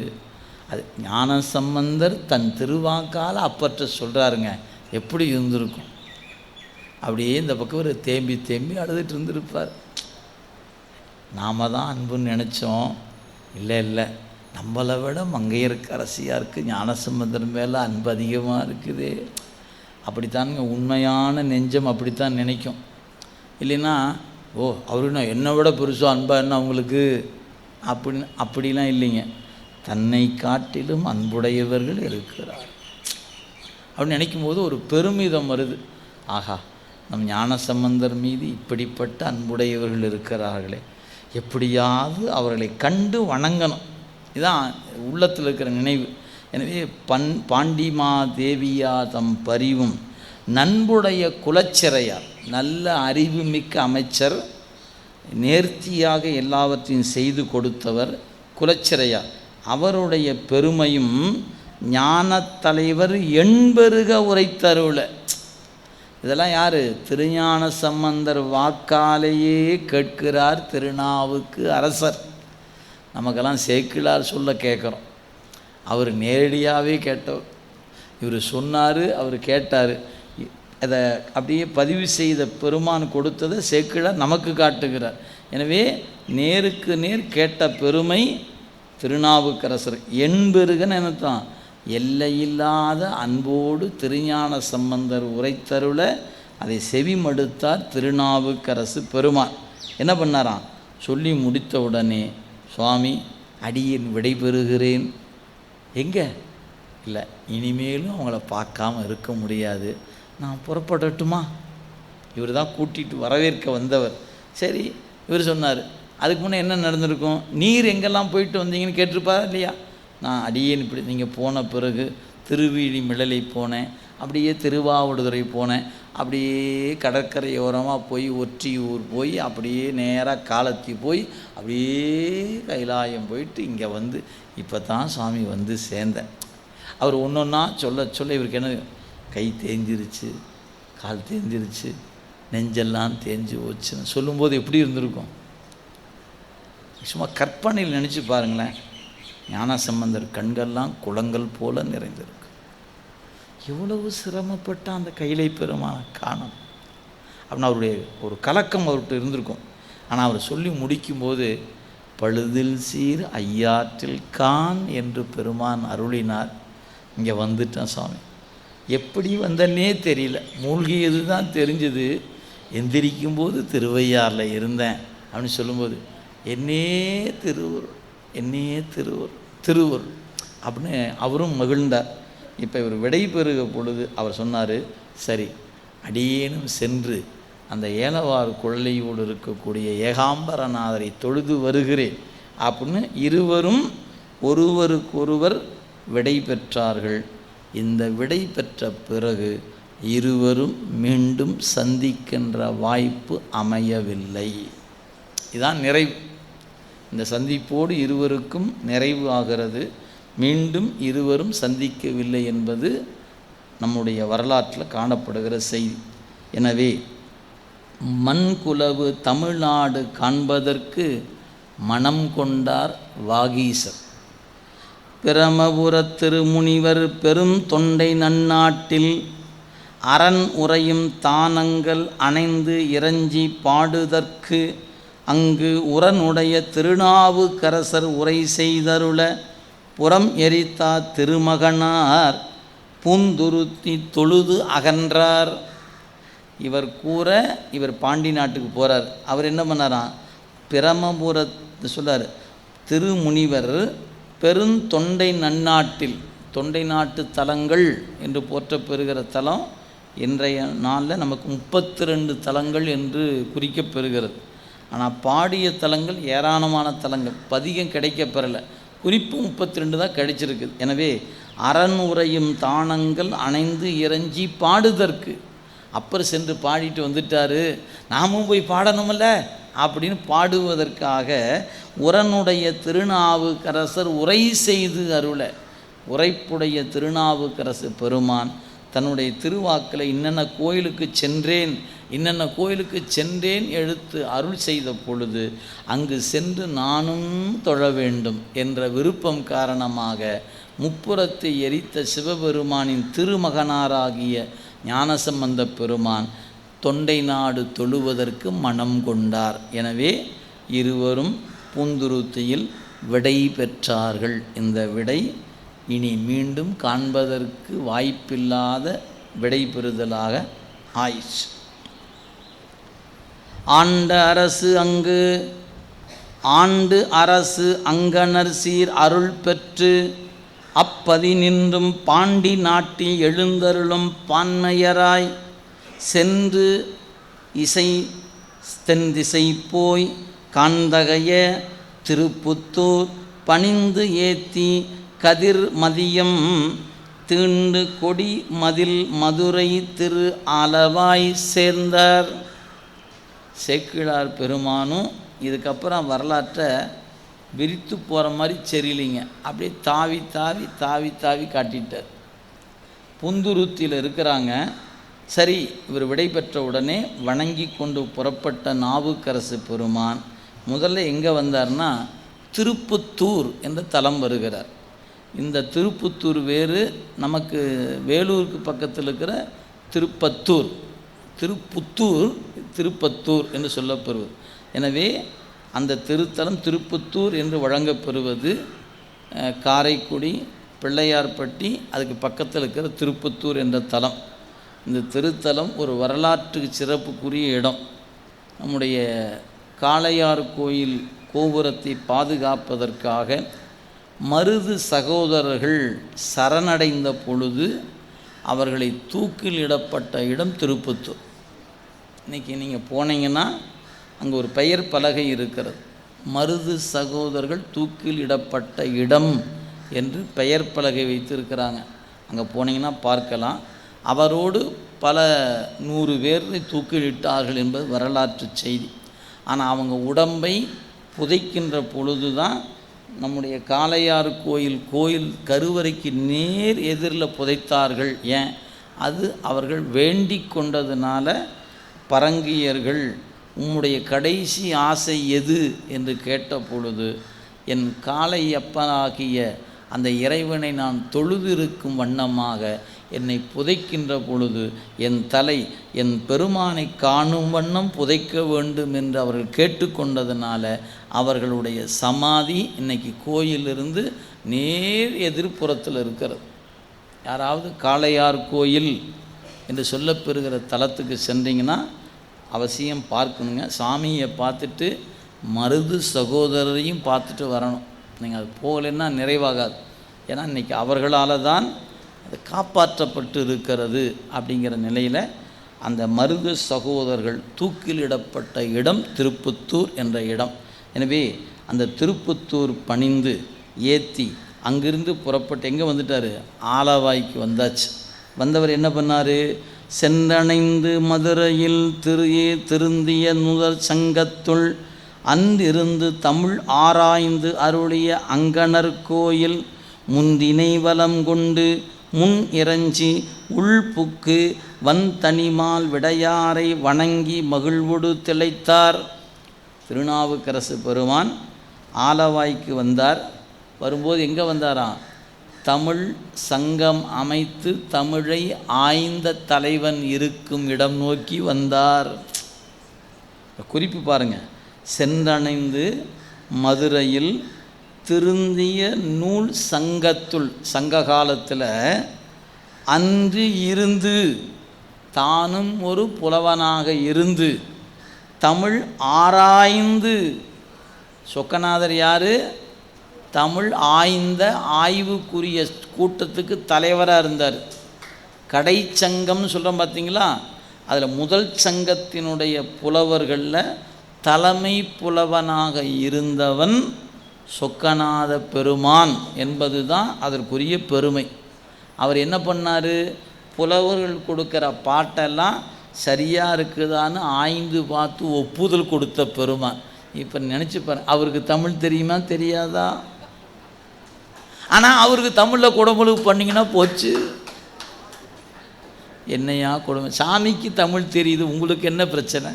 அது ஞானசம்பந்தர் தன் திருவாக்கால் அப்பற்ற சொல்கிறாருங்க. எப்படி இருந்திருக்கும்? அப்படியே இந்த பக்கம் ஒரு தேம்பி தேம்பி அழுதுட்டு இருந்திருப்பார். நாம் தான் அன்புன்னு நினச்சோம், இல்லை நம்மளை விட மங்கையருக்கு அரசியாருக்கு ஞானசம்பந்தர் மேலே அன்பு அதிகமாக இருக்குது. அப்படித்தானுங்க உண்மையான நெஞ்சம் அப்படித்தான் நினைக்கும். இல்லைன்னா அவருன்னா என்னை விட பெருசாக அன்பாக என்ன அவங்களுக்கு அப்படிலாம் இல்லைங்க. தன்னை காட்டிலும் அன்புடையவர்கள் இருக்கிறார் அப்படின்னு நினைக்கும் போது ஒரு பெருமிதம் வருது. ஆஹா, நம் ஞானசம்பந்தர் மீது இப்படிப்பட்ட அன்புடையவர்கள் இருக்கிறார்களே, எப்படியாவது அவர்களை கண்டு வணங்கணும். இதுதான் உள்ளத்தில் இருக்கிற நினைவு. எனவே பாண்டிமா தேவியா தம் பரிவும், நண்புடைய குலச்சிறையார், நல்ல அறிவுமிக்க அமைச்சர், நேர்த்தியாக எல்லாவற்றையும் செய்து கொடுத்தவர் குலச்சிறையார், அவருடைய பெருமையும் ஞான தலைவர் எண்பெருக உரைத்தருள. இதெல்லாம் யார்? திருஞான சம்பந்தர் வாக்காலேயே கேட்கிறார் திருநாவுக்கு அரசர். நமக்கெல்லாம் சேக்கிழார் சொல்ல கேட்குறோம். அவர் நேரடியாகவே கேட்டவர். இவர் சொன்னார், அவர் கேட்டார். அதை அப்படியே பதிவு செய்த பெருமான் கொடுத்ததை சேக்கிழார் நமக்கு காட்டுகிறார். எனவே நேருக்கு நேர் கேட்ட பெருமை திருநாவுக்கரசர். எண்பெருகன்னு என்னத்தான்? எல்லையில்லாத அன்போடு திருஞான சம்பந்தர் உரைத்தருள அதை செவிமடுத்தார் திருநாவுக்கரசு பெருமான். என்ன பண்ணாராம்? சொல்லி முடித்த உடனே, சுவாமி அடியேன் விடைபெறுகிறேன். எங்கே? இல்லை, இனிமேலும் அவங்கள பார்க்காம இருக்க முடியாது, நான் புறப்படட்டுமா? இவர் தான் கூட்டிகிட்டு வரவேற்க வந்தவர். சரி, இவர் சொன்னார். அதுக்கு முன்னே என்ன நடந்திருக்கும்? நீர் எங்கெல்லாம் போயிட்டு வந்தீங்கன்னு கேட்டிருப்பாரா இல்லையா? நான் அடியேன் இப்படி நீங்கள் போன பிறகு திருவீழி மிளலை போனேன், அப்படியே திருவாவடுதுறை போனேன், அப்படியே கடற்கரையோரமாக போய் ஒற்றியூர் போய் அப்படியே நேராக காலத்தி போய் அப்படியே கைலாயம் போயிட்டு இங்கே வந்து இப்போ தான் சுவாமி வந்து சேர்ந்தேன். அவர் ஒன்று ஒன்றா சொல்ல இவருக்கு என்ன, கை தேஞ்சிருச்சு, கால் தேஞ்சிருச்சு, நெஞ்செல்லாம் தேஞ்சு போச்சுன்னு சொல்லும்போது எப்படி இருந்திருக்கும்? சும்மா கற்பனையில் நினச்சி பாருங்களேன். ஞானசம்பந்தர் கண்கள்லாம் குளங்கள் போல நிறைந்திருக்கு. எவ்வளவு சிரமப்பட்ட அந்த கைலை பெருமான காணும் அப்படின்னு அவருடைய ஒரு கலக்கம் அவர்கிட்ட இருந்திருக்கும். ஆனால் அவர் சொல்லி முடிக்கும்போது பழுதில் சீர் ஐயாற்றில் கான் என்று பெருமான் அருளினார். இங்கே வந்துட்டேன் சுவாமி. எப்படி வந்தன்னே தெரியல, மூழ்கியது தான் தெரிஞ்சது. எந்திரிக்கும்போது திருவையாறில் இருந்தேன் அப்படின்னு சொல்லும்போது என்னே திருவருள், என்னே திருவருள் அப்படின்னு அவரும் மகிழ்ந்தார். இப்போ இவர் விடை பெறுக பொழுது அவர் சொன்னார், சரி அடியேனும் சென்று அந்த ஏலவார் குழலையோடு இருக்கக்கூடிய ஏகாம்பரநாதரை தொழுது வருகிறேன் அப்படின்னு இருவரும் ஒருவருக்கொருவர் விடை பெற்றார்கள். இந்த விடை பெற்ற பிறகு இருவரும் மீண்டும் சந்திக்கின்ற வாய்ப்பு அமையவில்லை. இதுதான் நிறைவு. இந்த சந்திப்போடு இருவருக்கும் நிறைவு ஆகிறது. மீண்டும் இருவரும் சந்திக்கவில்லை என்பது நம்முடைய வரலாற்றில் காணப்படுகிற செய்தி. எனவே மண்குலவு தமிழ்நாடு காண்பதற்கு மனம் கொண்டார் வாகீசர். பிரமபுர திருமுனிவர் பெரும் தொண்டை நன்னாட்டில் அரண் உறையும் தானங்கள் அணைந்து இறைஞ்சி பாடுதற்கு அங்கு உரனுடைய திருநாவுக்கரசர் உரை செய்தருள புறம் எரித்தா திருமகனார் பூந்துருத்தி தொழுது அகன்றார். இவர் கூற இவர் பாண்டி நாட்டுக்கு போகிறார். அவர் என்ன பண்ணாராம்? பிரமபுரத்து சொல்கிறார், திருமுனிவர் பெருந்தொண்டை நன்னாட்டில், தொண்டை நாட்டு தலங்கள் என்று போற்றப்பெறுகிற தலம் இன்றைய நாளில் நமக்கு 32 தலங்கள் என்று குறிக்கப்பெறுகிறது. ஆனால் பாடிய தலங்கள் ஏராளமான தலங்கள், பதிகம் கிடைக்கப்பெறலை, குறிப்பு 32 தான் கிடைச்சிருக்குது. எனவே அரண் உறையும் தானங்கள் அணைந்து இறைஞ்சி பாடுதற்கு அப்பர் சென்று பாடிட்டு வந்துட்டார், நாமும் போய் பாடணுமில்ல அப்படின்னு பாடுவதற்காக உரனுடைய திருநாவுக்கரசர் உரை செய்து அருள, உரைப்புடைய திருநாவுக்கரசு பெருமான் தன்னுடைய திருவாக்கில் இன்னென்ன கோயிலுக்கு சென்றேன் எடுத்து அருள் செய்த பொழுது அங்கு சென்று நானும் தொழ வேண்டும் என்ற விருப்பம் காரணமாக முப்புறத்தை எரித்த சிவபெருமானின் திருமகனாராகிய ஞானசம்பந்த பெருமான் தொண்டை நாடு தொழுவதற்கு மனம் கொண்டார். எனவே இருவரும் பூந்துருத்தியில் விடை பெற்றார்கள். இந்த விடை இனி மீண்டும் காண்பதற்கு வாய்ப்பில்லாத விடை பெறுதலாக ஆயிற்று. ஆண்டு அரசு அங்கனர் சீர் அருள் பெற்று அப்பதி நின்றும் பாண்டி நாட்டில் எழுந்தருளும் பான்மையராய் சென்று தென்திசை போய் காந்தகைய திருப்புத்தூர் பணிந்து ஏத்தி கதிர் மதியம் தீண்டு கொடி மதில் மதுரை திரு ஆலவாய் சேர்ந்தார். சேக்கிழார் பெருமானும் இதுக்கப்புறம் வரலாற்றை விரித்து போகிற மாதிரி சரியில்லைங்க, அப்படியே தாவி தாவி தாவி தாவி காட்டிட்டார். புந்துருத்தியில் இருக்கிறாங்க. சரி, இவர் விடை பெற்ற உடனே வணங்கி கொண்டு புறப்பட்ட நாவுக்கரசு பெருமான் முதல்ல எங்கே வந்தார்னா திருப்புத்தூர் என்ற தலம் வருகிறார். இந்த திருப்புத்தூர் வேறு, நமக்கு வேலூருக்கு பக்கத்தில் இருக்கிற திருப்பத்தூர் என்று சொல்லப்பெறுவது. எனவே அந்த திருத்தலம் திருப்புத்தூர் என்று வழங்கப்பெறுவது காரைக்குடி பிள்ளையார்பட்டி அதுக்கு பக்கத்தில் இருக்கிற திருப்புத்தூர் என்ற தலம். இந்த திருத்தலம் ஒரு வரலாற்று சிறப்புக்குரிய இடம். நம்முடைய காளையார் கோயில் கோபுரத்தை பாதுகாப்பதற்காக மருது சகோதரர்கள் சரணடைந்த பொழுது அவர்களை தூக்கில் இடப்பட்ட இடம் திருப்புத்தூர். இன்றைக்கி நீங்கள் போனீங்கன்னா அங்கே ஒரு பெயர் பலகை இருக்கிறது. மருது சகோதரர்கள் தூக்கில் இடப்பட்ட இடம் என்று பெயர் பலகை வைத்திருக்கிறாங்க. அங்கே போனீங்கன்னா பார்க்கலாம். அவரோடு பல 100 பேர் தூக்கிலிட்டார்கள் என்பது வரலாற்று செய்தி. ஆனால் அவங்க உடம்பை புதைக்கின்ற பொழுது தான் நம்முடைய காளையார் கோயில் கருவறைக்கு நேர் எதிரில் புதைத்தார்கள். ஏன்? அது அவர்கள் வேண்டிக் கொண்டதுனால பரங்கியர்கள் உம்முடைய கடைசி ஆசை எது என்று கேட்ட பொழுது, என் காளையப்பனாகிய அந்த இறைவனை நான் தொழுதிருக்கும் வண்ணமாக என்னை புதைக்கின்ற பொழுது என் தலை என் பெருமானை காணும் வண்ணம் புதைக்க வேண்டும் என்று அவர்கள் கேட்டுக்கொண்டதுனால அவர்களுடைய சமாதி இன்னைக்கு கோயிலிருந்து நேர் எதிர்ப்புறத்தில் இருக்கிறது. யாராவது காளையார் கோயில் என்று சொல்லப்பெறுகிற தலத்துக்கு சென்றீங்கன்னா அவசியம் பார்க்கணுங்க. சாமியை பார்த்துட்டு மருது சகோதரரையும் பார்த்துட்டு வரணும். நீங்கள் அது போகலைன்னா நிறைவாகாது. ஏன்னா இன்றைக்கி அவர்களால் தான் அது காப்பாற்றப்பட்டு இருக்கிறது. அப்படிங்கிற நிலையில் அந்த மருது சகோதரர்கள் தூக்கிலிடப்பட்ட இடம் திருப்புத்தூர் என்ற இடம். எனவே அந்த திருப்புத்தூர் பணிந்து ஏற்றி அங்கிருந்து புறப்பட்டு எங்கே வந்துட்டார்? ஆலவாய்க்கு வந்தாச்சு. வந்தவர் என்ன பண்ணார்? சென்றணைந்து மதுரையில் திருந்திய நுதல் சங்கத்துள் அன்றிருந்து தமிழ் ஆராய்ந்து அருளிய அங்கணர் கோயில் முந்தினை வலம் கொண்டு முன் இறஞ்சி உள்புக்கு வந்தனிமால் விடையாரை வணங்கி மகிழ்வுடு திளைத்தார். திருநாவுக்கரசு பெருமான் ஆலவாய்க்கு வந்தார். வரும்போது எங்கே வந்தாராம்? தமிழ் சங்கம் அமைத்து தமிழை ஆய்ந்த தலைவன் இருக்கும் இடம் நோக்கி வந்தார். குறிப்பு பாருங்கள். சென்றணைந்து மதுரையில் திருந்திய நூல் சங்கத்துள், சங்க காலத்தில் அன்று இருந்து தானும் ஒரு புலவனாக இருந்து தமிழ் ஆராய்ந்து, சொக்கநாதர் யார்? தமிழ் ஆய்ந்த ஆய்வுக்குரிய கூட்டத்துக்கு தலைவராக இருந்தார். கடைச்சங்கம்னு சொல்கிறோம் பார்த்தீங்களா? அதில் முதல் சங்கத்தினுடைய புலவர்களில் தலைமை புலவனாக இருந்தவன் சொக்கநாத பெருமான் என்பது தான் அதற்குரிய பெருமை. அவர் என்ன பண்ணார்? புலவர்கள் கொடுக்குற பாட்டெல்லாம் சரியாக இருக்குதான்னு ஆய்ந்து பார்த்து ஒப்புதல் கொடுத்த பெருமான். இப்போ நினச்சி பாருங்க, அவருக்கு தமிழ் தெரியுமா தெரியாதா? ஆனால் அவருக்கு தமிழில் குடமுழுக்கு பண்ணிங்கன்னா போச்சு. என்னையா கொடுமை! சாமிக்கு தமிழ் தெரியுது, உங்களுக்கு என்ன பிரச்சனை?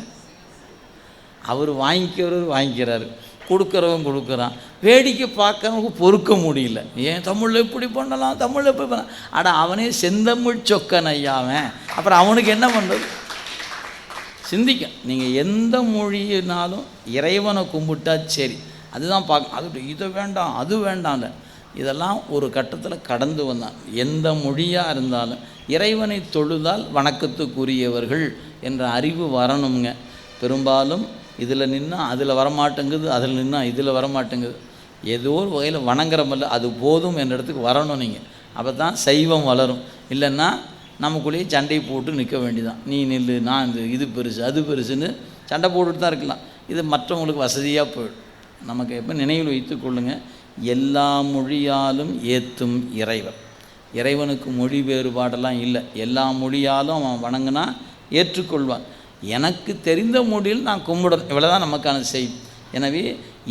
அவர் வாங்கிக்கிறாரு, கொடுக்குறவங்க கொடுக்குறான். வேடிக்கை பார்க்கறவங்க பொறுக்க முடியல. ஏன் தமிழில் எப்படி பண்ணலாம், தமிழில் எப்படி பண்ணலாம்? அட அவனே செந்தமிழ் சொக்கன் ஐயாவன், அப்புறம் அவனுக்கு என்ன பண்ணுறது? சிந்திக்க. நீங்கள் எந்த மொழியினாலும் இறைவனை கும்பிட்டா சரி, அதுதான் பார்க்க. அது இதை வேண்டாம் அது வேண்டாம்ல, இதெல்லாம் ஒரு கட்டத்தில் கடந்து வந்தான். எந்த மொழியாக இருந்தாலும் இறைவனை தொழுதால் வணக்கத்துக்குரியவர்கள் என்ற அறிவு வரணுங்க. பெரும்பாலும் இதில் நின்னா அதில் வரமாட்டேங்குது, அதில் நின்னா இதில் வரமாட்டேங்குது. ஏதோ ஒரு வகையில் வணங்குறமல்ல, அது போதும் என்ற இடத்துக்கு வரணும் நீங்கள். அப்போ தான் சைவம் வளரும். இல்லைன்னா நமக்குள்ளேயே சண்டை போட்டு நிற்க வேண்டியதான். நீ நில்லு, நான் இது பெருசு அது பெருசுன்னு சண்டை போட்டுட்டு தான் இருக்கலாம். இது மற்றவங்களுக்கு வசதியாக போயிடும். நமக்கு எப்போ நினைவில் வைத்து கொள்ளுங்கள், எல்லா மொழியாலும் ஏற்றும் இறைவன். இறைவனுக்கு மொழி வேறுபாடெல்லாம் இல்லை. எல்லா மொழியாலும் அவன் வணங்கினா ஏற்றுக்கொள்வான். எனக்கு தெரிந்த மொழியில் நான் கும்பிடணும், இவ்வளோதான் நமக்கான செய்தி. எனவே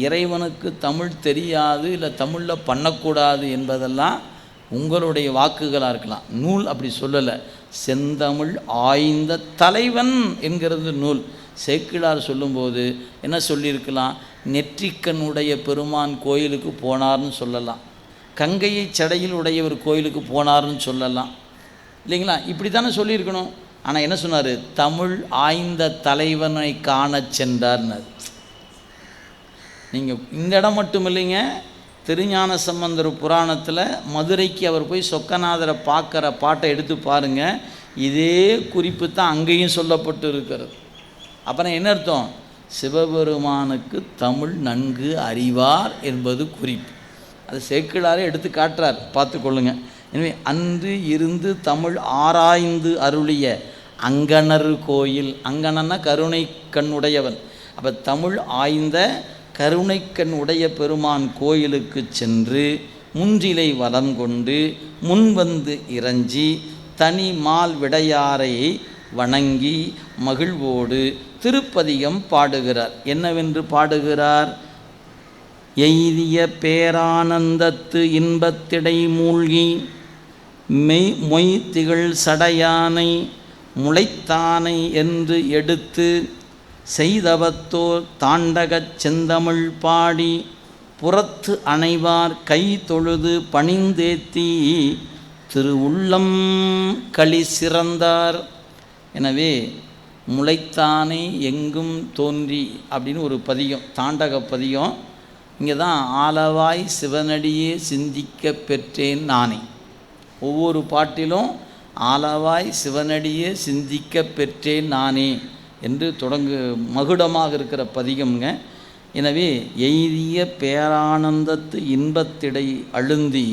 இறைவனுக்கு தமிழ் தெரியாது இல்லை தமிழில் பண்ணக்கூடாது என்பதெல்லாம் உங்களுடைய வாக்குகளாக இருக்கலாம். நூல் அப்படி சொல்லலை. செந்தமிழ் ஆய்ந்த தலைவன் என்கிறது நூல். சேக்கிழார் சொல்லும்போது என்ன சொல்லியிருக்கலாம்? நெற்றிக்கண்ணுடைய பெருமான் கோயிலுக்கு போனார்னு சொல்லலாம், கங்கையை சடையில் உடையவர் கோயிலுக்கு போனார்னு சொல்லலாம், இல்லைங்களா? இப்படி தானே சொல்லியிருக்கணும். ஆனால் என்ன சொன்னார்? தமிழ் ஆய்ந்த தலைவனை காண சென்றார்னார். நீங்கள் இந்த இடம் மட்டும் இல்லைங்க, திருஞான சம்பந்தர் புராணத்தில் மதுரைக்கு அவர் போய் சொக்கநாதரை பார்க்குற பாட்டை எடுத்து பாருங்கள். இதே குறிப்பு தான் அங்கேயும் சொல்லப்பட்டு இருக்கிறது. அப்புறம் என்ன அர்த்தம்? சிவபெருமானுக்கு தமிழ் நன்கு அறிவார் என்பது குறிப்பு. அது சேக்கிழாரே எடுத்து காட்டுறார், பார்த்து கொள்ளுங்க. எனவே அன்று இருந்து தமிழ் ஆராய்ந்து அருளிய அங்கணர் கோயில். அங்கணன்னா கருணை கண்ணுடையவன். அப்போ அப்போ தமிழ் ஆய்ந்த கருணைக்கண் உடைய பெருமான் கோயிலுக்கு சென்று முன்றிலை வலம் கொண்டு முன்வந்து இறைஞ்சி தனி மால் விடையாரை வணங்கி மகிழ்வோடு திருப்பதிகம் பாடுகிறார். என்னவென்று பாடுகிறார்? எய்திய பேரானந்தத்து இன்பத்திடை மூழ்கி மொய்த்திகள் சடையானை முளைத்தானை என்று எடுத்து செய்தவத்தோர் தாண்டகச் செந்தமிழ் பாடி புறத்து அணைவார் கை தொழுது பணிந்தேத்தி திரு உள்ளம் களி சிறந்தார். எனவே முளைத்தானை எங்கும் தோன்றி அப்படின்னு ஒரு பதிகம், தாண்டக பதிகம். இங்கே தான் ஆலவாய் சிவனடியே சிந்திக்க பெற்றேன் நானே. ஒவ்வொரு பாட்டிலும் ஆலவாய் சிவனடியே சிந்திக்க பெற்றேன் நானே என்று மகுடமாக இருக்கிற பதிகம்ங்க. எனவே எய்திய பேரானந்தத்து இன்பத்திடை அழுந்தி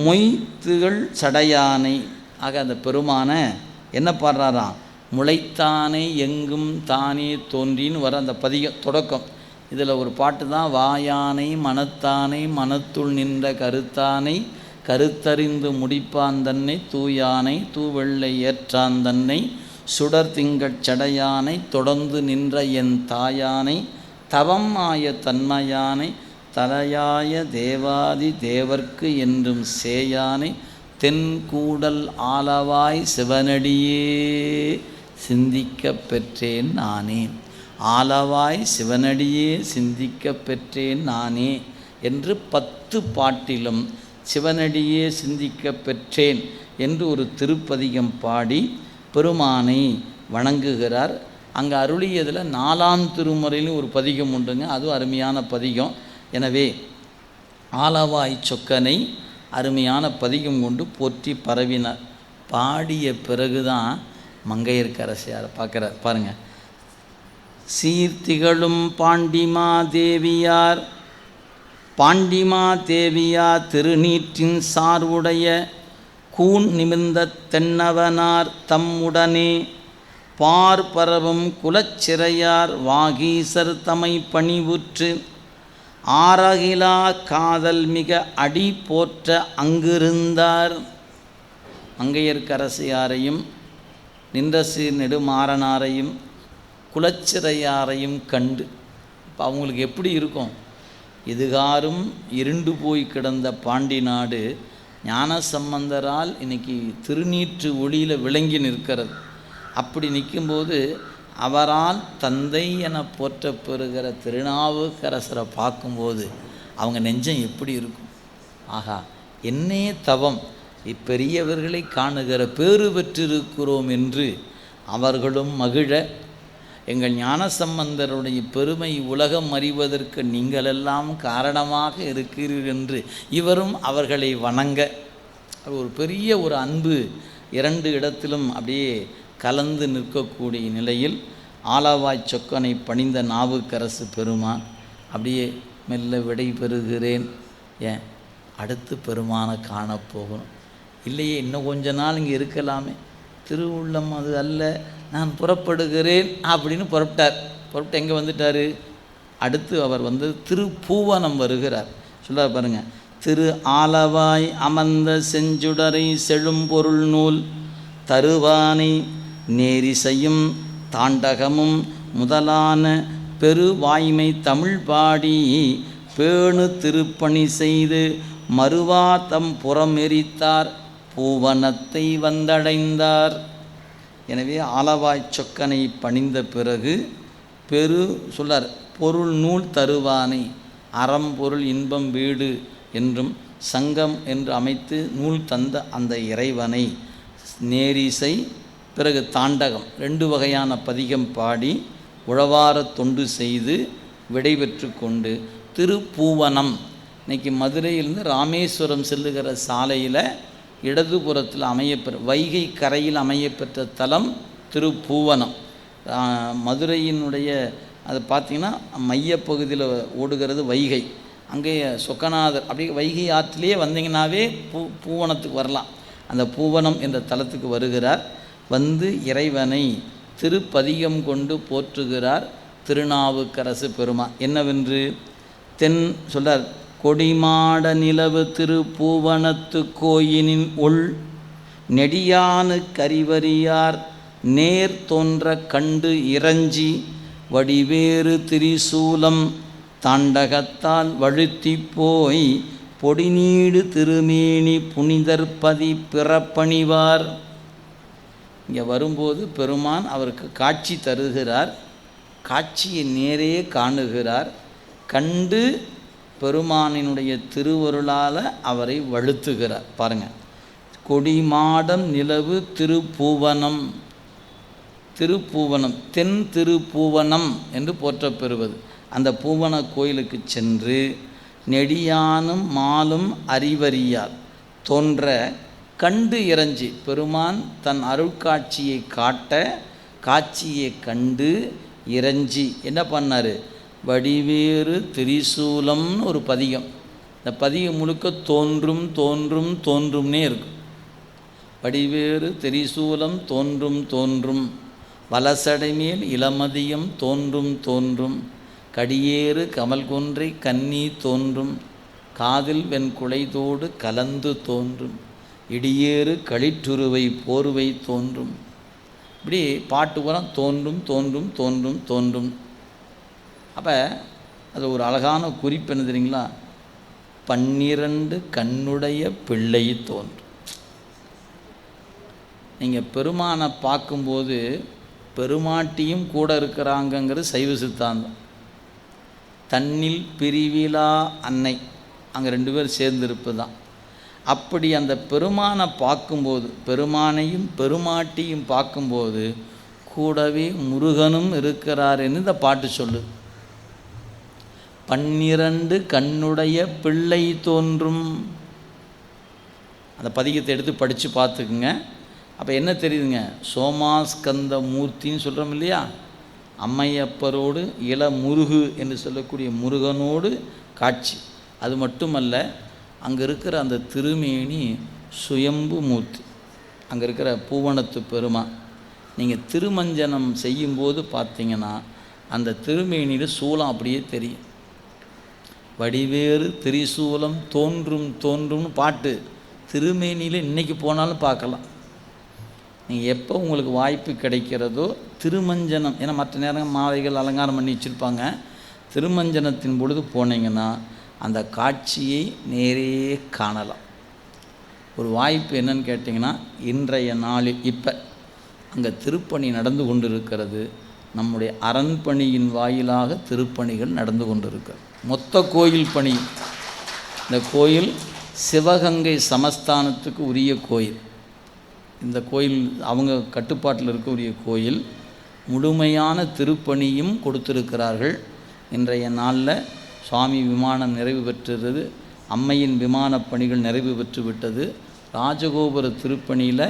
மொய்த்துகள் சடையானை. ஆக அந்த பெருமான என்ன பாடுறாராம்? முளைத்தானை எங்கும் தானே தோன்றின்னு வர அந்த தொடக்கம். இதில் ஒரு பாட்டு தான், வாயானை மனத்தானை மனத்துள் நின்ற கருத்தானை கருத்தறிந்து முடிப்பான் தன்னை தூயானை தூவெள்ளை ஏற்றான் தன்னை சுடர் திங்கட் சடையானை தொடர்ந்து நின்ற என் தாயானை தவம் ஆய தன்மையானை தலையாய தேவாதி தேவர்க்கு என்றும் சேயானை தென்கூடல் ஆலவாய் சிவனடியே சிந்திக்க பெற்றேன் நானே. ஆலவாய் சிவனடியே சிந்திக்க பெற்றேன் நானே என்று 10 பாட்டிலும் சிவனடியே சிந்திக்க பெற்றேன் என்று ஒரு திருப்பதிகம் பாடி பெருமானை வணங்குகிறார். அங்கே அருளியதில் 4ஆம் திருமுறையிலும் ஒரு பதிகம் உண்டுங்க, அதுவும் அருமையான பதிகம். எனவே ஆலவாய் சொக்கனை அருமையான பதிகம் கொண்டு போற்றி பரவினார். பாடிய பிறகுதான் மங்கையர்க்கரசியார் பார்க்குறார். பாருங்கள், சீர்த்திகளும் பாண்டிமா தேவியார் திருநீற்றின் சார்வுடைய கூன் நிமிர்ந்த தென்னவனார் தம்முடனே பார்பரவும் குலச்சிறையார் வாகீசர் தமை பணிவுற்று ஆரகிலா காதல் மிக அடி போற்ற அங்கிருந்தார். மங்கையர்க்கரசியாரையும் நின்றசீர் நெடுமாறனாரையும் குலச்சிறையாரையும் கண்டு இப்போ அவங்களுக்கு எப்படி இருக்கும்? இதுகாரும் இருண்டு போய் கிடந்த பாண்டி நாடு ஞானசம்பந்தரால் இன்னைக்கு திருநீற்று ஒளியில் விளங்கி நிற்கிறது. அப்படி நிற்கும்போது அவரால் தந்தை என போற்ற பெறுகிற திருநாவுக்கரசரை பார்க்கும்போது அவங்க நெஞ்சம் எப்படி இருக்கும்? ஆகா, என்னே தவம், இப்பெரியவர்களை காணுகிற பேறு பெற்றிருக்கிறோம் என்று அவர்களும் மகிழ, எங்கள் ஞானசம்பந்தருடைய பெருமை உலகம் அறிவதற்கு நீங்களெல்லாம் காரணமாக இருக்கிறீர்கள் என்று இவரும் அவர்களை வணங்க, ஒரு பெரிய ஒரு அன்பு 2 இடத்திலும் அப்படியே கலந்து நிற்கக்கூடிய நிலையில் ஆலவாய் சொக்கனை பணிந்த நாவுக்கரசு பெருமான் அப்படியே மெல்ல விடை பெறுகிறேன். ஏன் அடுத்து பெருமானை காணப்போகணும் இல்லையே, இன்னும் கொஞ்ச நாள் இங்கே இருக்கலாமே, திருவுள்ளம் அது அல்ல, நான் புறப்படுகிறேன் அப்படின்னு புறப்பட்டு எங்கே வந்துட்டார்? அடுத்து அவர் திருப்பூவனம் வருகிறார். சொல்ல பாருங்கள், திரு ஆலவாய் அமர்ந்த செஞ்சுடரை செழும்பொருள் நூல் தருவானை நேரிசையும் தாண்டகமும் முதலான பெருவாய்மை தமிழ் பாடி பேணு திருப்பணி செய்து மறுவா தம் புறமெரித்தார் பூவனத்தை வந்தடைந்தார். எனவே ஆலவாய் சொக்கனை பணிந்த பிறகு சொல்லார் பொருள் நூல் தருவானை, அறம் பொருள் இன்பம் வீடு என்றும் சங்கம் என்று அமைத்து நூல் தந்த அந்த இறைவனை நேரிசை பிறகு தாண்டகம் 2 வகையான பதிகம் பாடி உழவார தொண்டு செய்து விடைபெற்று கொண்டு திருப்பூவனம், இன்றைக்கி மதுரையிலிருந்து ராமேஸ்வரம் செல்லுகிற சாலையில் இடதுபுறத்தில் வைகை கரையில் அமையப்பெற்ற தலம் திருப்பூவனம். மதுரையினுடைய அது பார்த்திங்கன்னா மையப்பகுதியில் ஓடுகிறது வைகை. அங்கே சொக்கநாதர் அப்படியே வைகை ஆற்றிலே வந்தீங்கன்னாவே பூவனத்துக்கு வரலாம். அந்த பூவனம் என்ற தலத்துக்கு வருகிறார். இறைவனை திருப்பதிகம் கொண்டு போற்றுகிறார். திருநாவுக்கரசு பெருமான். என்னவென்று தென் சொல்றார், கொடிமாட நிலவு திருப்பூவனத்து கோயினின் உள் நெடியானு கரிவரியார் நேர் தோன்ற கண்டு இறஞ்சி வடிவேறு திரிசூலம் தாண்டகத்தால் வழுத்தி போய் பொடிநீடு திருமேனி புனிதர்பதி பிறப்பணிவார். இங்கே வரும்போது பெருமான் அவருக்கு காட்சி தருகிறார். காட்சியை நேரே காணுகிறார். கண்டு பெருமானினுடைய திருவருளால் அவரை வழுத்துகிறார். பாருங்கள், கொடிமாடம் நிலவு திருப்பூவனம். திருப்பூவனம் தென் திருப்பூவனம் என்று போற்றப்பெறுவது. அந்த பூவன கோயிலுக்கு சென்று நெடியானும் மாலும் அறிவறியார் தோன்ற கண்டு இறஞ்சி, பெருமான் தன் அருட்காட்சியை காட்ட காட்சியை கண்டு இறஞ்சி என்ன பண்ணார், வடிவேறு திரிசூலம்னு ஒரு பதிகம். இந்த பதிகம் முழுக்க தோன்றும் தோன்றும் தோன்றும்னே இருக்கும். வடிவேறு திரிசூலம் தோன்றும் தோன்றும் வலசடைமேல் இளமதியம் தோன்றும் தோன்றும் கடியேறு கமல் கொன்றை கன்னி தோன்றும் காதில் வெண்குலைதோடு கலந்து தோன்றும் இடியேறு களிற்றுருவை போர்வை தோன்றும். இப்படி பாட்டு பூரா தோன்றும் தோன்றும் தோன்றும் தோன்றும். அப்போ அது ஒரு அழகான குறிப்பு என்ன தெரியுங்களா, 12 கண்ணுடைய பிள்ளை தோன்றும். நீங்கள் பெருமானை பார்க்கும்போது பெருமாட்டியும் கூட இருக்கிறாங்கங்கிறது சைவ சித்தாந்தம். தன்னில் பிரிவிலா அன்னை, அங்கே 2 பேர் சேர்ந்திருப்பு தான். அப்படி அந்த பெருமானை பார்க்கும்போது, பெருமானையும் பெருமாட்டியும் பார்க்கும்போது கூடவே முருகனும் இருக்கிறாருன்னு இந்த பாட்டு சொல்லு. 12 கண்ணுடைய பிள்ளை தோன்றும். அந்த பதிகத்தை எடுத்து படித்து பார்த்துக்குங்க. அப்போ என்ன தெரியுதுங்க, சோமாஸ்கந்த மூர்த்தின்னு சொல்கிறோம் இல்லையா, அம்மையப்பரோடு இள முருகு என்று சொல்லக்கூடிய முருகனோடு காட்சி. அது மட்டுமல்ல, அங்கே இருக்கிற அந்த திருமேனி சுயம்பு மூர்த்தி. அங்கே இருக்கிற பூவனத்து பெருமான். நீங்கள் திருமஞ்சனம் செய்யும்போது பார்த்தீங்கன்னா அந்த திருமேனியில் சூலம் அப்படியே தெரியும். வடிவேறு திரிசூலம் தோன்றும் தோன்றும்னு பாட்டு திருமேனியில் இன்றைக்கி போனாலும் பார்க்கலாம். நீங்கள் எப்போ உங்களுக்கு வாய்ப்பு கிடைக்கிறதோ திருமஞ்சனம், ஏன்னா மற்ற நேரம் மாலைகள் அலங்காரம் பண்ணி வச்சுருப்பாங்க, திருமஞ்சனத்தின் பொழுது போனீங்கன்னா அந்த காட்சியை நேரே காணலாம். ஒரு வாய்ப்பு என்னன்னு கேட்டிங்கன்னா, இன்றைய நாளில் இப்போ அங்கே திருப்பணி நடந்து கொண்டு இருக்கிறது. நம்முடைய அரண்பணியின் வாயிலாக திருப்பணிகள் நடந்து கொண்டு இருக்கிறது. மொத்த கோயில் பணி. இந்த கோயில் சிவகங்கை சமஸ்தானத்துக்கு உரிய கோயில். இந்த கோயில் அவங்க கட்டுப்பாட்டில் இருக்கக்கூடிய கோயில். முழுமையான திருப்பணியும் கொடுத்திருக்கிறார்கள். இன்றைய நாளில் சுவாமி விமானம் நிறைவு பெற்றது. அம்மையின் விமான பணிகள் நிறைவு பெற்று விட்டது. ராஜகோபுர திருப்பணியில்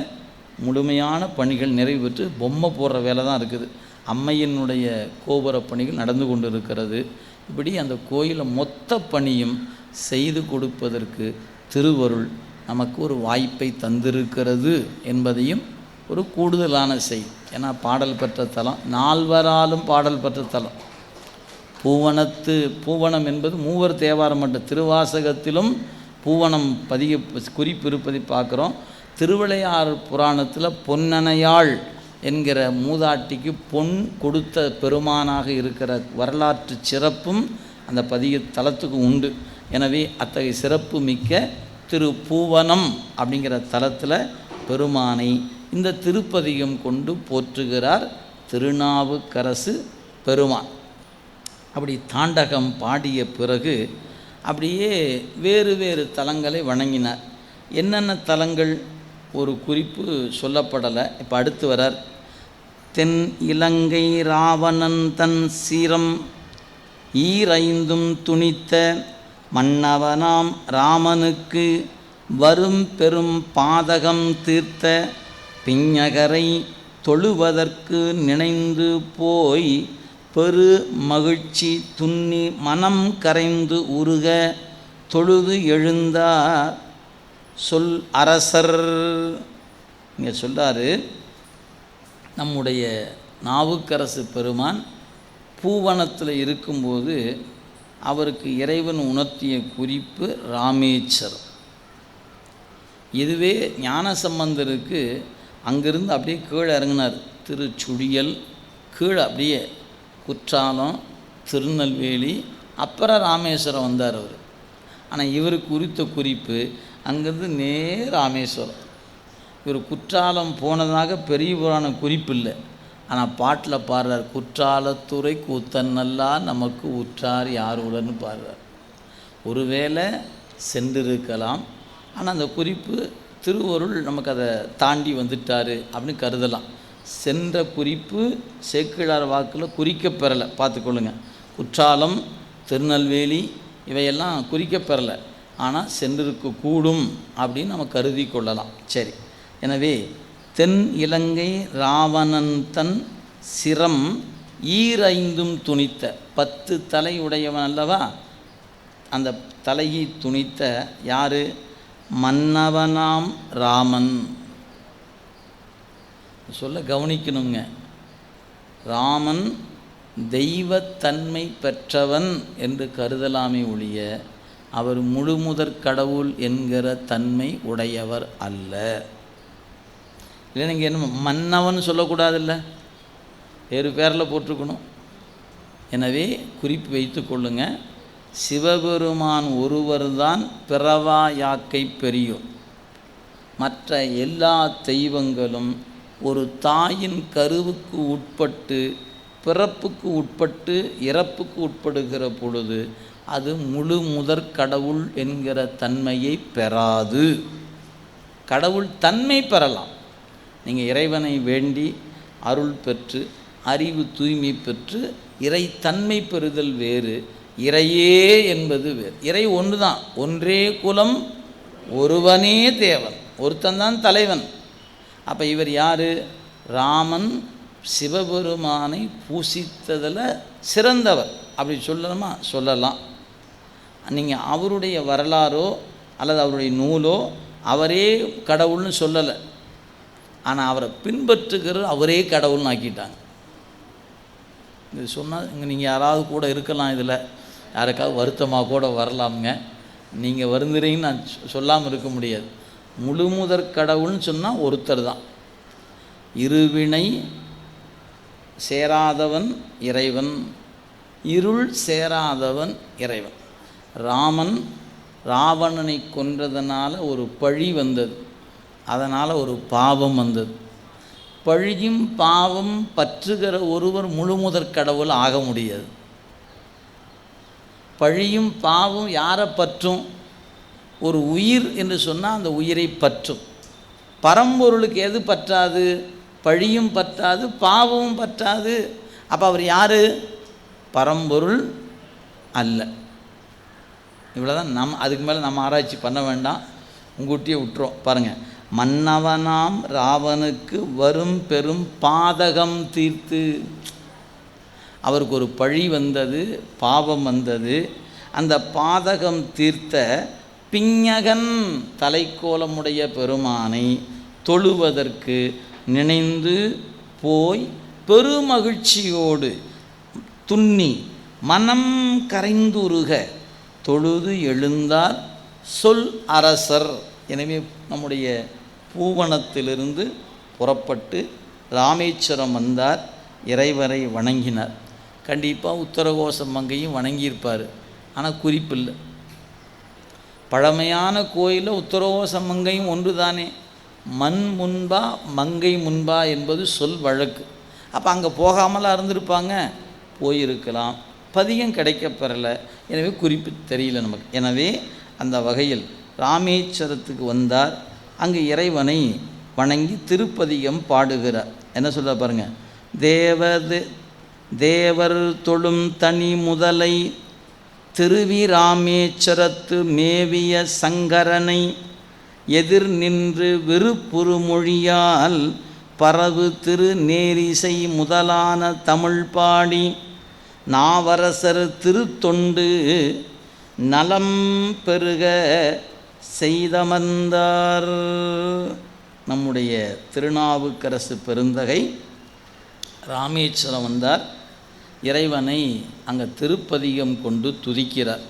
முழுமையான பணிகள் நிறைவு பெற்று பொம்மை போடுற வேலை தான் இருக்குது. அம்மையினுடைய கோபுர பணிகள் நடந்து கொண்டு இருக்கிறது. இப்படி அந்த கோயிலை மொத்த பணியும் செய்து கொடுப்பதற்கு திருவருள் நமக்கு ஒரு வாய்ப்பை தந்திருக்கிறது என்பதையும் ஒரு கூடுதலான செய்தி. ஏன்னா பாடல் பெற்ற தலம், 4வராலும் பாடல் பெற்ற தலம். பூவனம் என்பது 3 தேவாரம் மட்டும். திருவாசகத்திலும் பூவனம் குறிப்பு இருப்பதை பார்க்குறோம். திருவிளையார் புராணத்தில் பொன்னனையாள் என்கிற மூதாட்டிக்கு பொன் கொடுத்த பெருமானாக இருக்கிற வரலாற்று சிறப்பும் அந்த தலத்துக்கு உண்டு. எனவே அத்தகைய சிறப்பு மிக்க திருப்பூவனம் அப்படிங்கிற தலத்தில் பெருமானை இந்த திருப்பதிகம் கொண்டு போற்றுகிறார் திருநாவுக்கரசு பெருமான். அப்படி தாண்டகம் பாடிய பிறகு அப்படியே வேறு வேறு தலங்களை வணங்கினார். என்னென்ன தலங்கள் ஒரு குறிப்பு சொல்லப்படலை. இப்போ அடுத்து வரார். தென் இலங்கை ராவணன் தன் சீரம் ஈரைந்தும் துணித்த மன்னவனாம் ராமனுக்கு வரும் பெரும் பாதகம் தீர்த்த பிஞகரை தொழுவதற்கு நினைந்து போய் பெரு மகிழ்ச்சி துன்னி மனம் கரைந்து உருக தொழுது எழுந்தார் சொல் அரசர். இங்கே சொல்றாரு, நம்முடைய நாவுக்கரசு பெருமான் பூவனத்தில் இருக்கும்போது அவருக்கு இறைவன் உணர்த்திய குறிப்பு ராமேச்சரம். இதுவே ஞானசம்பந்தருக்கு அங்கிருந்து அப்படியே கீழே இறங்கினார். திருச்சுழியல் கீழே அப்படியே குற்றாலம், திருநெல்வேலி, அப்புறம் ராமேஸ்வரம் வந்தார் அவர். ஆனால் இவருக்கு குறித்த குறிப்பு அங்கேருந்து ராமேஸ்வரம். இவர் குற்றாலம் போனதாக பெரிய புராண குறிப்பு இல்லை. ஆனால் பாட்டில் பாடுறார், குற்றாலத்துறை கூத்தன் நல்லா நமக்கு உற்றார் யார் உடன்னு பாடுறார். ஒருவேளை சென்றிருக்கலாம், ஆனால் அந்த குறிப்பு திருவருள் நமக்கு அதை தாண்டி வந்துட்டார் அப்படின்னு கருதலாம். சென்ற குறிப்பு சேக்கிழார் வாக்கில் குறிக்கப்பெறலை, பார்த்துக்கொள்ளுங்க. குற்றாலம், திருநெல்வேலி இவையெல்லாம் குறிக்கப்பெறலை, ஆனால் சென்றிருக்கக்கூடும் அப்படின்னு நம்ம கருதி கொள்ளலாம். சரி, எனவே தென் இலங்கை ராவணன் தன் சிரம் ஈரைந்தும் துணித்த 10 தலை உடையவன் அல்லவா, அந்த தலையை துணித்த யார்? மன்னவனாம் ராமன். சொல்ல கவனிக்கணுங்க. ராமன் தெய்வத்தன்மை பெற்றவன் என்று கருதலாமே ஒழிய அவர் முழுமுதற் கடவுள் என்கிற தன்மை உடையவர் அல்ல. இல்லை, நீங்கள் என்ன மன்னவன் சொல்லக்கூடாதில்ல, வேறு பேரில் போட்டிருக்கணும். எனவே குறிப்பு வைத்து கொள்ளுங்க. சிவபெருமான் ஒருவர் தான் பிறவா யாக்கை பெரியோர். மற்ற எல்லா தெய்வங்களும் ஒரு தாயின் கருவுக்கு உட்பட்டு, பிறப்புக்கு உட்பட்டு, இறப்புக்கு உட்படுகிற பொழுது அது முழு முதற் கடவுள் என்கிற தன்மையை பெறாது. கடவுள் தன்மை பெறலாம். நீங்கள் இறைவனை வேண்டி அருள் பெற்று அறிவு தூய்மை பெற்று இறை தன்மை பெறுதல் வேறு, இறையே என்பது வேறு. இறை ஒன்று தான், ஒன்றே குலம், ஒருவனே தேவன், ஒருத்தன்தான் தலைவன். அப்போ இவர் யார்? ராமன் சிவபெருமானை பூசித்ததில் சிறந்தவர். அப்படி சொல்லணுமா? சொல்லலாம். நீங்கள் அவருடைய வரலாறோ அல்லது அவருடைய நூலோ அவரே கடவுள்னு சொல்லலை, ஆனால் அவரை பின்பற்றுகிற அவரே கடவுள்னு ஆக்கிட்டாங்க. இது சொன்னால் இங்கே நீங்கள் யாராவது கூட இருக்கலாம், இதில் யாருக்காவது வருத்தமாக கூட வரலாமுங்க. நீங்கள் வருந்துறீங்கன்னு நான் சொல்லாமல் இருக்க முடியாது. முழு முதற் கடவுள்னு சொன்னால் ஒருத்தர் தான். இருவினை சேராதவன் இறைவன், இருள் சேராதவன் இறைவன். ராமன் ராவணனை கொன்றதுனால ஒரு பழி வந்தது, அதனால் ஒரு பாவம் வந்தது. பழியும் பாவம் பற்றுகிற ஒருவர் முழுமுதற் கடவுள் ஆக முடியாது. பழியும் பாவம் யாரை பற்றும்? ஒரு உயிர் என்று சொன்னால் அந்த உயிரை பற்றும். பரம்பொருளுக்கு எது பற்றாது? பழியும் பற்றாது, பாவமும் பற்றாது. அப்போ அவர் யார்? பரம்பொருள் அல்ல. இவ்வளோதான். அதுக்கு மேலே நம்ம ஆராய்ச்சி பண்ண வேண்டாம், உங்கூட்டியே விட்டுறோம். பாருங்கள், மன்னவனாம் ராவனுக்கு வரும் பெரும் பாதகம் தீர்த்து. அவருக்கு ஒரு பழி வந்தது, பாவம் வந்தது. அந்த பாதகம் தீர்த்த பிஞகன் தலைக்கோலமுடைய பெருமானை தொழுவதற்கு நினைந்து போய் பெருமகிழ்ச்சியோடு துன்னி மனம் கரைந்துருக தொழுது எழுந்தார் சொல் அரசர். எனவே நம்முடைய பூவனத்திலிருந்து புறப்பட்டு ராமேஸ்வரம் வந்தார், இறைவரை வணங்கினார். கண்டிப்பாக உத்தரகோச மங்கையும் வணங்கியிருப்பார், ஆனால் குறிப்பில்லை. பழமையான கோயிலில் உத்தரகோச மங்கையும் ஒன்று தானே. மண் முன்பா மங்கை முன்பா என்பது சொல் வழக்கு. அப்போ அங்கே போகாமலாம் இருந்திருப்பாங்க, போயிருக்கலாம். பதிகம் கிடைக்கப்பெறலை, எனவே குறிப்பு தெரியல நமக்கு. எனவே அந்த வகையில் ராமேஸ்வரத்துக்கு வந்தார். அங்கு இறைவனை வணங்கி திருப்பதிகம் பாடுகிறார். என்ன சொல்ல பாருங்கள். தேவர் தொழும் தனி முதலை திருவிராமேஸ்வரத்து மேவிய சங்கரனை எதிர் நின்று விருப்புறு மொழியால் பரவு திரு நேரிசை முதலான தமிழ் பாடி நாவரசர் திருத்தொண்டு நலம் பெருக செய்தமர்ந்தார். நம்முடைய திருநாவுக்கரசு பெருந்தகை ராமேஸ்வரம் வந்தார். இறைவனை அங்கே திருப்பதிகம் கொண்டு துதிக்கிறார்.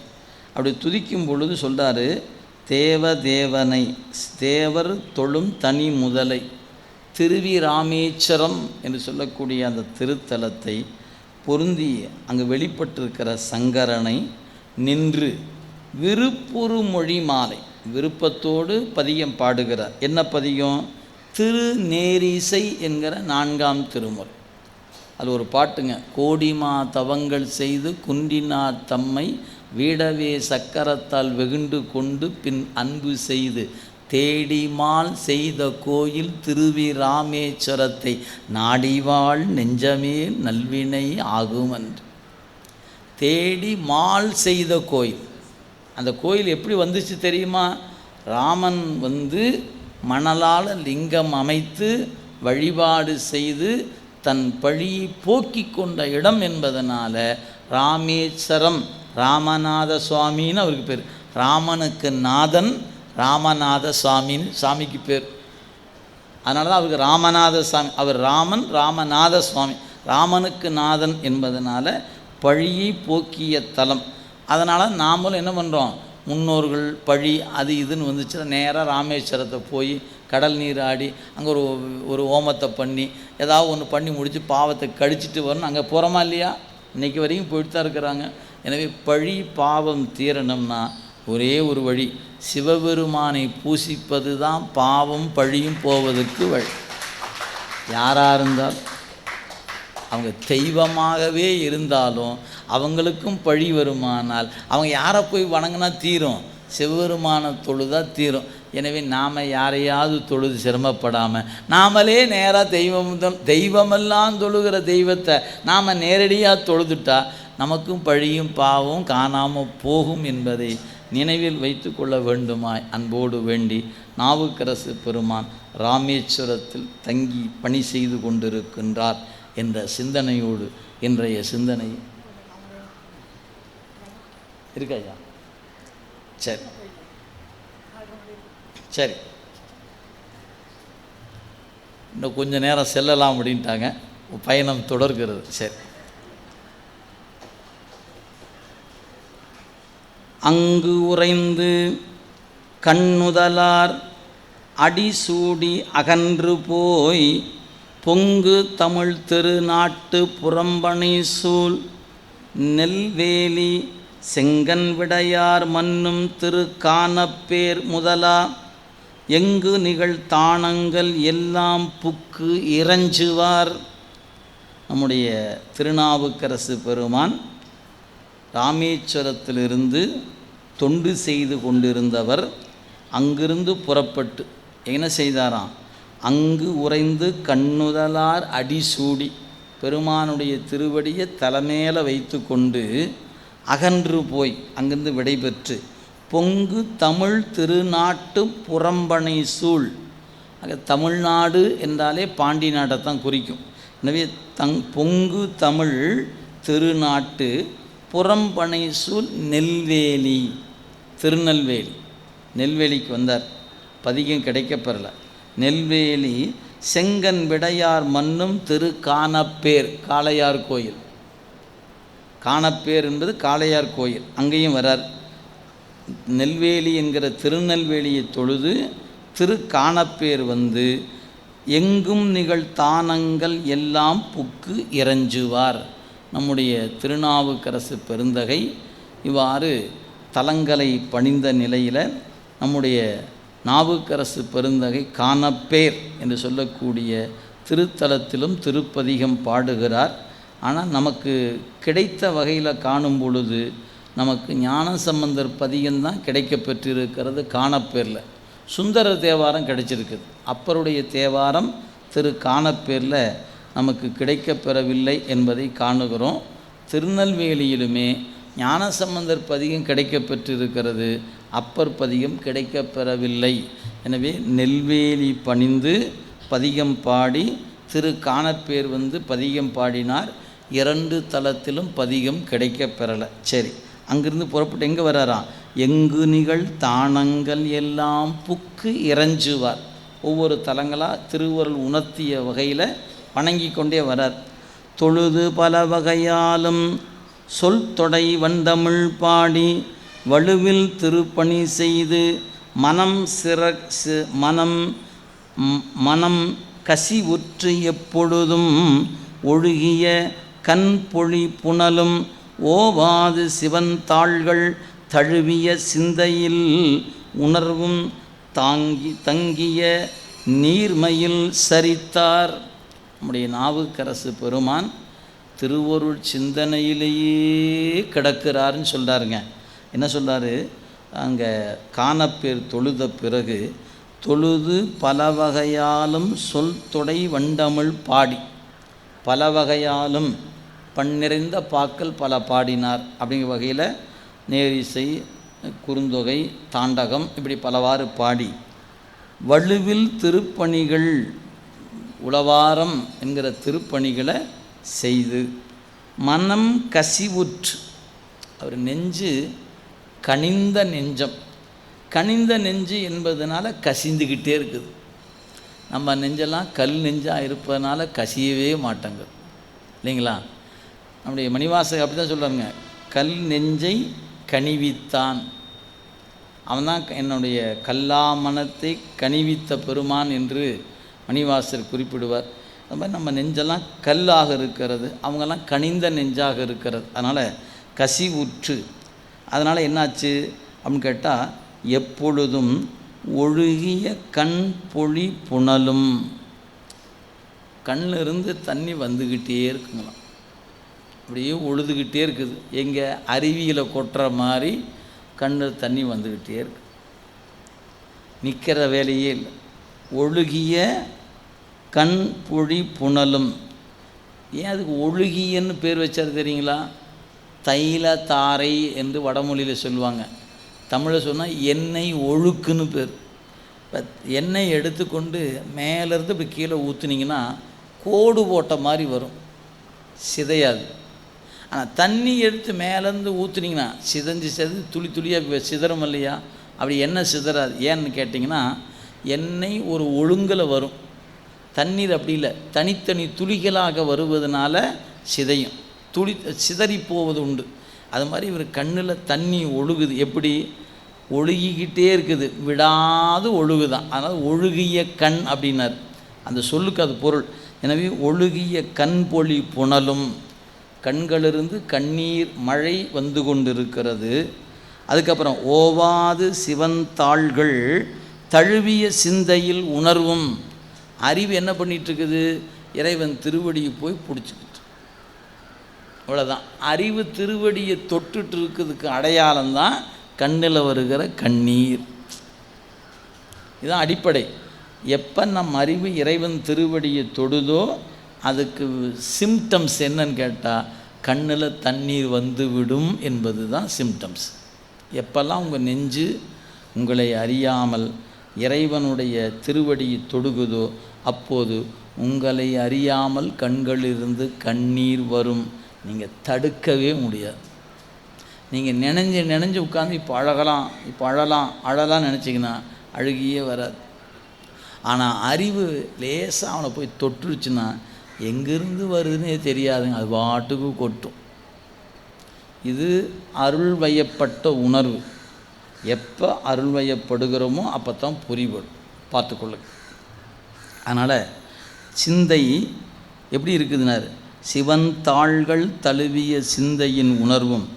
அப்படி துதிக்கும் பொழுது சொல்கிறாரு, தேவதேவனை தேவர் தொழும் தனி முதலை திருவிராமேச்சரம் என்று சொல்லக்கூடிய அந்த திருத்தலத்தை பொருந்தி அங்கு வெளிப்பட்டிருக்கிற சங்கரனை நின்று விருப்புறு மொழி மாலை விருப்பத்தோடு பதியம் பாடுகிறார். என்ன பதியம்? திருநேரிசை என்கிற 4ஆம் திருமுறை. அது ஒரு பாட்டுங்க. கோடிமா தவங்கள் செய்து குன்றினார் தம்மை வீடவே சக்கரத்தால் வெகுண்டு கொண்டு பின் அன்பு செய்து தேடிமால் செய்த கோயில் திருவிராமேஸ்வரத்தை நாடிவாள் நெஞ்சமே நல்வினை ஆகுமன்று. தேடி மால் செய்த கோயில். அந்த கோயில் எப்படி வந்துச்சு தெரியுமா? ராமன் மணலால் லிங்கம் அமைத்து வழிபாடு செய்து தன் பழியை போக்கி கொண்ட இடம் என்பதனால ராமேஸ்வரம், ராமநாத சுவாமின்னு அவருக்கு பேர். ராமனுக்கு நாதன் ராமநாத சுவாமின்னு சாமிக்கு பேர். அதனால தான் அவருக்கு ராமநாத சுவாமி. அவர் ராமன், ராமநாத சுவாமி. ராமனுக்கு நாதன் என்பதனால பழியை போக்கிய தலம். அதனால் நாமளும் என்ன பண்ணுறோம், முன்னோர்கள் பழி அது இதுன்னு வந்துச்சுன்னா நேராக ராமேஸ்வரத்தை போய் கடல் நீர் ஆடி அங்கே ஒரு ஹோமத்தை பண்ணி ஏதாவது ஒன்று பண்ணி முடித்து பாவத்தை கழிச்சிட்டு வரணும். அங்கே போகிறோமா இல்லையா? இன்றைக்கி வரைக்கும் போயிட்டு தான் இருக்கிறாங்க. எனவே பழி பாவம் தீரணும்னா ஒரே ஒரு வழி, சிவபெருமானை பூசிப்பது தான் பாவம் பழியும் போவதற்கு வழி. யாராக இருந்தாலும் அவங்க தெய்வமாகவே இருந்தாலும் அவங்களுக்கும் பழி வருமானால் அவங்க யாரை போய் வணங்கினா தீரும்? சிவபெருமான தொழுதா தீரும். எனவே நாம் யாரையாவது தொழுது சிரமப்படாமல் நாமளே நேராக தெய்வமெல்லாம் தொழுகிற தெய்வத்தை நாம் நேரடியாக தொழுதுட்டா நமக்கும் பழியும் பாவம் காணாமல் போகும் என்பதை நினைவில் வைத்து கொள்ள வேண்டுமாய் அன்போடு வேண்டி நாவுக்கரசு பெருமான் ராமேஸ்வரத்தில் தங்கி பணி செய்து கொண்டிருக்கின்றார் என்ற சிந்தனையோடு இன்றைய சிந்தனை இருக்கையா? சரி சரி, இன்னும் கொஞ்சம் நேரம் செல்லலாம் அப்படின்ட்டாங்க. பயணம் தொடர்கிறது. சரி, அங்கு உறைந்து கண்ணுதலார் அடிசூடி அகன்று போய் பொங்கு தமிழ் திருநாட்டு புறம்பனை சூழ் நெல்வேலி செங்கன் விடையார் மன்னும் திரு காணப்பேர் முதலா எங்கு நிகழ் தானங்கள் எல்லாம் புக்கு இறைஞ்சுவார். நம்முடைய திருநாவுக்கரசு பெருமான் ராமேஸ்வரத்திலிருந்து தொண்டு செய்து கொண்டிருந்தவர். அங்கிருந்து புறப்பட்டு என்ன செய்தாராம்? அங்கு உறைந்து கண்ணுதலார் அடிசூடி பெருமானுடைய திருவடியை தலைமையில வைத்து கொண்டு அகன்று போய் அங்கிருந்து விடைபெற்று பொங்கு தமிழ் திருநாட்டு புறம்பனை சூழ். ஆக தமிழ்நாடு என்றாலே பாண்டி நாட்டைத்தான் குறிக்கும். எனவே பொங்கு தமிழ் திருநாட்டு புறம்பனை சூழ் நெல்வேலி, திருநெல்வேலி. நெல்வேலிக்கு வந்தார், பதிகம் கிடைக்கப்பெறல. நெல்வேலி செங்கன் விடையார் மன்னும் திரு காணப்பேர், காளையார் கோயில். காணப்பேர் என்பது காளையார் கோயில், அங்கேயும் வரார். நெல்வேலி என்கிற திருநெல்வேலியை தொழுது திரு காணப்பேர் எங்கும் நிகழ் தானங்கள் எல்லாம் புக்கு இறைஞ்சுவார். நம்முடைய திருநாவுக்கரசு பெருந்தகை இவ்வாறு தலங்களை பணிந்த நிலையில் நம்முடைய நாவுக்கரசு பெருந்தகை காணப்பேர் என்று சொல்லக்கூடிய திருத்தலத்திலும் திருப்பதிகம் பாடுகிறார். ஆனால் நமக்கு கிடைத்த வகையில் காணும் பொழுது நமக்கு ஞானசம்பந்தர் பதிகம்தான் கிடைக்க பெற்றிருக்கிறது காணப்பேரில். சுந்தரர் தேவாரம் கிடைச்சிருக்குது. அப்பருடைய தேவாரம் திரு காணப்பேரில் நமக்கு கிடைக்கப்பெறவில்லை என்பதை காணுகிறோம். திருநெல்வேலியிலுமே ஞானசம்பந்தர் பதிகம் கிடைக்கப்பெற்றிருக்கிறது, அப்பர் பதிகம் கிடைக்கப்பெறவில்லை. எனவே நெல்வேலி பணிந்து பதிகம் பாடி திரு காணப்பேர் பதிகம் பாடினார். 2 தலத்திலும் பதிகம் கிடைக்கப்பெறலை. சரி, அங்கிருந்து புறப்பட்டு எங்கே வர்றாராம்? எங்கு நிகழ் தானங்கள் எல்லாம் புக்கு இறைஞ்சுவார். ஒவ்வொரு தலங்களாக திருவருள் உணர்த்திய வகையில் வணங்கி கொண்டே வரார். தொழுது பல வகையாலும் சொல் தொடை வண்டமிழ் பாடி வலுவில் திருப்பணி செய்து மனம் கசிவுற்று எப்பொழுதும் ஒழுகிய கண்பொழி புனலும் ஓவாது சிவந்தாள்கள் தழுவிய சிந்தையில் உணர்வும் தங்கிய நீர்மையில் சரித்தார். நம்முடைய நாவுக்கரசு பெருமான் திருவருள் சிந்தனையிலேயே கிடக்கிறாருன்னு சொல்கிறாருங்க. என்ன சொல்கிறாரு? அங்கே காணப்பேர் தொழுத பிறகு தொழுது பல வகையாலும் சொல் தொடை வண்டமிழ் பாடி, பல வகையாலும் பன்னிறைந்த பாக்கள் பல பாடினார். அப்படிங்கிற வகையில் நேரிசை, குறுந்தொகை, தாண்டகம் இப்படி பலவாறு பாடி வலுவில் திருப்பணிகள் உளவாரம் என்கிற திருப்பணிகளை செய்து மனம் கசிவுற்று, அவர் நெஞ்சு கனிந்த நெஞ்சம். கனிந்த நெஞ்சு என்பதனால கசிந்துக்கிட்டே இருக்குது. நம்ம நெஞ்செல்லாம் கல் நெஞ்சாக இருப்பதனால கசியவே மாட்டேங்க, இல்லைங்களா? நம்முடைய மணிவாசகர் அப்படி தான் சொல்கிறாருங்க, கல் நெஞ்சை கனிவித்தான். அவன்தான் என்னுடைய கல்லாமனத்தை கனிவித்த பெருமான் என்று மணிவாசர் குறிப்பிடுவார். அது மாதிரி நம்ம நெஞ்செல்லாம் கல்லாக இருக்கிறது, அவங்கெல்லாம் கனிந்த நெஞ்சாக இருக்கிறது. அதனால் கசிவுற்று. அதனால் என்னாச்சு அப்படின்னு கேட்டால், எப்பொழுதும் ஒழுகிய கண் பொழி புனலும், கண்ணிலிருந்து தண்ணி வந்துக்கிட்டே இருக்குங்களாம், அப்படியே ஒழுதுகிட்டே இருக்குது. எங்கே அருவியில் கொட்டுற மாதிரி கண்ணில் தண்ணி வந்துக்கிட்டே இருக்கு, நிற்கிற வேலையே இல்லை. ஒழுகிய கண் பொழி புனலும். ஏன் அதுக்கு ஒழுகியன்னு பேர் வச்சார் தெரியுங்களா? தைல தாரை என்று வடமொழியில் சொல்லுவாங்க. தமிழில் சொன்னால் எண்ணெய் ஒழுக்குன்னு பேர். இப்போ எண்ணெய் எடுத்துக்கொண்டு மேலேருந்து இப்படி கீழே ஊற்றுனீங்கன்னா கோடு போட்ட மாதிரி வரும், சிதையாது. ஆனால் தண்ணி எடுத்து மேலேருந்து ஊற்றுனீங்கன்னா சிதைஞ்சு துளி துளியாக சிதறும் இல்லையா? அப்படி எண்ணெய் சிதறாது. ஏன்னு கேட்டிங்கன்னா, எண்ணெய் ஒரு ஒழுங்கில் வரும், தண்ணீர் அப்படி இல்லை, தனித்தனி துளிகளாக வருவதனால சிதையும், சிதறி போவது உண்டு. அது மாதிரி இவர் கண்ணில் தண்ணி ஒழுகுது. எப்படி ஒழுகிக்கிட்டே இருக்குது, விடாது ஒழுகுதான். அதனால் ஒழுகிய கண் அப்படின்னார். அந்த சொல்லுக்கு அது பொருள். எனவே ஒழுகிய கண் பொழி புனலும், கண்களிலிருந்து கண்ணீர் மழை வந்து கொண்டிருக்கிறது. அதுக்கப்புறம் ஓவாது சிவந்தாள்கள் தழுவிய சிந்தையில் உணர்வும். அறிவு என்ன பண்ணிகிட்ருக்குது? இறைவன் திருவடியை போய் பிடிச்சிக்கிட்டு, அவ்வளோதான். அறிவு திருவடியை தொட்டுட்டு இருக்கிறதுக்கு அடையாளம்தான் கண்ணில் வருகிற கண்ணீர். இதுதான் அடிப்படை. எப்போ நம் அறிவு இறைவன் திருவடியை தொடுதோ அதுக்கு சிம்டம்ஸ் என்னன்னு கேட்டால், கண்ணில் தண்ணீர் வந்து விடும் என்பது தான் சிம்டம்ஸ். எப்பெல்லாம் உங்கள் நெஞ்சு உங்களை அறியாமல் இறைவனுடைய திருவடியை தொடுகுதோ அப்போது உங்களை அறியாமல் கண்களிலிருந்து கண்ணீர் வரும். நீங்கள் தடுக்கவே முடியாது. நீங்கள் நினைஞ்சு உட்காந்து இப்போ அழலாம் நினச்சிங்கன்னா அழுகியே வராது. ஆனால் அறிவு லேசாக அவனை போய் தொட்டுருச்சுன்னா எங்கேருந்து வருதுன்னே தெரியாதுங்க, அது பாட்டுக்கு கொட்டும். இது அருள் வயப்பட்ட உணர்வு. எப்போ அருள் வயப்படுகிறோமோ அப்போ தான் புரிபடும், பார்த்துக்கொள்ளுங்க. அதனால் சிந்தை எப்படி இருக்குதுனார்? சிவந்தாள்கள் தழுவிய சிந்தையின் உணர்வும்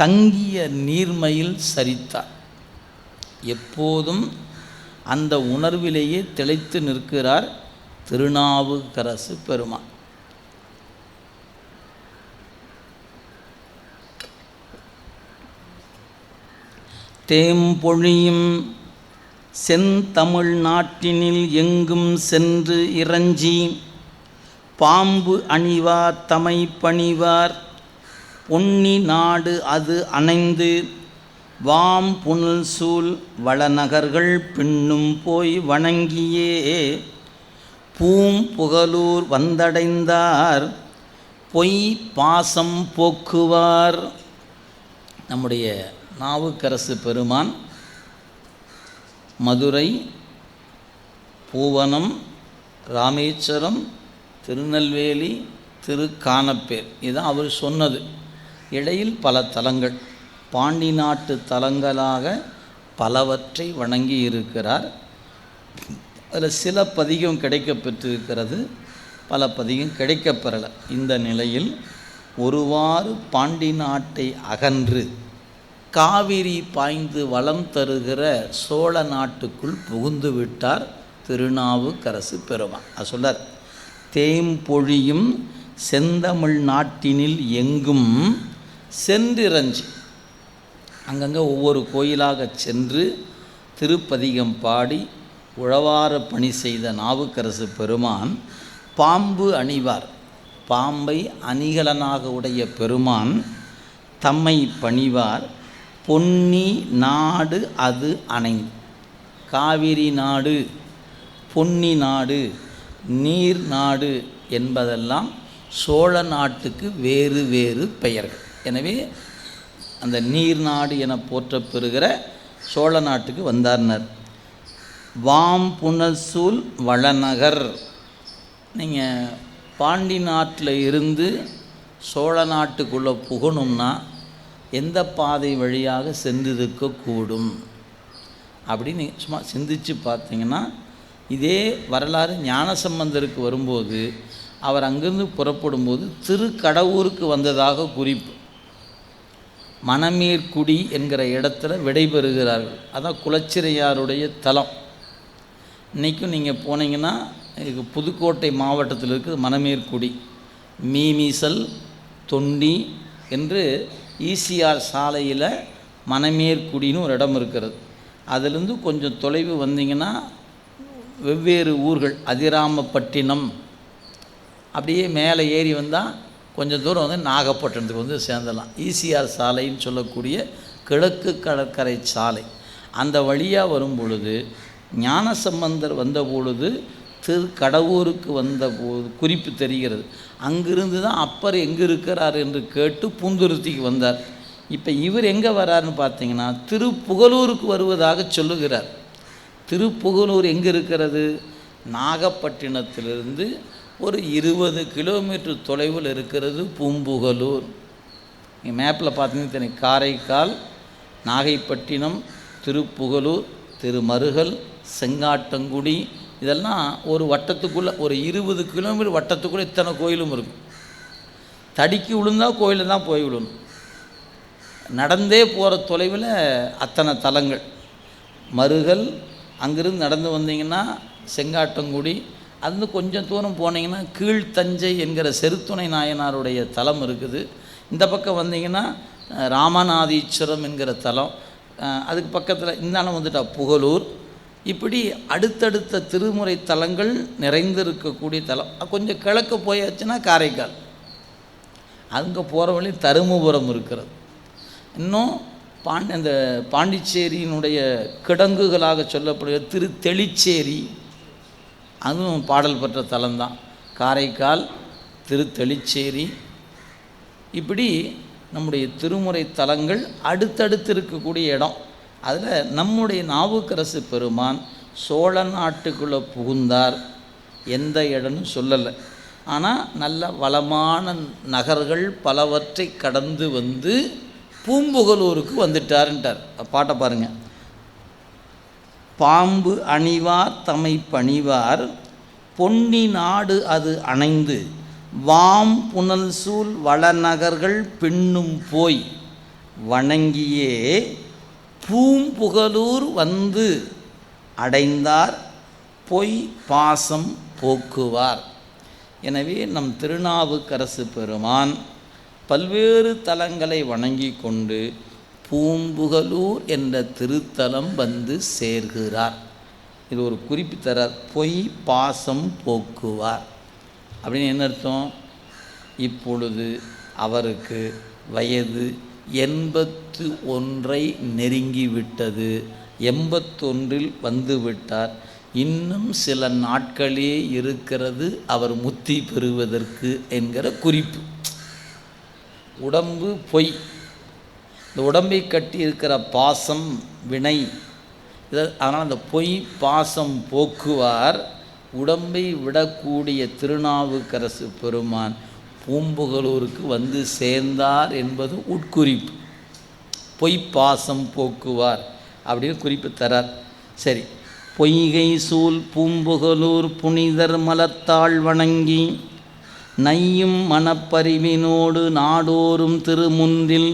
தங்கிய நீர்மையில் சரித்தார். எப்போதும் அந்த உணர்விலேயே திளைத்து நிற்கிறார் திருநாவுக்கரசு பெருமான். தேம்பொழியும் செந்தமிழ் நாட்டினில் எங்கும் சென்று இறஞ்சி பாம்பு அணிவார் தமை பணிவார் பொன்னி நாடு அது அணைந்து வாம் புனல் சூழ் வளநகர்கள் பின்னும் போய் வணங்கியே பூம் புகழூர் வந்தடைந்தார் பொய் பாசம் போக்குவார். நம்முடைய நாவுக்கரசு பெருமான் மதுரை, பூவனம், ராமேஸ்வரம், திருநெல்வேலி, திருக்கானப்பேர். இதுதான் அவர் சொன்னது. இடையில் பல தலங்கள், பாண்டி நாட்டு தலங்களாக பலவற்றை வணங்கி இருக்கிறார். அதில் சில பதிகம் கிடைக்க பெற்றிருக்கிறது, பல பதிகம் கிடைக்கப்பெறலை. இந்த நிலையில் ஒருவாறு பாண்டி நாட்டை அகன்று காவிரி பாய்ந்து வளம் தருகிற சோழ நாட்டுக்குள் புகுந்து விட்டார் திருநாவுக்கரசு பெருமான். அது சொல்லார், தேம்பொழியும் செந்தமிழ் நாட்டினில் எங்கும் சென்றிரஞ்சி. அங்கங்கே ஒவ்வொரு கோயிலாக சென்று திருப்பதிகம் பாடி உழவார பணி செய்த நாவுக்கரசு பெருமான் பாம்பு அணிவார். பாம்பை அணிகலனாக உடைய பெருமான் தம்மை பணிவார். பொன்னி நாடு அது அணைந்து. காவிரி நாடு, பொன்னி நாடு, நீர் நாடு என்பதெல்லாம் சோழ நாட்டுக்கு வேறு வேறு பெயர்கள். எனவே அந்த நீர் நாடு என போற்றப்பெறுகிற சோழ நாட்டுக்கு வந்தார்னர். வாம் புனசூல் வளநகர். நீங்கள் பாண்டி நாட்டில் இருந்து சோழ நாட்டுக்குள்ளே புகணும்னா எந்த பாதை வழியாக சென்றிருக்கக்கூடும் அப்படின்னு சும்மா சிந்திச்சு பார்த்தீங்கன்னா, இதே வரலாறு ஞானசம்பந்தருக்கு வரும்போது அவர் அங்கிருந்து புறப்படும்போது திருக்கடவூருக்கு வந்ததாக குறிப்பு. மணமேற்குடி என்கிற இடத்துல விடைபெறுகிறார்கள். அதான் குலச்சிறையாருடைய தலம். இன்றைக்கும் நீங்கள் போனீங்கன்னா புதுக்கோட்டை மாவட்டத்தில் இருக்குது மணமேற்குடி. மீமிசல் தொண்டி என்று ஈசிஆர் சாலையில் மணமேற்குடின்னு ஒரு இடம் இருக்கிறது. அதிலிருந்து கொஞ்சம் தொலைவு வந்தீங்கன்னா வெவ்வேறு ஊர்கள், அதிராமப்பட்டினம், அப்படியே மேலே ஏறி வந்தால் கொஞ்சம் தூரம் வந்து நாகப்பட்டினத்துக்கு வந்து சேர்ந்துடலாம். ஈசிஆர் சாலைன்னு சொல்லக்கூடிய கிழக்கு கடற்கரை சாலை. அந்த வழியாக வரும் பொழுது ஞானசம்பந்தர் வந்த பொழுது திருக்கடவூருக்கு வந்தபோது குறிப்பு தெரிகிறது. அங்கிருந்து தான் அப்பர் எங்கே இருக்கிறார் என்று கேட்டு பூந்துருத்திக்கு வந்தார். இப்போ இவர் எங்கே வராருன்னு பார்த்தீங்கன்னா திருப்புகலூருக்கு வருவதாக சொல்லுகிறார். திருப்புகலூர் எங்கே இருக்கிறது? நாகப்பட்டினத்திலிருந்து ஒரு 20 கிலோமீட்டர் தொலைவில் இருக்கிறது பூம்புகலூர். நீங்கள் மேப்பில் பார்த்தீங்கன்னா தெரியும். காரைக்கால், நாகைப்பட்டினம், திருப்புகலூர், திருமருகல், செங்காட்டங்குடி, இதெல்லாம் ஒரு வட்டத்துக்குள்ளே, ஒரு 20 கிலோமீட்டர் வட்டத்துக்குள்ளே இத்தனை கோயிலும் இருக்கும். தடிக்கு விழுந்தால் கோயிலில் தான் போய் விடணும். நடந்தே போகிற தொலைவில் அத்தனை தலங்கள். மருகல், அங்கிருந்து நடந்து வந்தீங்கன்னா செங்காட்டங்குடி, அது கொஞ்சம் தூரம் போனீங்கன்னா கீழ்த்தஞ்சை என்கிற செருத்துணை நாயனாருடைய தலம் இருக்குது. இந்த பக்கம் வந்தீங்கன்னா ராமநாதீஸ்வரம் என்கிற தலம், அதுக்கு பக்கத்தில் இந்தாலும் வந்துட்டா புகலூர். இப்படி அடுத்தடுத்த திருமுறை தலங்கள் நிறைந்திருக்கக்கூடிய தலம். கொஞ்சம் கிழக்க போயாச்சுன்னா காரைக்கால், அங்கே போகிற வழி தருமபுரம் இருக்கிறது. இன்னும் அந்த பாண்டிச்சேரியினுடைய கிடங்குகளாக சொல்லப்படுகிற திருத்தெளிச்சேரி, அதுவும் பாடல் பெற்ற தலம்தான். காரைக்கால், திருத்தெளிச்சேரி, இப்படி நம்முடைய திருமுறை தலங்கள் அடுத்தடுத்து இருக்கக்கூடிய இடம். அதில் நம்முடைய நாவுக்கரசு பெருமான் சோழ நாட்டுக்குள்ளே புகுந்தார். எந்த இடம்னு சொல்லலை, ஆனால் நல்ல வளமான நகர்கள் பலவற்றை கடந்து வந்து பூம்புகலூருக்கு வந்துட்டார்ன்ட்டார். பாட்டை பாருங்கள். பாம்பு அணிவார் தமை பணிவார், பொன்னி நாடு அது அணைந்து, வாம் புனல் சூழ் வளநகர்கள் பின்னும் போய் வணங்கியே பூம்புகலூர் வந்து அடைந்தார், பொய் பாசம் போக்குவார். எனவே நம் திருநாவுக்கரசு பெருமான் பல்வேறு தலங்களை வணங்கி கொண்டு பூம்புகலூர் என்ற திருத்தலம் வந்து சேர்கிறார். இது ஒரு குறிப்பு தரார். பொய் பாசம் போக்குவார் அப்படின்னு என்ன அர்த்தம்? இப்பொழுது அவருக்கு வயது 81 நெருங்கிவிட்டது. 81 வந்துவிட்டார். இன்னும் சில நாட்களே இருக்கிறது அவர் முத்தி பெறுவதற்கு என்கிற குறிப்பு. உடம்பு பொய், இந்த உடம்பை கட்டி இருக்கிற பாசம் வினை. அதனால் அந்த பொய் பாசம் போக்குவார். உடம்பை விடக்கூடிய திருநாவுக்கரசு பெருமான் பூம்புகலூருக்கு வந்து சேர்ந்தார் என்பது உட்குறிப்பு. பொய்ப்பாசம் போக்குவார் அப்படின்னு குறிப்பு தரார். சரி, பொய்கை சூழ் பூம்புகலூர் புனிதர் மலர்த்தாள் வணங்கி நையும் மனப்பறிவினோடு நாடோறும் திருமுன்றில்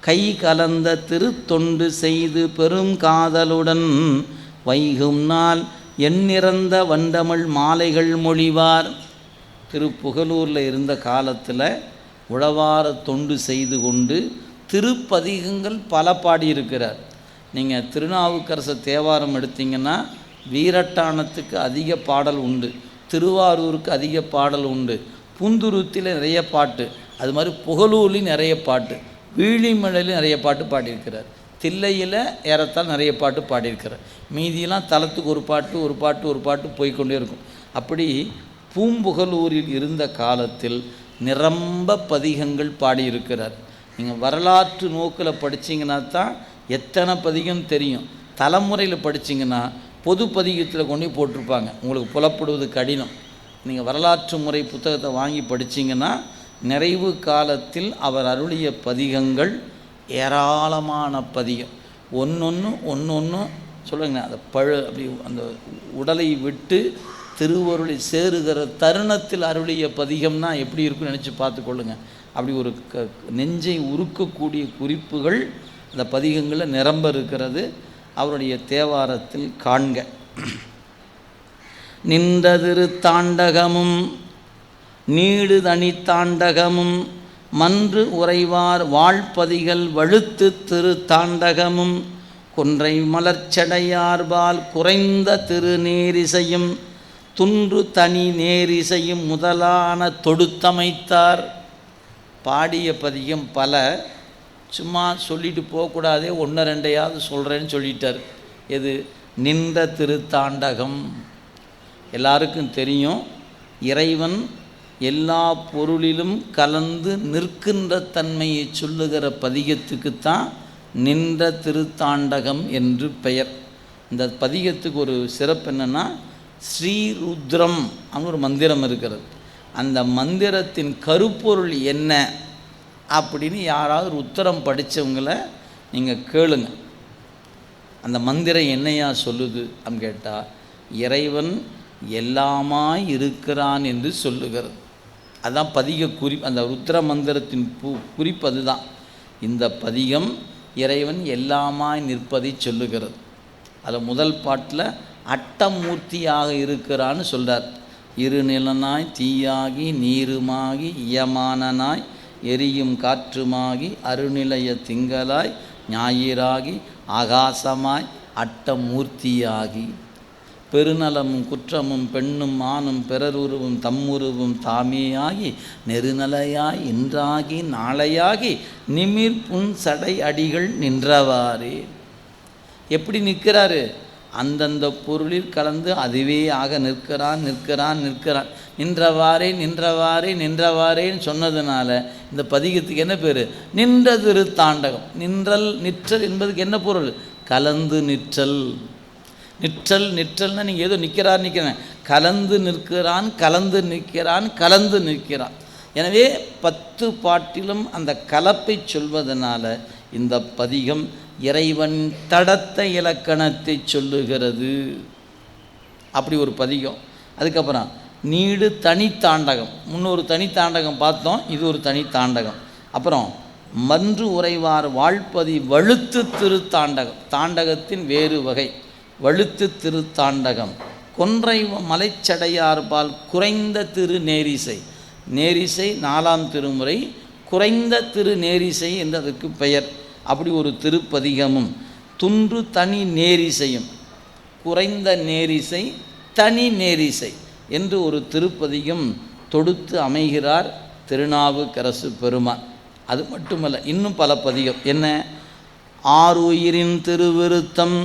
கை கலந்த திருத்தொண்டு செய்து பெரும் காதலுடன் வைகும் நாள் எண்ணிறந்த வண்டமிழ் மாலைகள் மொழிவார். திருப்புகலூரில் இருந்த காலத்தில் உழவார தொண்டு செய்து கொண்டு திருப்பதிகங்கள் பல பாடியிருக்கிறார். நீங்கள் திருநாவுக்கரசர் தேவாரம் எடுத்திங்கன்னா வீரட்டானத்துக்கு அதிக பாடல் உண்டு, திருவாரூருக்கு அதிக பாடல் உண்டு, பூந்துருத்தியில் நிறைய பாட்டு, அது மாதிரி புகலூர்லேயும் நிறைய பாட்டு, வீழிமலையில் நிறைய பாட்டு பாடியிருக்கிறார், தில்லையில் ஏறத்தால் நிறைய பாட்டு பாடியிருக்கிறார். மீதியெல்லாம் தலத்துக்கு ஒரு பாட்டு ஒரு பாட்டு ஒரு பாட்டு போய்கொண்டே இருக்கும். அப்படி பூம்புகலூரில் இருந்த காலத்தில் நிரம்ப பதிகங்கள் பாடியிருக்கிறார். நீங்கள் வரலாற்று நோக்கில் படித்தீங்கன்னா தான் எத்தனை பதிகம் தெரியும். தலைமுறையில் படித்தீங்கன்னா பொது பதிகத்தில் கொண்டு போட்டிருப்பாங்க, உங்களுக்கு புலப்படுவது கடினம். நீங்கள் வரலாற்று முறை புத்தகத்தை வாங்கி படித்தீங்கன்னா நிறைவு காலத்தில் அவர் அருளிய பதிகங்கள் ஏராளமான பதிகம். ஒன்று சொல்லுங்க, அந்த அப்படி அந்த உடலை விட்டு திருவருளை சேருகிற தருணத்தில் அருளிய பதிகம்னா எப்படி இருக்குன்னு நினச்சி பார்த்துக்கொள்ளுங்க. அப்படி ஒரு நெஞ்சை உருக்கக்கூடிய குறிப்புகள் அந்த பதிகங்களில் நிரம்ப இருக்கிறது. அவருடைய தேவாரத்தில் காண்க. நின்றதிரு தாண்டகமும் நீடு தனி தாண்டகமும் மன்று உறைவார் வாழ்பதிகள் வழுத்து திரு தாண்டகமும் கொன்றை மலர்ச்சடையார்பால் குறைந்த திருநேரிசையும் துன்று தனி நேரிசையும் முதலான தொடுத்தமைத்தார். பாடிய பதிகம் பல, சும்மா சொல்லிட்டு போகக்கூடாதே, ஒன்று ரெண்டையாவது சொல்கிறேன்னு சொல்லிட்டார். எது? நின்ற திருத்தாண்டகம். எல்லாருக்கும் தெரியும், இறைவன் எல்லா பொருளிலும் கலந்து நிற்கின்ற தன்மையை சொல்லுகிற பதிகத்துக்குத்தான் நின்ற திருத்தாண்டகம் என்று பெயர். இந்த பதிகத்துக்கு ஒரு சிறப்பு என்னென்னா, ஸ்ரீருத்ரம் அப்படின்னு ஒரு மந்திரம் இருக்கிறது. அந்த மந்திரத்தின் கருப்பொருள் என்ன அப்படின்னு யாராவது ஒரு உத்தரம் படித்தவங்களை நீங்கள் கேளுங்க. அந்த மந்திரம் என்னையா சொல்லுது அப்படின்னு கேட்டால், இறைவன் எல்லாமாய் இருக்கிறான் என்று சொல்லுகிறது. அதுதான் பதிக குறிப்பு. அந்த ருத்ர மந்திரத்தின் குறிப்பு அதுதான். இந்த பதிகம் இறைவன் எல்லாமாய் நிற்பதை சொல்லுகிறது. அதில் முதல் பாட்டில் அட்டமூர்த்தியாக இருக்கிறான்னு சொல்கிறார். இருநிலனாய் தீயாகி நீருமாகி இயமானனாய் எரியும் காற்றுமாகி அருநிலைய திங்களாய் ஞாயிறாகி ஆகாசமாய் அட்டமூர்த்தியாகி பெருநலமும் குற்றமும் பெண்ணும் ஆணும் பிறருருவும் தம்முருவும் தாமேயாகி நெருநலையாய் இன்றாகி நாளையாகி நிமிர் புன் சடை அடிகள் நின்றவாறே. எப்படி நிற்கிறாரு? அந்தந்த பொருளில் கலந்து அதுவே ஆக நிற்கிறான் நிற்கிறான் நிற்கிறான். நின்றவாறே நின்றவாறே நின்றவாறேன்னு சொன்னதுனால இந்த பதிகத்துக்கு என்ன பேர்? நின்ற திருத்தாண்டகம். நின்றல் நிற்றல் என்பதுக்கு என்ன பொருள்? கலந்து நிற்றல். நிற்றல் நிற்றல்னா நீங்கள் ஏதோ நிற்கிறேன், கலந்து நிற்கிறான் கலந்து நிற்கிறான் கலந்து நிற்கிறான். எனவே 10 பாட்டிலும் அந்த கலப்பை சொல்வதனால இந்த பதிகம் இறைவன் தடத்த இலக்கணத்தை சொல்லுகிறது. அப்படி ஒரு பதிகம். அதுக்கப்புறம் நீடு தனித்தாண்டகம். முன்னொரு தனித்தாண்டகம் பார்த்தோம், இது ஒரு தனித்தாண்டகம். அப்புறம் மன்று உறைவார் வாழ்பதி வழுத்து திருத்தாண்டகம். தாண்டகத்தின் வேறு வகை வழுத்து திருத்தாண்டகம். கொன்றை மலைச்சடையார்பால் குறைந்த திரு நேரிசை. நேரிசை 4ஆம் திருமுறை, குறைந்த திரு நேரிசை என்று அதற்கு பெயர். அப்படி ஒரு திருப்பதிகமும் துன்று தனி நேரிசையும், குறைந்த நேரிசை தனி நேரிசை என்று ஒரு திருப்பதிகம் தொடுத்து அமைகிறார் திருநாவுக்கரசு பெருமான். அது மட்டுமல்ல, இன்னும் பல பதிகம். என்ன? ஆறுயிரின் திருவிருத்தம்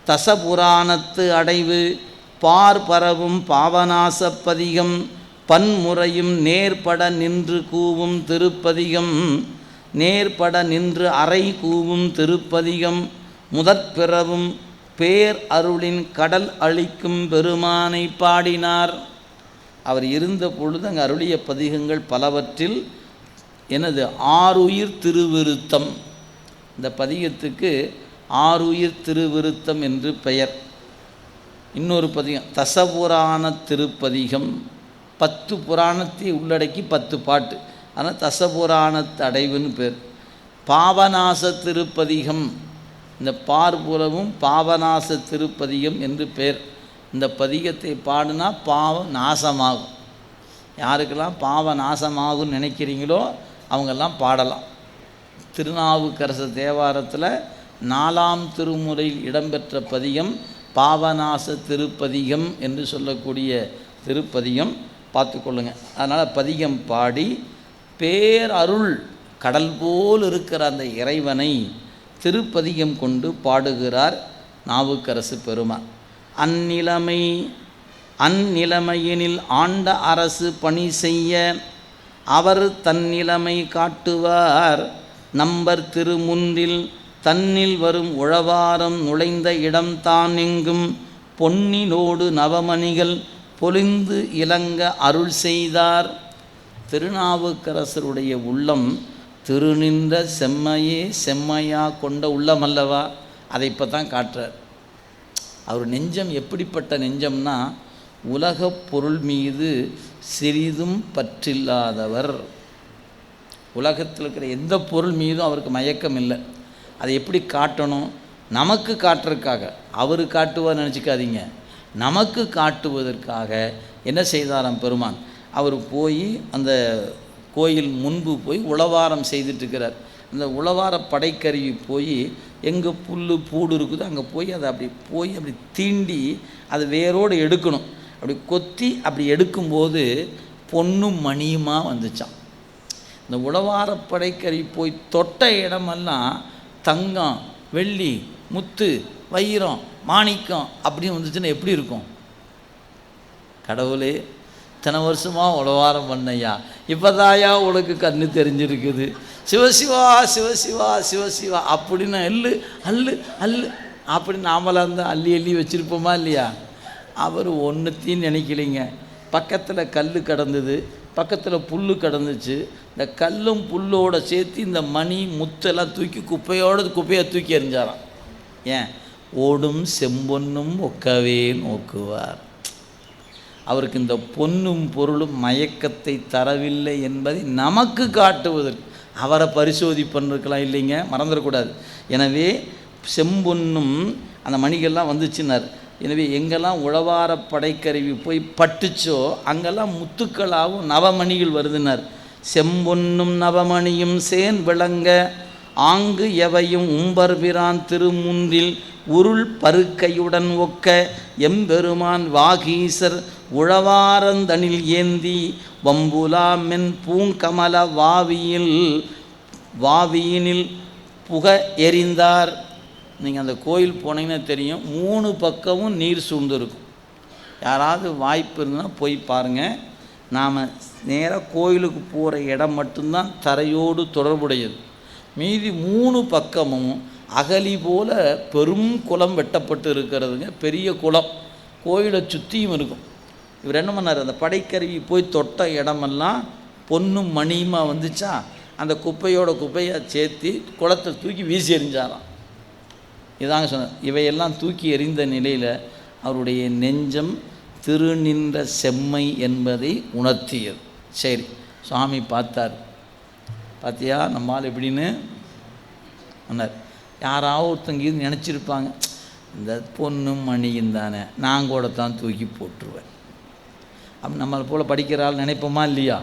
தசபுராணத்து அடைவு பார்பரவும் பாவநாசப் பதிகம் பன்முறையும் நேர்பட நின்று கூவும் திருப்பதிகம் நேர்பட நின்று அறை கூவும் திருப்பதிகம் முதற்பிறவும் பேர் அருளின் கடல் அளிக்கும் பெருமானை பாடினார். அவர் இருந்த பொழுது அங்கே அருளிய பதிகங்கள் பலவற்றில் எனது ஆருயிர் திருவிருத்தம், இந்த பதிகத்துக்கு ஆருயிர் திருவிருத்தம் என்று பெயர். இன்னொரு பதிகம் தசபுராண திருப்பதிகம், 10 புராணத்தை உள்ளடக்கி 10 பாட்டு, ஆனால் தசபுராணத்து அடைவுன்னு பேர். பாவநாச திருப்பதிகம், இந்த பார்புலவும் பாவநாச திருப்பதிகம் என்று பேர். இந்த பதிகத்தை பாடினா பாவம் நாசமாகும். யாருக்கெல்லாம் பாவ நாசமாகும்னு நினைக்கிறீங்களோ அவங்கெல்லாம் பாடலாம். திருநாவுக்கரசு தேவாரத்தில் 4ஆம் திருமுறையில் இடம்பெற்ற பதிகம் பாவநாச திருப்பதிகம் என்று சொல்லக்கூடிய திருப்பதிகம், பார்த்து கொள்ளுங்கள். அதனால் பதிகம் பாடி பேரருள் கடல் போல் இருக்கிற அந்த இறைவனை திருப்பதிகம் கொண்டு பாடுகிறார் நாவுக்கரசு பெருமான். அந்நிலைமையினில் ஆண்ட அரசு பணி செய்ய அவர் தன்னிலைமை காட்டுவார். நம்பர் திருமுன்றில் தன்னில் வரும் உழவாரம் நுழைந்த இடம் தான் எங்கும் பொன்னினோடு நவமணிகள் பொலிந்து இலங்க அருள் செய்தார். திருநாவுக்கரசருடைய உள்ளம் திருநின்ற செம்மையே செம்மையாக கொண்ட உள்ளம் அல்லவா, அதை இப்போ தான் காட்டுறார். அவர் நெஞ்சம் எப்படிப்பட்ட நெஞ்சம்னா, உலகப் பொருள் மீது சிறிதும் பற்றில்லாதவர். உலகத்தில் இருக்கிற எந்த பொருள் மீதும் அவருக்கு மயக்கம் இல்லை. அதை எப்படி காட்டணும், நமக்கு காட்டுறதுக்காக, அவர் காட்டுவார் நினச்சிக்காதீங்க, நமக்கு காட்டுவதற்காக என்ன செய்தாராம் பெருமான். அவர் போய் அந்த கோயில் முன்பு போய் உழவாரம் செய்துட்டுருக்கிறார். அந்த உழவார படைக்கருவி போய் எங்கே புல் பூடு இருக்குதோ அங்கே போய் அதை அப்படி தீண்டி அதை வேரோடு எடுக்கணும். அப்படி கொத்தி அப்படி எடுக்கும்போது பொன்னும் மணியுமா வந்துச்சான். இந்த உழவார படைக்கருவி போய் தொட்ட இடமெல்லாம் தங்கம், வெள்ளி, முத்து, வைரம், மாணிக்கம் அப்படின்னு வந்துச்சுன்னா எப்படி இருக்கும்? கடவுளே, இத்தனை வருஷமாக உழவாரம் பண்ணையா, இப்போதாயா உனக்கு கண்ணு தெரிஞ்சிருக்குது, சிவசிவா சிவசிவா சிவசிவா அப்படின்னு அல்லு அல்லு அல்லு அப்படின்னு நாமளாக இருந்தால் அள்ளி அள்ளி வச்சுருப்போமா இல்லையா? அவர் ஒன்றுத்தையும் நினைக்கலைங்க. பக்கத்தில் கல் கடந்தது, பக்கத்தில் புல் கடந்துச்சு. இந்த கல்லும் புல்லோடு சேர்த்து இந்த மணி முத்தெல்லாம் தூக்கி குப்பையை தூக்கி எறிஞ்சாராம். ஏன்? ஓடும் செம்பொன்னும் ஒக்கவே நோக்குவார். அவருக்கு இந்த பொன்னும் பொருளும் மயக்கத்தை தரவில்லை என்பதை நமக்கு காட்டுவதற்கு அவரை பரிசோதிப்பன்றிருக்கலாம் இல்லைங்க, மறந்துடக்கூடாது. எனவே செம்பொன்னும் அந்த மணிகள்லாம் வந்துச்சுன்னார். எனவே எங்கெல்லாம் உழவார படைக்கருவி போய் பட்டுச்சோ அங்கெல்லாம் முத்துக்களாகவும் நவமணிகள் வருதுன்னார். செம்பொன்னும் நவமணியும் சேன் விளங்க ஆங்கு எவையும் உம்பர்பிரான் திருமுன்றில் உருள் பருக்கையுடன் ஒக்க எம்பெருமான் வாகீசர் உழவாரந்தனில் ஏந்தி வம்புலா மென் பூங்கமல வாவியினில் புக எறிந்தார். நீங்கள் அந்த கோயில் போனீங்கன்னா தெரியும், 3 பக்கமும் நீர் சூழ்ந்துருக்கும். யாராவது வாய்ப்பு இருந்ததுன்னா போய் பாருங்கள். நாம் நேராக கோயிலுக்கு போகிற இடம் மட்டும்தான் தரையோடு தொடர்புடையது. மீதி 3 பக்கமும் அகலி போல பெரும் குளம் வெட்டப்பட்டு இருக்கிறதுங்க, பெரிய குளம். கோயிலை சுற்றியும் இருக்கும். இவர் என்ன பண்ணார், அந்த படைக்கருவி போய் தொட்ட இடமெல்லாம் பொன்னும் மணியுமா வந்துச்சா, அந்த குப்பையாக சேர்த்து குளத்தை தூக்கி வீசி எறிஞ்சாராம். இதாங்க சொன்னார். இவையெல்லாம் தூக்கி எறிந்த நிலையில் அவருடைய நெஞ்சம் திருநின்ற செம்மை என்பதை உணர்த்தியது. சரி, சுவாமி பார்த்தார். பார்த்தியா நம்மால் எப்படின்னு சொன்னார். யாராவது ஒருத்தங்க நினச்சிருப்பாங்க, இந்த பொண்ணும் மணியும் தானே, நான் கூட தான் தூக்கி போட்டுருவேன். அப்படி நம்மளை போல் படிக்கிற ஆள் நினைப்போமா இல்லையா?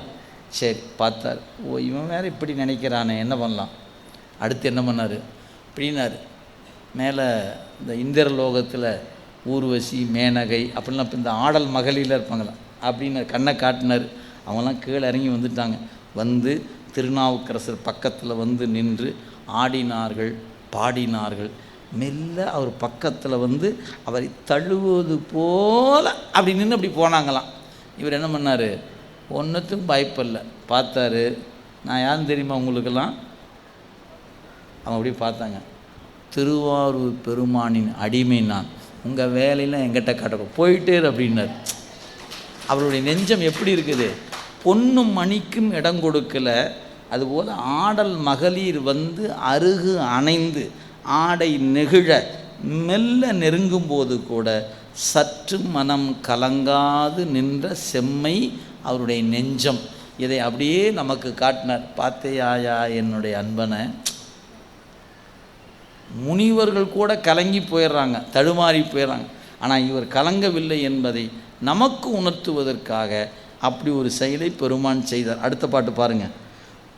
சரி, பார்த்தார். ஓ, இவன் வேறு இப்படி நினைக்கிறானே, என்ன பண்ணலாம்? அடுத்து என்ன பண்ணார் அப்படின்னாரு. மேலே இந்த இந்திரலோகத்தில் ஊர்வசி, மேனகை அப்படின்லாம் இப்போ இந்த ஆடல் மகளில் இருப்பாங்களாம் அப்படின்னு கண்ணை காட்டினார். அவங்களாம் கீழே இறங்கி வந்துட்டாங்க. வந்து திருநாவுக்கரசர் பக்கத்தில் வந்து நின்று ஆடினார்கள், பாடினார்கள். மெல்ல அவர் பக்கத்தில் வந்து அவரை தழுவது போல் அப்படி நின்று அப்படி போனாங்களாம். இவர் என்ன பண்ணார், ஒன்றுத்துக்கும் பயப்படல. பார்த்தாரு. நான் யாருன்னு தெரியுமா உங்களுக்கெல்லாம்? அவங்க அப்படி பார்த்தாங்க. திருவாரூர் பெருமானின் அடிமை நான், உங்கள் வேலையெல்லாம் எங்கிட்ட காட்டக்கூடாது, போயிட்டே அப்படின்னார். அவருடைய நெஞ்சம் எப்படி இருக்குது? பொன்னும் மணிக்கும் இடம் கொடுக்கல. அதுபோல் ஆடல் மகளிர் வந்து அருகு அணைந்து ஆடை நெகிழ மெல்ல நெருங்கும்போது கூட சற்று மனம் கலங்காது நின்ற செம்மை அவருடைய நெஞ்சம். இதை அப்படியே நமக்கு காட்டினார். பார்த்தேயாயா என்னுடைய அன்பனை. முனிவர்கள் கூட கலங்கி போயிடுறாங்க, தடுமாறி போயிடுறாங்க. ஆனால் இவர் கலங்கவில்லை என்பதை நமக்கு உணர்த்துவதற்காக அப்படி ஒரு செயலை பெருமான் செய்தார். அடுத்த பாட்டு பாருங்க.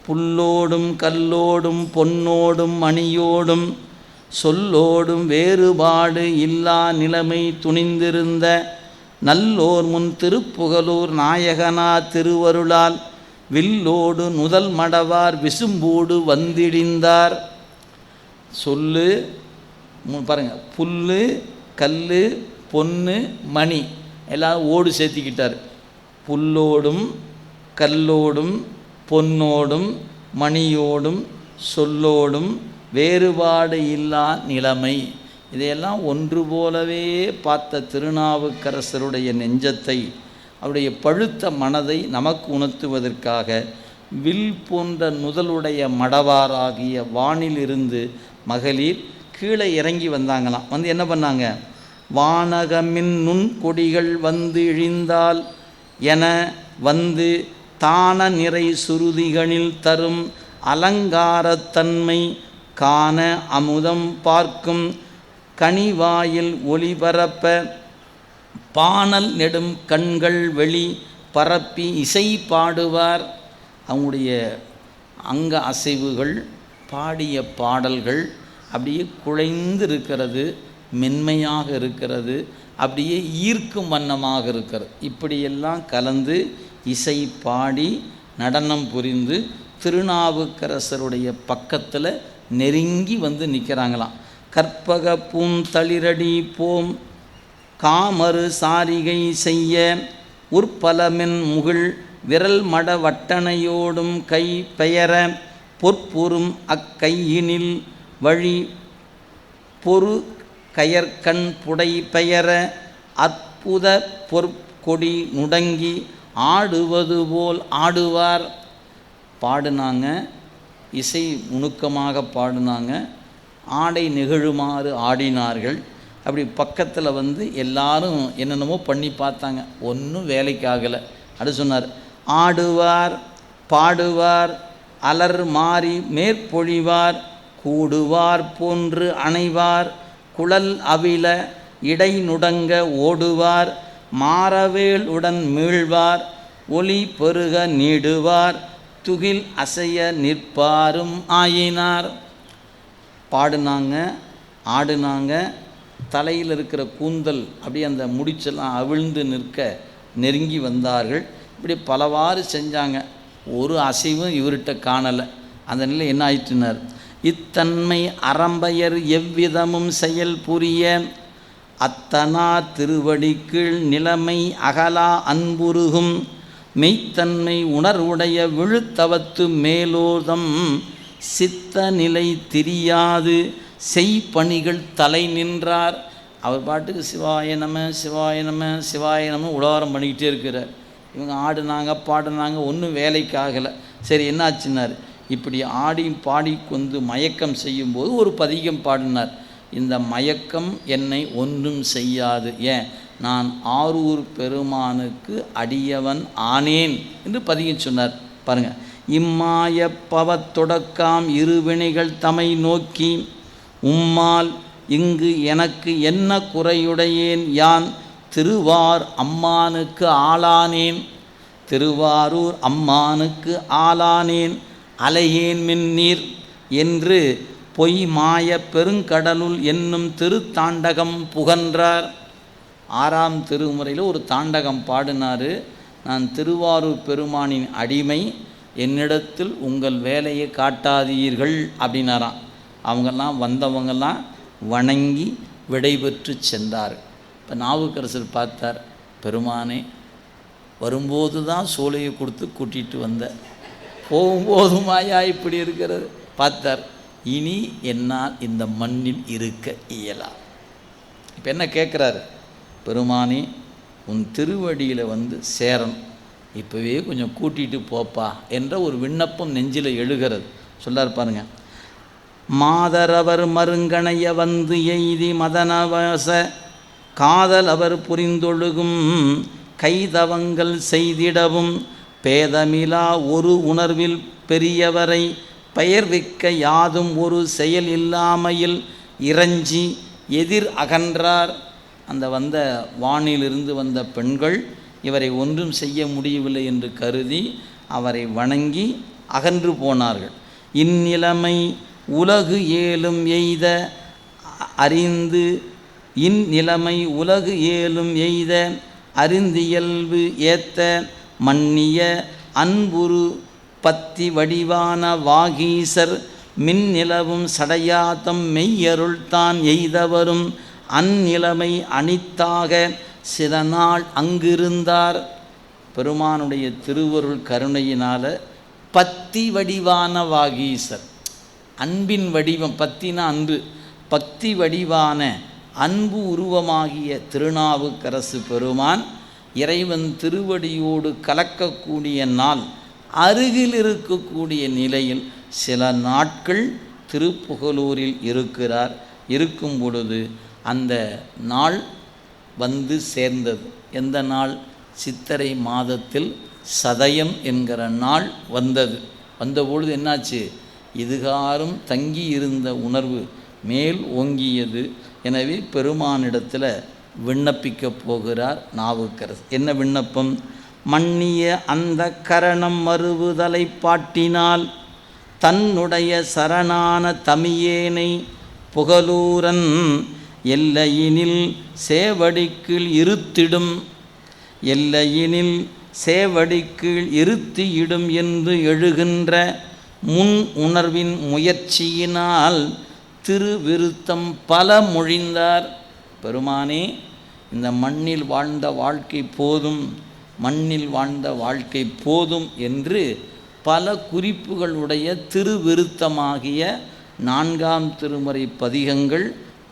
புல்லோடும் கல்லோடும் பொன்னோடும் மணியோடும் சொல்லோடும் வேறுபாடு இல்லா நிலைமை துணிந்திருந்த நல்லோர் முன் திருப்புகலூர் நாயகனா திருவருளால் வில்லோடு நுதல் மடவார் விசும்பூடு வந்திடிந்தார். சொல்லு பாருங்கள், புல்லு கல் பொன்னு மணி எல்லாரும் ஓடு சேர்த்திக்கிட்டார். புல்லோடும் கல்லோடும் பொன்னோடும் மணியோடும் சொல்லோடும் வேறுபாடு இல்லா நிலைமை. இதையெல்லாம் ஒன்று போலவே பார்த்த திருநாவுக்கரசருடைய நெஞ்சத்தை, அவருடைய பழுத்த மனதை நமக்கு உணர்த்துவதற்காக வில் போன்ற நுதலுடைய மடவாராகிய வானிலிருந்து மகளிர் கீழே இறங்கி வந்தாங்களாம். வந்து என்ன பண்ணாங்க? வானகமின் நுண் கொடிகள் வந்து இழிந்தால் என வந்து தான நிறை சுருதிகளில் தரும் அலங்காரத்தன்மை காண அமுதம் பார்க்கும் கனிவாயில் ஒளிபரப்ப பானல் நெடும் கண்கள் வெளி பரப்பி இசை பாடுவார். அவங்களுடைய அங்க அசைவுகள், பாடிய பாடல்கள் அப்படியே குழைந்து இருக்கிறது, மென்மையாக இருக்கிறது, அப்படியே ஈர்க்கும் வண்ணமாக இருக்கிறது. இப்படியெல்லாம் கலந்து இசை பாடி நடனம் புரிந்து திருநாவுக்கரசருடைய பக்கத்தில் நெருங்கி வந்து நிற்கிறாங்களாம். கற்பக பூந்தளிரடி போம் காமறு சாரிகை செய்ய உற்பலமென் முகில் விரல் மட வட்டனையோடும் கை பெயர பொற்புறும் அக்கையினில் வழி பொறு கயற்கண் புடை பெயர அற்புத பொற்கொடி நுடங்கி ஆடுவது போல் ஆடுவார். பாடினாங்க, இசை நுணுக்கமாக பாடினாங்க, ஆடை நெகிழுமாறு ஆடினார்கள். அப்படி பக்கத்தில் வந்து எல்லாரும் என்னென்னமோ பண்ணி பார்த்தாங்க, ஒன்றும் வேலைக்கு ஆகலை. அது சொன்னார், ஆடுவார் பாடுவார் அலர் மாறி மேற்பொழிவார் கூடுவார் போன்று அணைவார் குழல் அவில இடை நுடங்க ஓடுவார் மாறவேல் உடன் மீழ்வார் ஒளி பெருக நீடுவார் துகில் அசைய நிற்பாரும் ஆயினார். பாடுனாங்க, ஆடுனாங்க. தலையில் இருக்கிற கூந்தல் அப்படியே அந்த முடிச்செல்லாம் அவிழ்ந்து நிற்க நெருங்கி வந்தார்கள். இப்படி பலவாறு செஞ்சாங்க. ஒரு அசைவும் இவர்கிட்ட காணலை. அந்த நிலை என்ன ஆயிட்டுனார்? இத்தன்மை அறம்பயர் எவ்விதமும் செயல் புரிய அத்தனா திருவடிக்கீழ் நிலைமை அகலா அன்புருகும் மெய்த்தன்மை உணர்வுடைய விழுத்தவத்து மேலோதம் சித்த நிலை தெரியாது செய்பணிகள் தலை நின்றார். அவர் பாட்டுக்கு சிவாய நம சிவாய நம சிவாய நம உலகாரம் பண்ணிக்கிட்டே இருக்கிறார். இவங்க ஆடுனாங்க பாடினாங்க, ஒன்றும் வேலைக்கு ஆகலை. சரி, என்ன ஆச்சுன்னார்? இப்படி ஆடி பாடி கொண்டு மயக்கம் செய்யும்போது ஒரு பதிகம் பாடினார். இந்த மயக்கம் என்னை ஒன்றும் செய்யாது, ஏன் நான் ஆரூர் பெருமானுக்கு அடியவன் ஆனேன் என்று பதிகம் சொன்னார். பாருங்கள், இம்மாய பவத்தொடக்காம் இருவினைகள் தமை நோக்கி உம்மால் இங்கு எனக்கு என்ன குறையுடையேன் யான் திருவார் அம்மானுக்கு ஆளானேன் திருவாரூர் அம்மானுக்கு ஆளானேன் அலையேன் மின்னீர் என்று பொய் மாய பெருங்கடலுள் என்னும் திருத்தாண்டகம் புகன்றார். 6ஆம் திருமுறையில் ஒரு தாண்டகம் பாடினார். நான் திருவாரூர் பெருமானின் அடிமை, என்னிடத்தில் உங்கள் வேலையை காட்டாதீர்கள் அப்படின்னாராம். அவங்கெல்லாம் வந்தவங்கெல்லாம் வணங்கி விடைபெற்று சென்றார். இப்போ நாவுக்கரசர் பார்த்தார், பெருமானே வரும்போது தான் சோலையை கொடுத்து கூட்டிகிட்டு வந்த, போகும்போதுமாயா இப்படி இருக்கிறது. பார்த்தார், இனி என்னால் இந்த மண்ணில் இருக்க இயலா. இப்போ என்ன கேட்குறாரு? பெருமானே உன் திருவடியில் வந்து சேரணும், இப்போவே கொஞ்சம் கூட்டிகிட்டு போப்பா என்ற ஒரு விண்ணப்பம் நெஞ்சில் எழுகிறது. சொல்லார் பாருங்க. மாதரவர் மருங்கணைய வந்து எய்தி மதனவச காதல் அவர் புரிந்தொழுகும் கைதவங்கள் செய்திடவும் பேதமிலா ஒரு உணர்வில் பெரியவரை பெயர்விக்க யாதும் ஒரு செயல் இல்லாமையில் இறைஞ்சி எதிர் அகன்றார். அந்த வந்த வானிலிருந்து வந்த பெண்கள் இவரை ஒன்றும் செய்ய முடியவில்லை என்று கருதி அவரை வணங்கி அகன்று போனார்கள். இந்நிலைமை உலகு ஏலும் எய்த அறிந்து இந்நிலைமை உலகு ஏலும் எய்த அறிந்தியல்பு ஏத்த மன்னிய அன்புரு பத்தி வடிவான வாகீசர் மின்னிலவும் சடையாத்தம் மெய்யருள் தான் எய்தவரும் அந்நிலைமை அனித்தாக சில நாள் அங்கிருந்தார். பெருமானுடைய திருவருள் கருணையினால் பத்தி வடிவான வாகீசர், அன்பின் வடிவம், பத்தினா அன்பு, பக்தி வடிவான அன்பு உருவமாகிய திருநாவுக்கரசு பெருமான் இறைவன் திருவடியோடு கலக்கக்கூடிய நாள் அருகில் இருக்கக்கூடிய நிலையில் சில நாட்கள் திருப்புகலூரில் இருக்கிறார். இருக்கும் பொழுது அந்த நாள் வந்து சேர்ந்தது. எந்த நாள்? சித்திரை மாதத்தில் சதயம் என்கிற நாள் வந்தது. வந்தபொழுது என்னாச்சு? இதுகாரும் தங்கி இருந்த உணர்வு மேல் ஓங்கியது. எனவே பெருமானிடத்தில் விண்ணப்பிக்கப் போகிறார் நாவுக்கரசு. என்ன விண்ணப்பம்? மன்னிய அந்த கரணம் மறுவுதலை பாட்டினால் தன்னுடைய சரணான தமியேனை புகலூரன் எல்லையினில் சேவடிக்குள் இருத்திடும், எல்லையினில் சேவடிக்குள் இருத்தியிடும் என்று எழுகின்ற முன் உணர்வின் முயற்சியினால் திருவிருத்தம் பல மொழிந்தார். பெருமானே, இந்த மண்ணில் வாழ்ந்த வாழ்க்கை போதும், மண்ணில் வாழ்ந்த வாழ்க்கை போதும் என்று பல குறிப்புகளுடைய திருவிருத்தமாகிய 4ஆம் திருமுறை பதிகங்கள்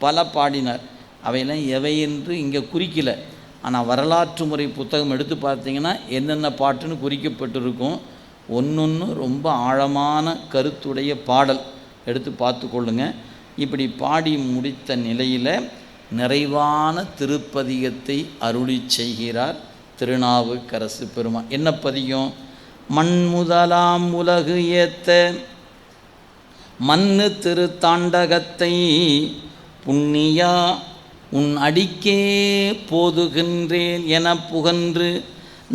பல பாடினார். அவையெல்லாம் எவை என்று இங்கே குறிக்கல. ஆனால் வரலாற்று முறை புத்தகம் எடுத்து பார்த்தீங்கன்னா என்னென்ன பாட்டுன்னு குறிக்கப்பட்டிருக்கும். ஒன்று ரொம்ப ஆழமான கருத்துடைய பாடல், எடுத்து பார்த்து கொள்ளுங்க. இப்படி பாடி முடித்த நிலையில் நிறைவான திருப்பதிகத்தை அருளி செய்கிறார் திருநாவுக்கரசு பெருமான். என்ன பதிகம்? மண் முதலாம் உலகு ஏத்த மண்ணு திருத்தாண்டகத்தை புண்ணியா உன் அடிக்கே போதுகின்றேன் என புகன்று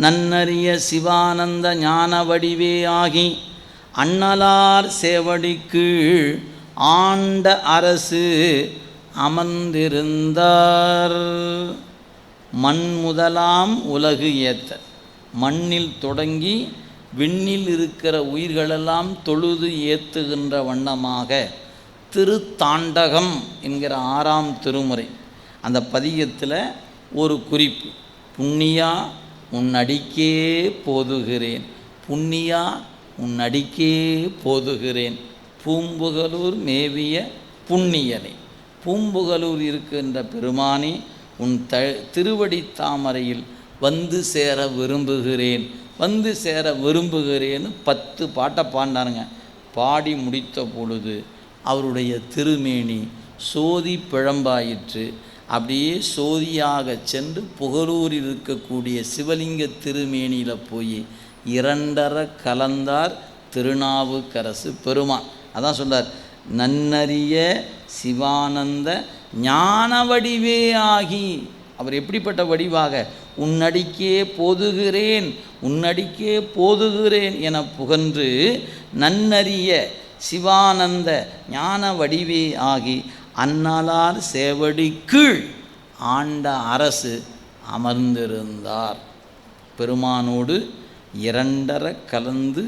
நன்னறிய சிவானந்த ஞான வடிவே ஆகி அண்ணலார் சேவடிக்கீழ் ஆண்ட அரசு அமர்ந்திருந்தார். மண் முதலாம் உலகு ஏத்த, மண்ணில் தொடங்கி விண்ணில் இருக்கிற உயிர்களெல்லாம் தொழுது ஏத்துகின்ற வண்ணமாக திருத்தாண்டகம் என்கிற 6ஆம் திருமுறை அந்த பதிகத்தில் ஒரு குறிப்பு. புண்ணியா உன் அடிக்கே போதுகிறேன், புண்ணியா உன் அடிக்கே போதுகிறேன், பூம்புகலூர் மேவிய புண்ணியனை. பூம்புகலூர் இருக்கின்ற பெருமானே, உன் திருவடி தாமரையில் வந்து சேர விரும்புகிறேன், வந்து சேர விரும்புகிறேன்னு 10 பாட்டை பாடினாருங்க. பாடி முடித்த பொழுது அவருடைய திருமேனி சோதி பிழம்பாயிற்று. அப்படியே சோதியாக சென்று புகழூரில் இருக்கக்கூடிய சிவலிங்க திருமேனியில் போய் 2 கலந்தார் திருநாவுக்கரசு பெருமான். அதான் சொல்றார், நன்னறிய சிவானந்த ஞான வடிவே ஆகி. அவர் எப்படிப்பட்ட வடிவாக? உன்னடிக்கே போதுகிறேன், உன்னடிக்கே போதுகிறேன் என புகன்று நன்னறிய சிவானந்த ஞான வடிவே ஆகி அண்ணலார் சேவடி கீழ் ஆண்ட அரசு அமர்ந்திருந்தார். பெருமானோடு 2 கலந்து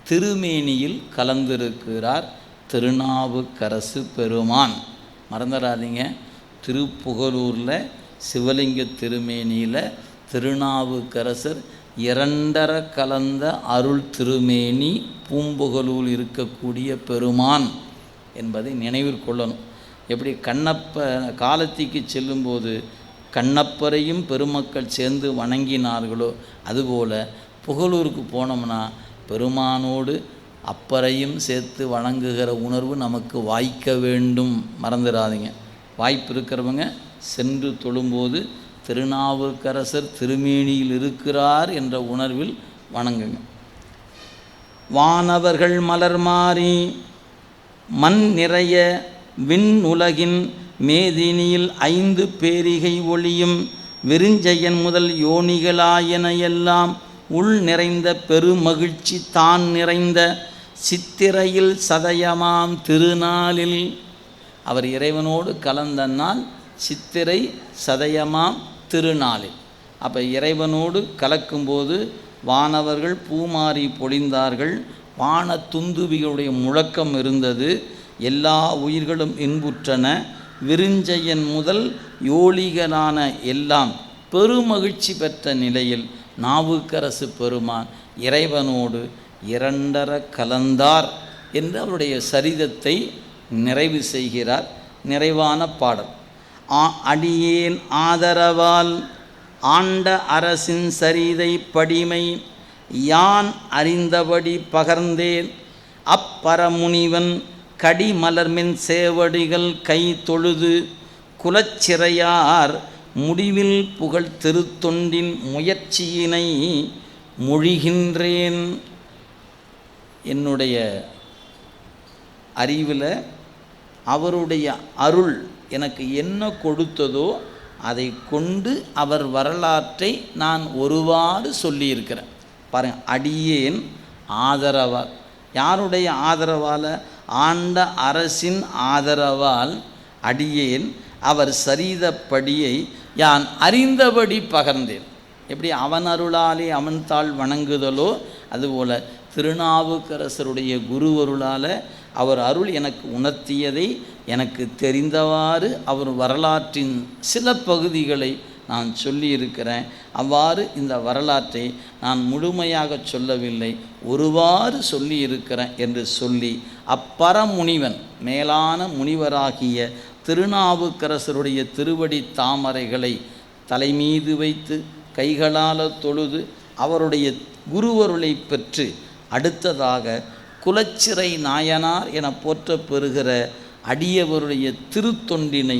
திருமேனியில் கலந்திருக்கிறார் திருநாவுக்கரசு பெருமான். மறந்துடாதீங்க, திருப்புகலூரில் சிவலிங்க திருமேனியில் திருநாவுக்கரசர் 2 கலந்த அருள் திருமேனி பூம்புகலூர் இருக்கக்கூடிய பெருமான் என்பதை நினைவில் கொள்ளணும். எப்படி கண்ணப்ப காலத்திக்கு செல்லும்போது கண்ணப்பரையும் பெருமக்கள் சேர்ந்து வணங்கினார்களோ அதுபோல் புகழூருக்கு போனோம்னா பெருமானோடு அப்பரையும் சேர்த்து வணங்குகிற உணர்வு நமக்கு வாய்க்க வேண்டும். மறந்துடாதீங்க. வாய்ப்பு இருக்கிறவங்க சென்று தொழும்போது திருநாவுக்கரசர் திருமேனியில் இருக்கிறார் என்ற உணர்வில் வணங்குங்க. வானவர்கள் மலர் மாறி மண் நிறைய விண் உலகின் மேதினியில் 5 பேரிகை ஒளியும் விருஞ்சையன் முதல் யோனிகளாயன எல்லாம் உள் நிறைந்த பெருமகிழ்ச்சி தான் நிறைந்த சித்திரையில் சதயமாம் திருநாளில். அவர் இறைவனோடு கலந்த நாள் சித்திரை சதயமாம் திருநாளில். அப்போ இறைவனோடு கலக்கும்போது வானவர்கள் பூமாரி பொழிந்தார்கள், வான துந்துபிகளுடைய முழக்கம் இருந்தது, எல்லா உயிர்களும் இன்புற்றன, விருஞ்சையன் முதல் யோலிகளான எல்லாம் பெருமகிழ்ச்சி பெற்ற நிலையில் நாவுக்கரசு பெருமான் இறைவனோடு இரண்டர கலந்தார் என்று அவருடைய சரிதத்தை நிறைவு செய்கிறார். நிறைவான பாடல். அடியேன் ஆதரவால் ஆண்ட அரசின் சரிதை படிமை யான் அறிந்தபடி பகர்ந்தேன் அப்பரமுனிவன் கடிமலர்மின் சேவடிகள் கை தொழுது குலச்சிறையார் முடிவில் புகழ் திருத்தொண்டின் முயற்சியினை மொழிகின்றேன். என்னுடைய அறிவில் அவருடைய அருள் எனக்கு என்ன கொடுத்ததோ அதை கொண்டு அவர் வரலாற்றை நான் ஒருவாறு சொல்லியிருக்கிறேன். பாருங்கள், அடியேன் ஆதரவால். யாருடைய ஆதரவால்? ஆண்ட அரசின் ஆதரவால் அடியேன் அவர் சரிதப்படியை யான் அறிந்தபடி பகர்ந்தேன். எப்படி அவன் அருளாலே அவன் தாள் வணங்குதலோ அதுபோல் திருநாவுக்கரசருடைய குருவருளால் அவர் அருள் எனக்கு உணர்த்தியதை எனக்கு தெரிந்தவாறு அவர் வரலாற்றின் சில பகுதிகளை நான் சொல்லியிருக்கிறேன். அவ்வாறு இந்த வரலாற்றை நான் முழுமையாக சொல்லவில்லை, ஒருவாறு சொல்லியிருக்கிறேன் என்று சொல்லி அப்பரமுனிவன் மேலான முனிவராகிய திருநாவுக்கரசருடைய திருவடி தாமரைகளை தலைமீது வைத்து கைகளால் தொழுது அவருடைய குருவருளை பெற்று அடுத்ததாக குலச்சிறை நாயனார் என போற்ற பெறுகிற அடியவருடைய திருத்தொண்டினை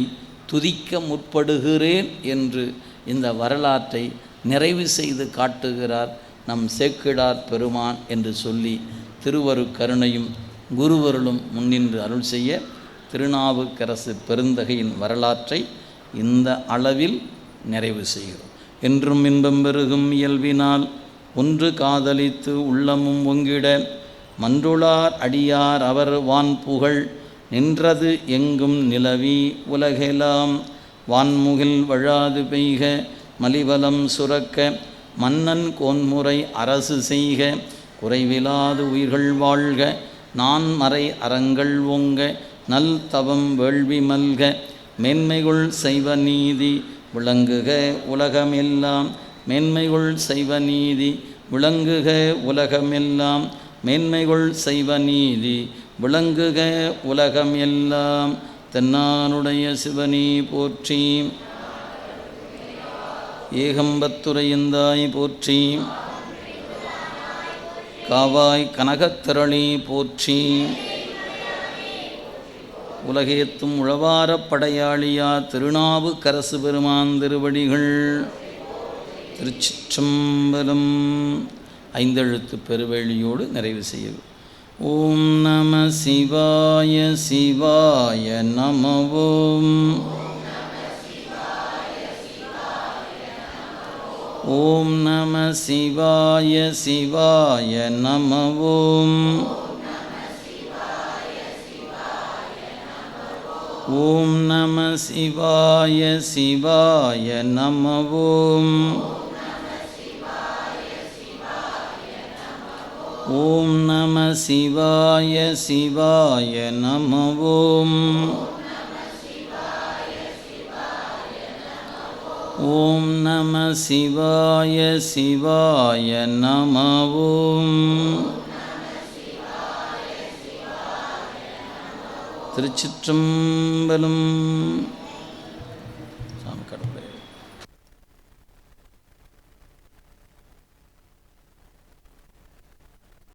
துதிக்க முற்படுகிறேன் என்று இந்த வரலாற்றை நிறைவு செய்து காட்டுகிறார் நம் சேக்கிழார் பெருமான் என்று சொல்லி திருவரு கருணையும் குருவருளும் முன்னின்று அருள் செய்ய திருநாவுக்கரசு பெருந்தகையின் வரலாற்றை இந்த அளவில் நிறைவு செய்கிறோம். என்றும் இன்பம் பெருகும் இயல்பினால் ஒன்று காதலித்து உள்ளமும் ஒங்கிட மன்றுளார் அடியார் அவர் வான் புகழ் நின்றது எங்கும் நிலவி உலகெலாம் வான்முகில் வழாது பெய்க மலிவலம் சுரக்க மன்னன் கோன்முறை அரசு செய்க குறைவிலாது உயிர்கள் வாழ்க நான் மறை அறங்கள் ஓங்க நல் தவம் வேள்வி மல்க மேன்மைகுள் செய்வ நீதி விளங்குக உலகமெல்லாம் மேன்மைகுள் செய்வ நீதி விளங்குக உலகமெல்லாம் மேன்மைகுள் செய்வ நீதி விளங்குக உலகம் எல்லாம். தென்னானுடைய சிவனி போற்றி, ஏகம்பத்துரையந்தாய் போற்றி, காவாய் கனகத்திரளி போற்றி, உலகேத்தும் உழவாரப் படையாளியா திருநாவுக்கரசு பெருமான் திருவடிகள். திருச்சிற்றம்பலம். ஐந்தெழுத்து பெருவேளியோடு நிறைவு செய்யும். ஓம் நம சிவாய சிவாய நம. ஓம் ஓம் நம சிவாய சிவாய நம. ஓம் ஓம் நம சிவாய சிவாய நம. ஓம் ஓம் நம சிவாய சிவாய நம. ஓம் ஓம் நம சிவாய சிவாய நம. ஓம் திருச்சிற்றம்பலம்.